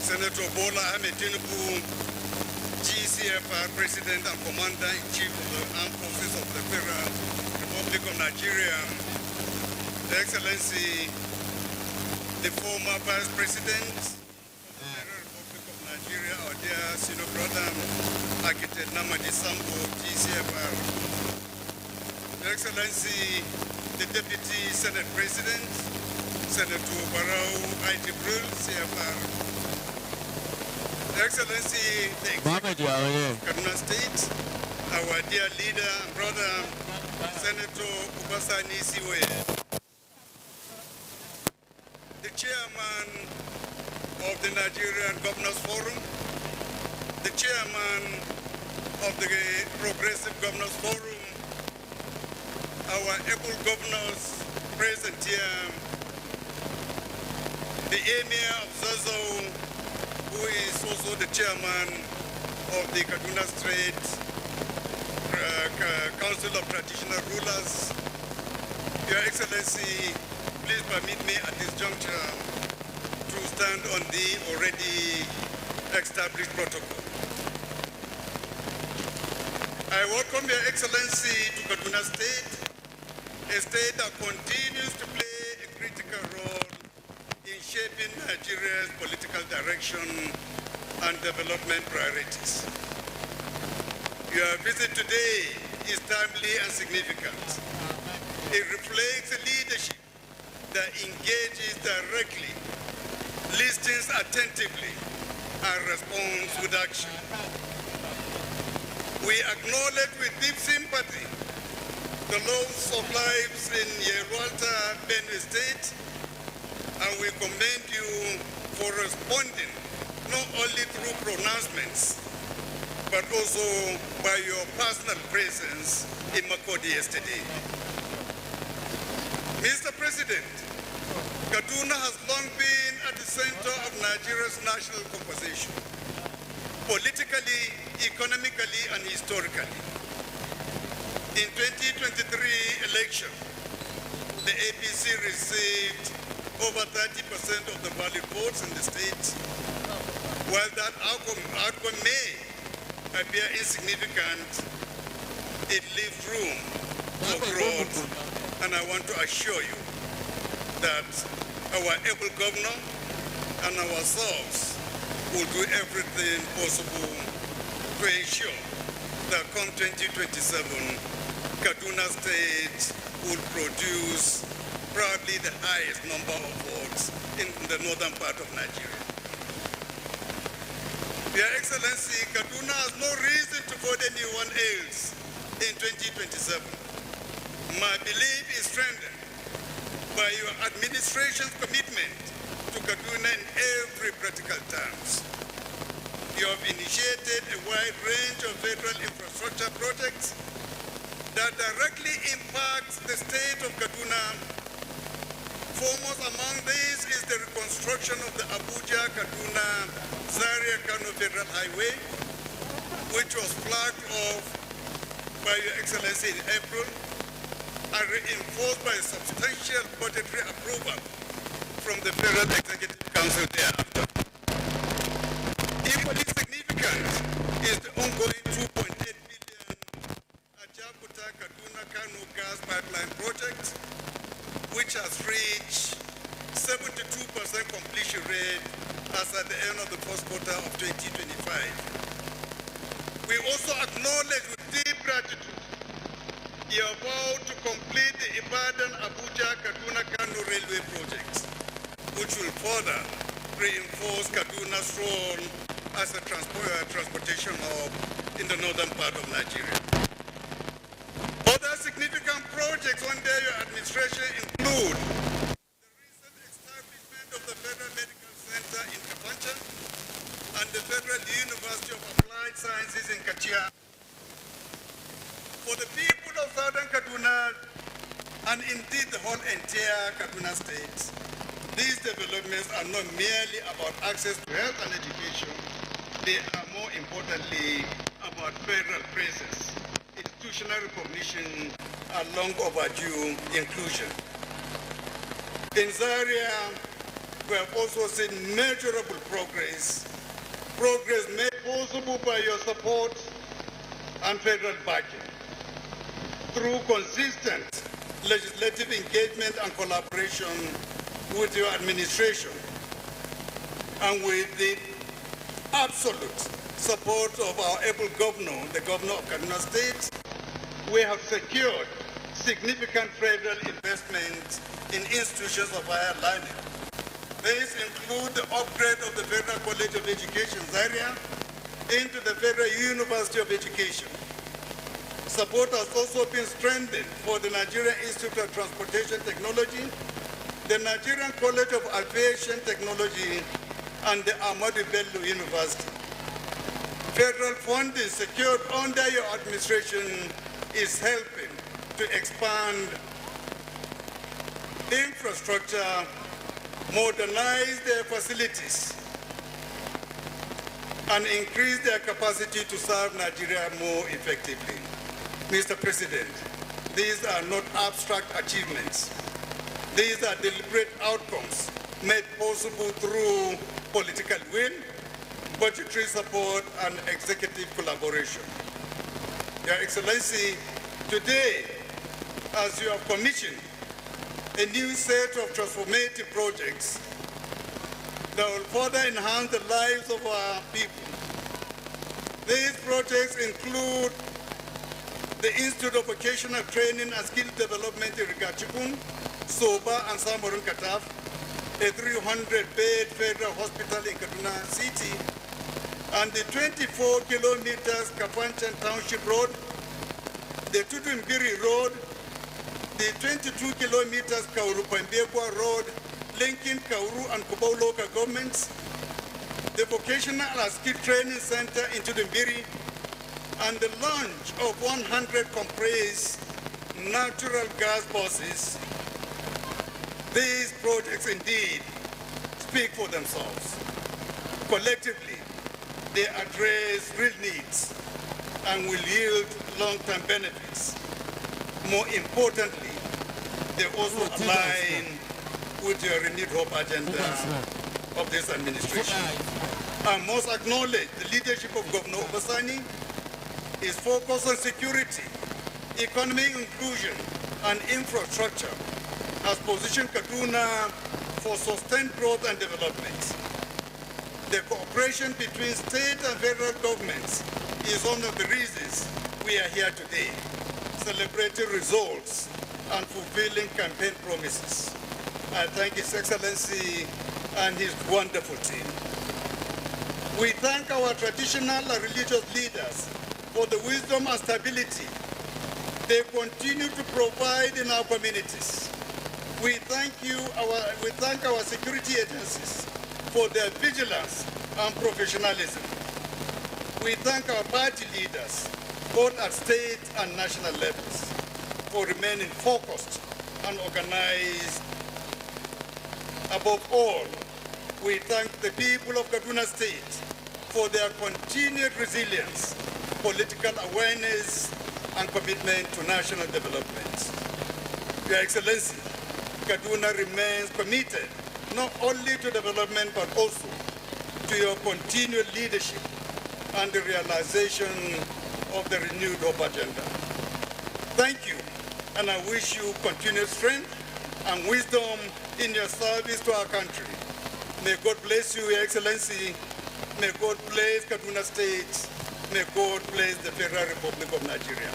Senator Bola Ahmed Tinubu, GCFR President and Commander-in-Chief of the Armed Forces of the Federal Republic of Nigeria, Your Excellency, the former Vice President of the Federal Republic of Nigeria, our dear senior brother, Architect Namadi Sambo, GCFR, Your Excellency, the Deputy Senate President, Senator Barau Aitibril, CFR. Excellency, the Executive of Kaduna State, our dear leader and brother, Senator Ubasani Siwe, the Chairman of the Nigerian Governors Forum, the Chairman of the Progressive Governors Forum, our able governors present here, the Emir of Zazo, who is also the chairman of the Kaduna State Council of Traditional Rulers. Your Excellency, please permit me at this juncture to stand on the already established protocol. I welcome Your Excellency to Kaduna State, a state that continues to play a critical role in shaping Nigeria's political direction and development priorities. Your visit today is timely and significant. It reflects a leadership that engages directly, listens attentively, and responds with action. We acknowledge with deep sympathy the loss of lives in Yerwalta, Benue State, and we commend you for responding not only through pronouncements, but also by your personal presence in Makodi yesterday. Mr. President, Kaduna has long been at the center of Nigeria's national conversation, politically, economically, and historically. In 2023 election, the APC received over 30% of the valid votes in the state. While that outcome may appear insignificant, it leaves room for growth, and I want to assure you that our able governor and ourselves will do everything possible to ensure that come 2027, Kaduna State will produce probably the highest number of votes in the northern part of Nigeria. Your Excellency, Kaduna has no reason to vote anyone else in 2027. My belief is strengthened by your administration's commitment to Kaduna in every practical terms. You have initiated a wide range of federal infrastructure projects that directly impact the state of Kaduna. Foremost among these is the reconstruction of the Abuja, Kaduna, Zaria-Kano Federal Highway, which was flagged off by Your Excellency in April and reinforced by substantial budgetary approval from the Federal Executive Council thereafter. Equally significant is the ongoing 2.8 billion Ajakuta-Kaduna-Kano gas pipeline project, which has reached 72% completion rate as at the end of the first quarter of 2025. We also acknowledge with deep gratitude your are about to complete the Ibadan-Abuja-Kaduna-Kano railway project, which will further reinforce Kaduna's role as a transportation hub in the northern part of Nigeria. Other significant projects under your administration include the recent establishment of the Federal Medical Center in Kafancha and the Federal University of Applied Sciences in Kachia. For the people of southern Kaduna, and indeed the whole entire Kaduna state, these developments are not merely about access to health and education, they are more importantly about federal presence, institutional recognition, and long overdue inclusion. In Zaria, we have also seen measurable progress made possible by your support and federal backing. Through consistent legislative engagement and collaboration with your administration and with the absolute support of our able governor, the governor of Kaduna State, we have secured significant federal investment in institutions of higher learning. These include the upgrade of the Federal College of Education, Zaria, into the Federal University of Education. Support has also been strengthened for the Nigerian Institute of Transportation Technology, the Nigerian College of Aviation Technology, and the Ahmed Bello University. Federal funding secured under your administration is helping to expand infrastructure, modernize their facilities, and increase their capacity to serve Nigeria more effectively. Mr. President, these are not abstract achievements. These are deliberate outcomes made possible through political will, budgetary support, and executive collaboration. Your Excellency, today, as you have commissioned a new set of transformative projects that will further enhance the lives of our people. These projects include the Institute of Vocational Training and Skill Development in Rigachikun, Soba, and Samorun Kataf, a 300-bed federal hospital in Kaduna City, and the 24 kilometers Kafanchan Township Road, the Tutumbiri Road, the 22 kilometers Kauru-Pambegwa Road, linking Kauru and Kubau local governments, the Vocational and Skill Training Center in Tutumbiri, and the launch of 100 compressed natural gas buses. These projects indeed speak for themselves. Collectively, they address real needs and will yield long-term benefits. More importantly, they also align with your renewed hope agenda of this administration. I must acknowledge the leadership of Governor Obasani. His focus on security, economic inclusion, and infrastructure has positioned Kaduna for sustained growth and development. The cooperation between state and federal governments is one of the reasons we are here today, celebrating results and fulfilling campaign promises. I thank His Excellency and his wonderful team. We thank our traditional and religious leaders for the wisdom and stability they continue to provide in our communities. We thank our security agencies for their vigilance and professionalism. We thank our party leaders, both at state and national levels, for remaining focused and organized. Above all, we thank the people of Kaduna State for their continued resilience, political awareness, and commitment to national development. Your Excellency, Kaduna remains committed not only to development but also to your continued leadership and the realization of the renewed hope agenda. Thank you, and I wish you continued strength and wisdom in your service to our country. May God bless you, Your Excellency. May God bless Kaduna State. May God bless the Federal Republic of Nigeria.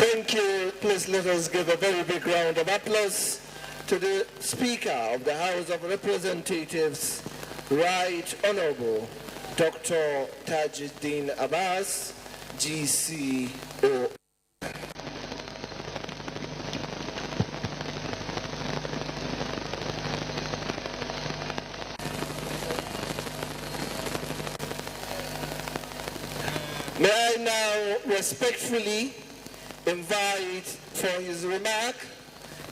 Thank you. Please let us give a very big round of applause to the Speaker of the House of Representatives, Right Honorable Dr. Tajuddin Abbas, GCO. May I now respectfully invite for his remark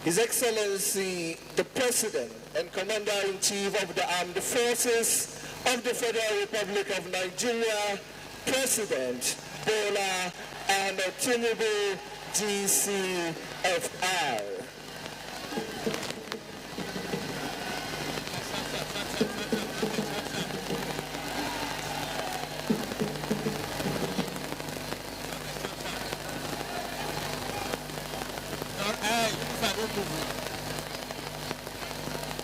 His Excellency the President and Commander-in-Chief of the Armed Forces of the Federal Republic of Nigeria, President Bola Ahmed Tinubu, GCFR.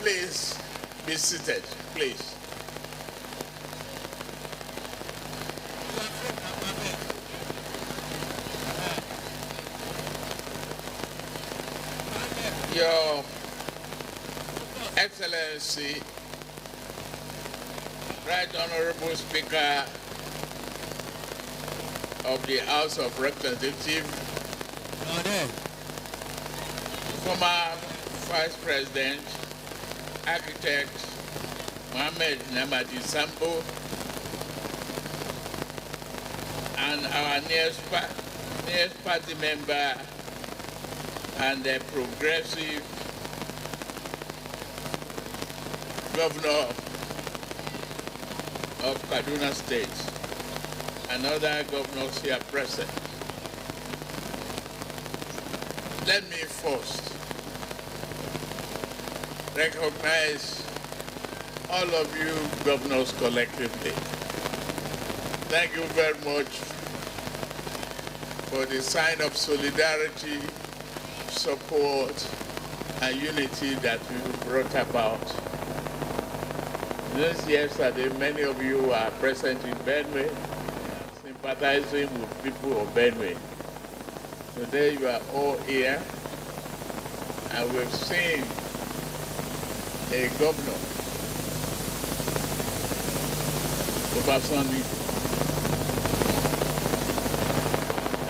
Please be seated, please. Your Excellency, Right Honorable Speaker of the House of Representatives, former Vice President, Architect Mohammed Namadi Sambo, and our nearest party member and the progressive governor of Kaduna State, and other governors here present. Let me first recognize all of you governors collectively. Thank you very much for the sign of solidarity, support, and unity that you brought about. Just yesterday, many of you were present in Benue, sympathizing with people of Benue. Today you are all here, and we've seen a governor, Obasanjo,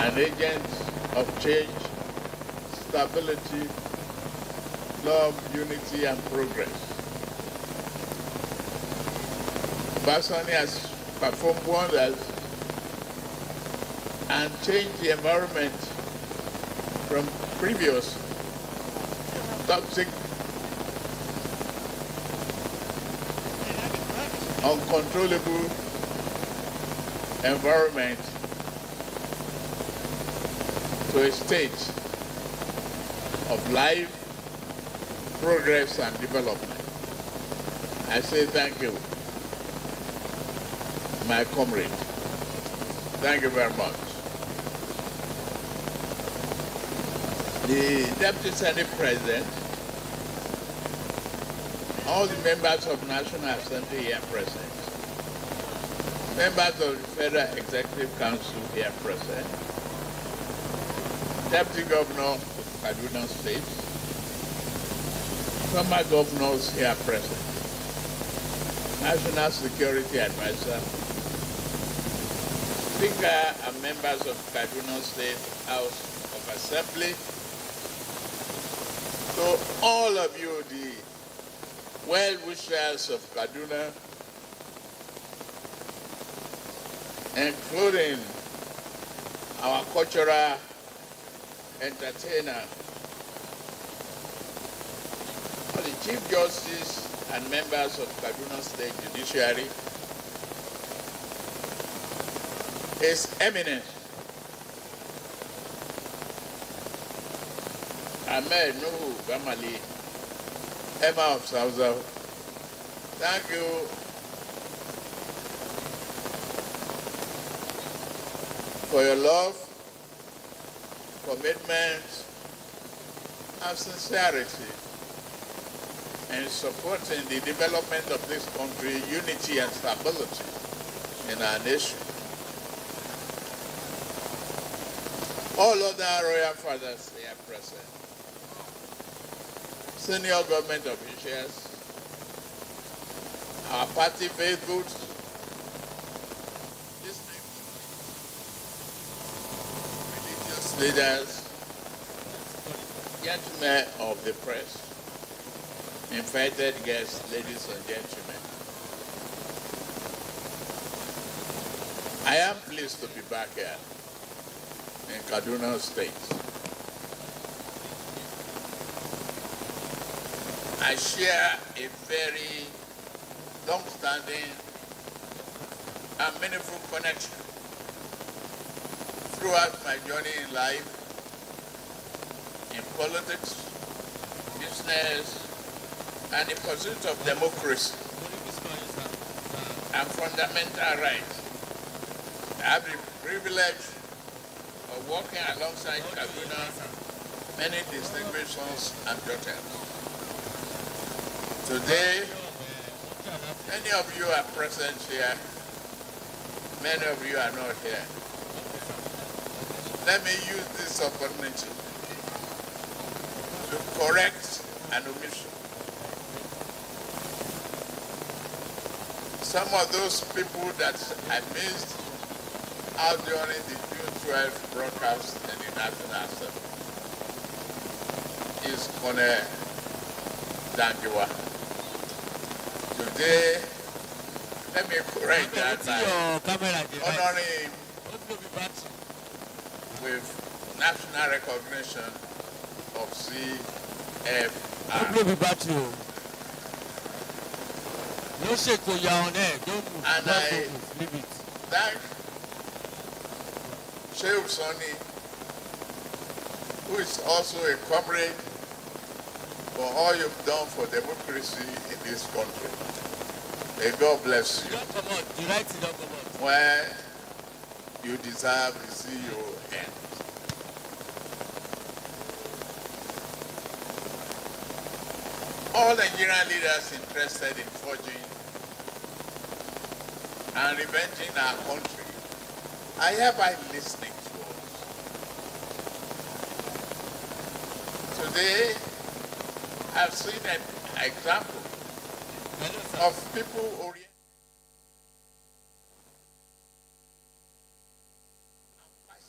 an agent of change, stability, love, unity, and progress. Obasanjo has performed wonders and changed the environment from previous toxic, uncontrollable environment to a state of life, progress, and development. I say thank you, my comrade. Thank you very much. The Deputy Senate President, all the members of National Assembly here present, members of the Federal Executive Council here present, Deputy Governor of Kaduna State, former governors here present, National Security Advisor, Speaker and members of Kaduna State House of Assembly, to all of you, the well-wishers of Kaduna, including our cultural entertainer, the Chief Justice and members of Kaduna State Judiciary, His Eminence Ahmed Gamali, Emma of South. Thank you for your love, commitment, and sincerity in supporting the development of this country, unity and stability in our nation. all other royal fathers here present, senior government officials, our party faithfuls, religious leaders, gentlemen of the press, invited guests, ladies and gentlemen. I am pleased to be back here in Kaduna State. I share a very long-standing and meaningful connection throughout my journey in life, in politics, business, and in pursuit of democracy and fundamental rights. I have the privilege of working alongside Kaduna, many distinguished sons and daughters. Today, many of you are present here, many of you are not here. Let me use this opportunity to correct an omission. Some of those people that I missed out during the June 12th broadcast in the National Assembly is Kone Dangiwa. Today, let me correct that by honoring him with national recognition of CFR. And I thank Sheikh Sonny, who is also a comrade, for all you've done for democracy in this country. May God bless you. Where you deserve to see you end. All Nigerian leaders interested in forging and revenging our country are hereby listening to us. Today, I've seen an example of people oriented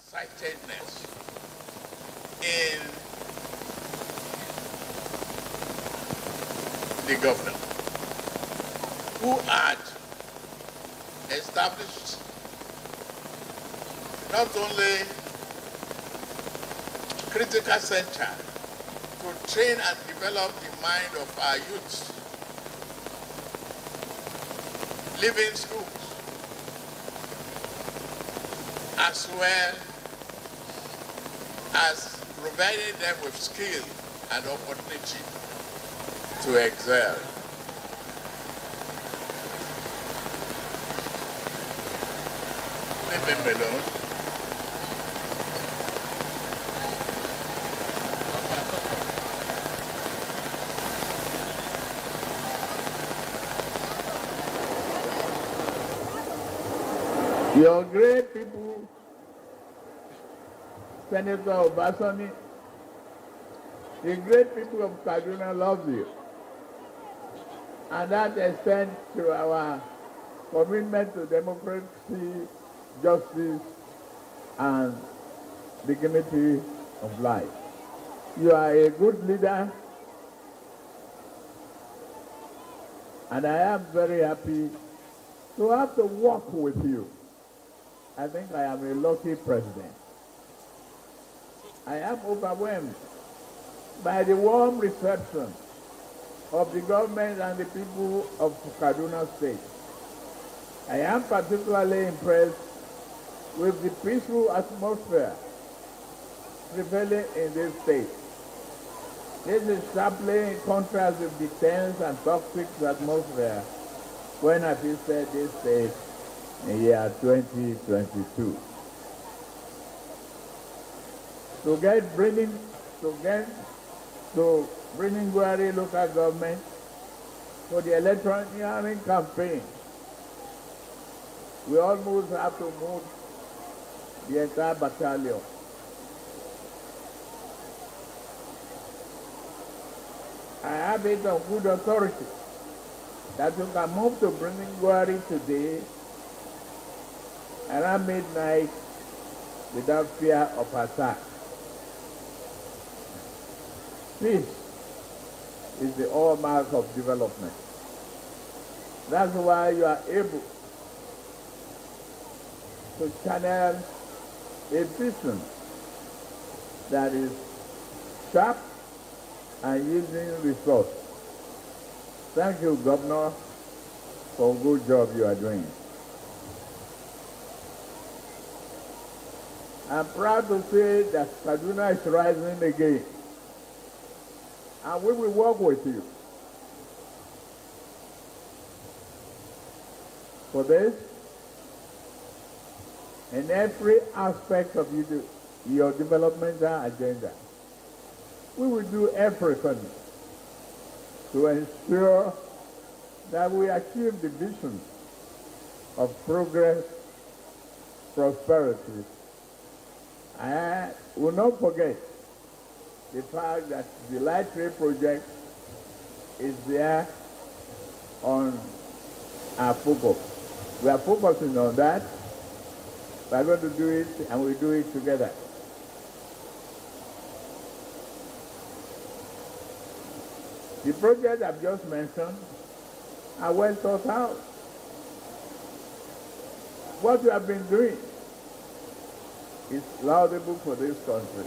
sightedness in the governor, who had established not only critical center to train and develop the mind of our youth, living schools, as well as providing them with skill and opportunity to excel. Leave him alone. Your great people, Senator Obasani, the great people of Kaduna love you. And that extends to our commitment to democracy, justice, and dignity of life. You are a good leader, and I am very happy to have to work with you. I think I am a lucky president. I am overwhelmed by the warm reception of the government and the people of Kaduna State. I am particularly impressed with the peaceful atmosphere prevailing in this state. This is sharply in contrast with the tense and toxic atmosphere when I visited this state in the year 2022. To bringing Gwari local government for the electioneering campaign, we almost have to move the entire battalion I have it on good authority that you can move to Bruningwari today around midnight without fear of attack. Peace is the hallmark of development. That's why you are able to channel a vision that is sharp and using resource. Thank you, Governor, for a good job you are doing. I'm proud to say that Kaduna is rising again, and we will work with you for this in every aspect of your developmental agenda. We will do everything to ensure that we achieve the vision of progress, prosperity. I will not forget the fact that the light rail project is there on our focus. We are focusing on that. We are going to do it, and we do it together. The projects I've just mentioned are well thought out. What you have been doing is laudable for this country.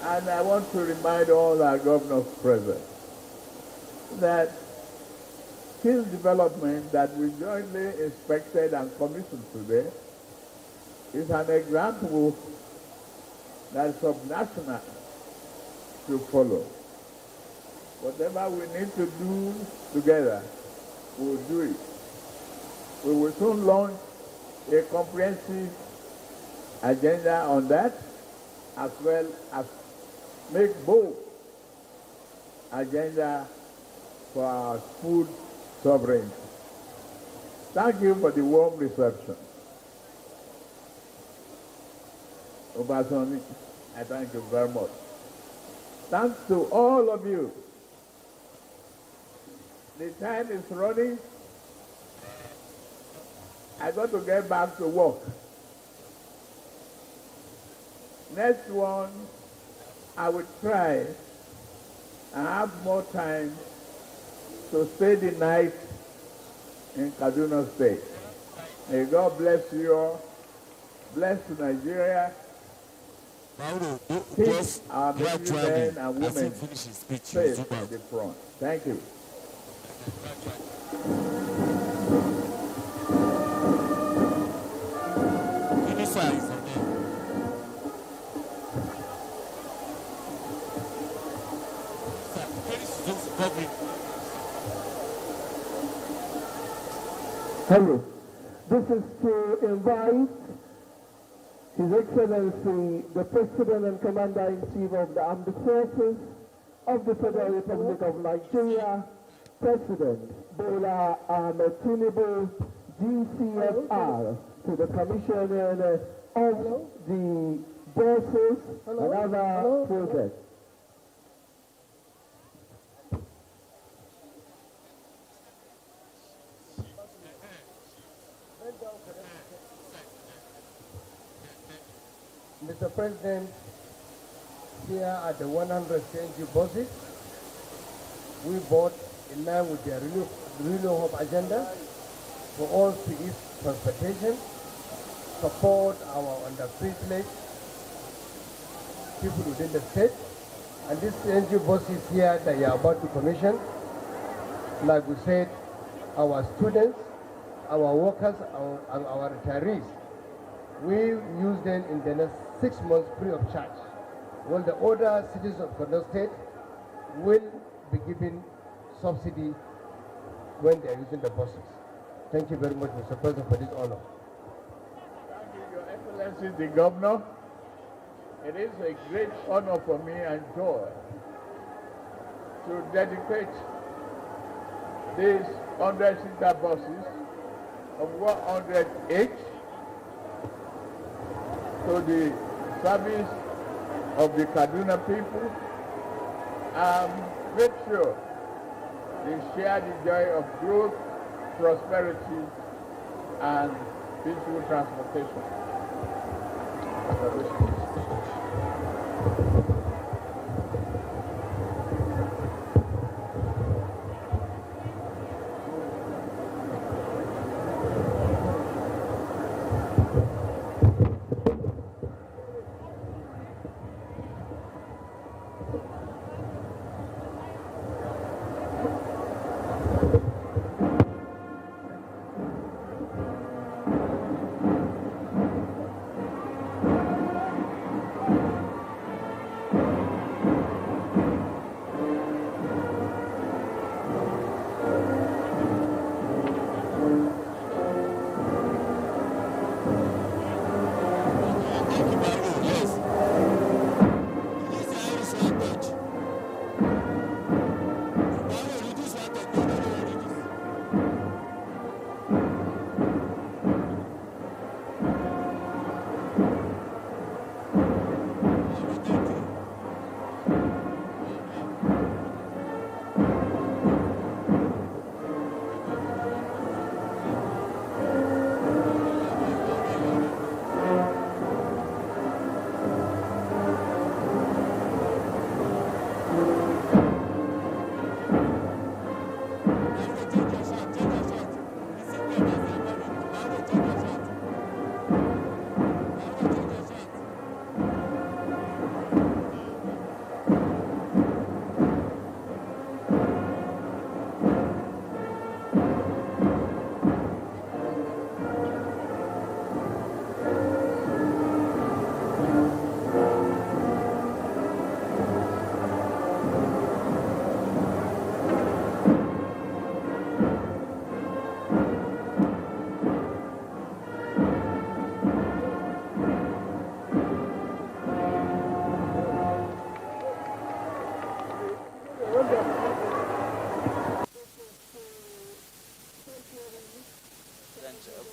And I want to remind all our governors present that skill development that we jointly inspected and commissioned today is an example that subnational should follow. Whatever we need to do together, we'll do it. We will soon launch a comprehensive agenda on that, as well as make bold agenda for our food sovereignty. Thank you for the warm reception. Obasoni, I thank you very much. Thanks to all of you. The time is running. I got to get back to work. Next one, I will try and have more time to stay the night in Kaduna State. May God bless you all. Bless Nigeria. Keep our military men and women safe at the front. Thank you. Hello. This is to invite His Excellency, the President and Commander-in-Chief of the Armed Forces of the Federal Republic of Nigeria, President Bola Ahmed Tinubu, GCFR, to the commissioning of the buses and other projects. Mr. President, here are the 100 CNG buses we bought in line with the Renew Hope agenda for all East transportation, support our underprivileged people within the state. And these CNG buses here that you are about to commission, like we said, our students, our workers, and our retirees, we use them in the next 6 months free of charge. While the other cities of Kaduna State will be given subsidy when they are using the buses. Thank you very much, Mr. President, for this honor. Thank you, Your Excellency, the Governor. It is a great honor for me and joy to dedicate these 100-seater buses of 100 each to the service of the Kaduna people make sure they share the joy of growth, prosperity, and peaceful transportation.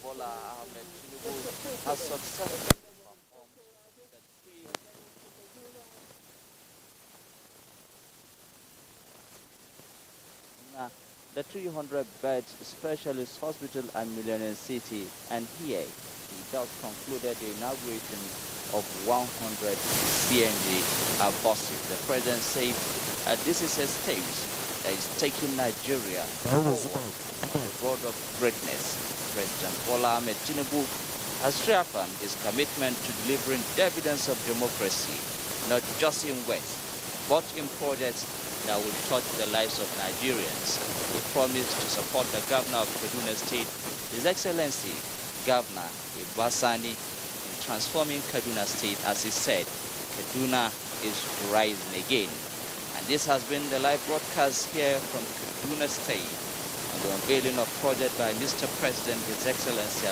Bola Ahmed Tinubu has successfully the 300-bed specialist hospital and Millennium City, and here he just concluded the inauguration of 100 CNG buses. The president said this is a stage that is taking Nigeria forward on the road of greatness. President Bola Ahmed Tinubu has reaffirmed his commitment to delivering the evidence of democracy, not just in West, but in projects that will touch the lives of Nigerians. He promised to support the governor of Kaduna State, His Excellency Governor Ibasani, in transforming Kaduna State. As he said, Kaduna is rising again. And this has been the live broadcast here from Kaduna State on the unveiling of project by Mr. President, His Excellency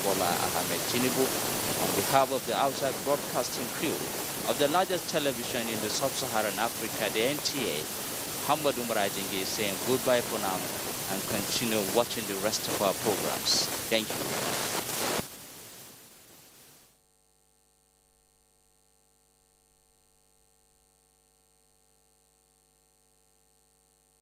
Bola Ahmed Tinubu, on behalf of the outside broadcasting crew of the largest television in the sub-Saharan Africa, the NTA. Ahmed is saying goodbye for now and continue watching the rest of our programs. Thank you.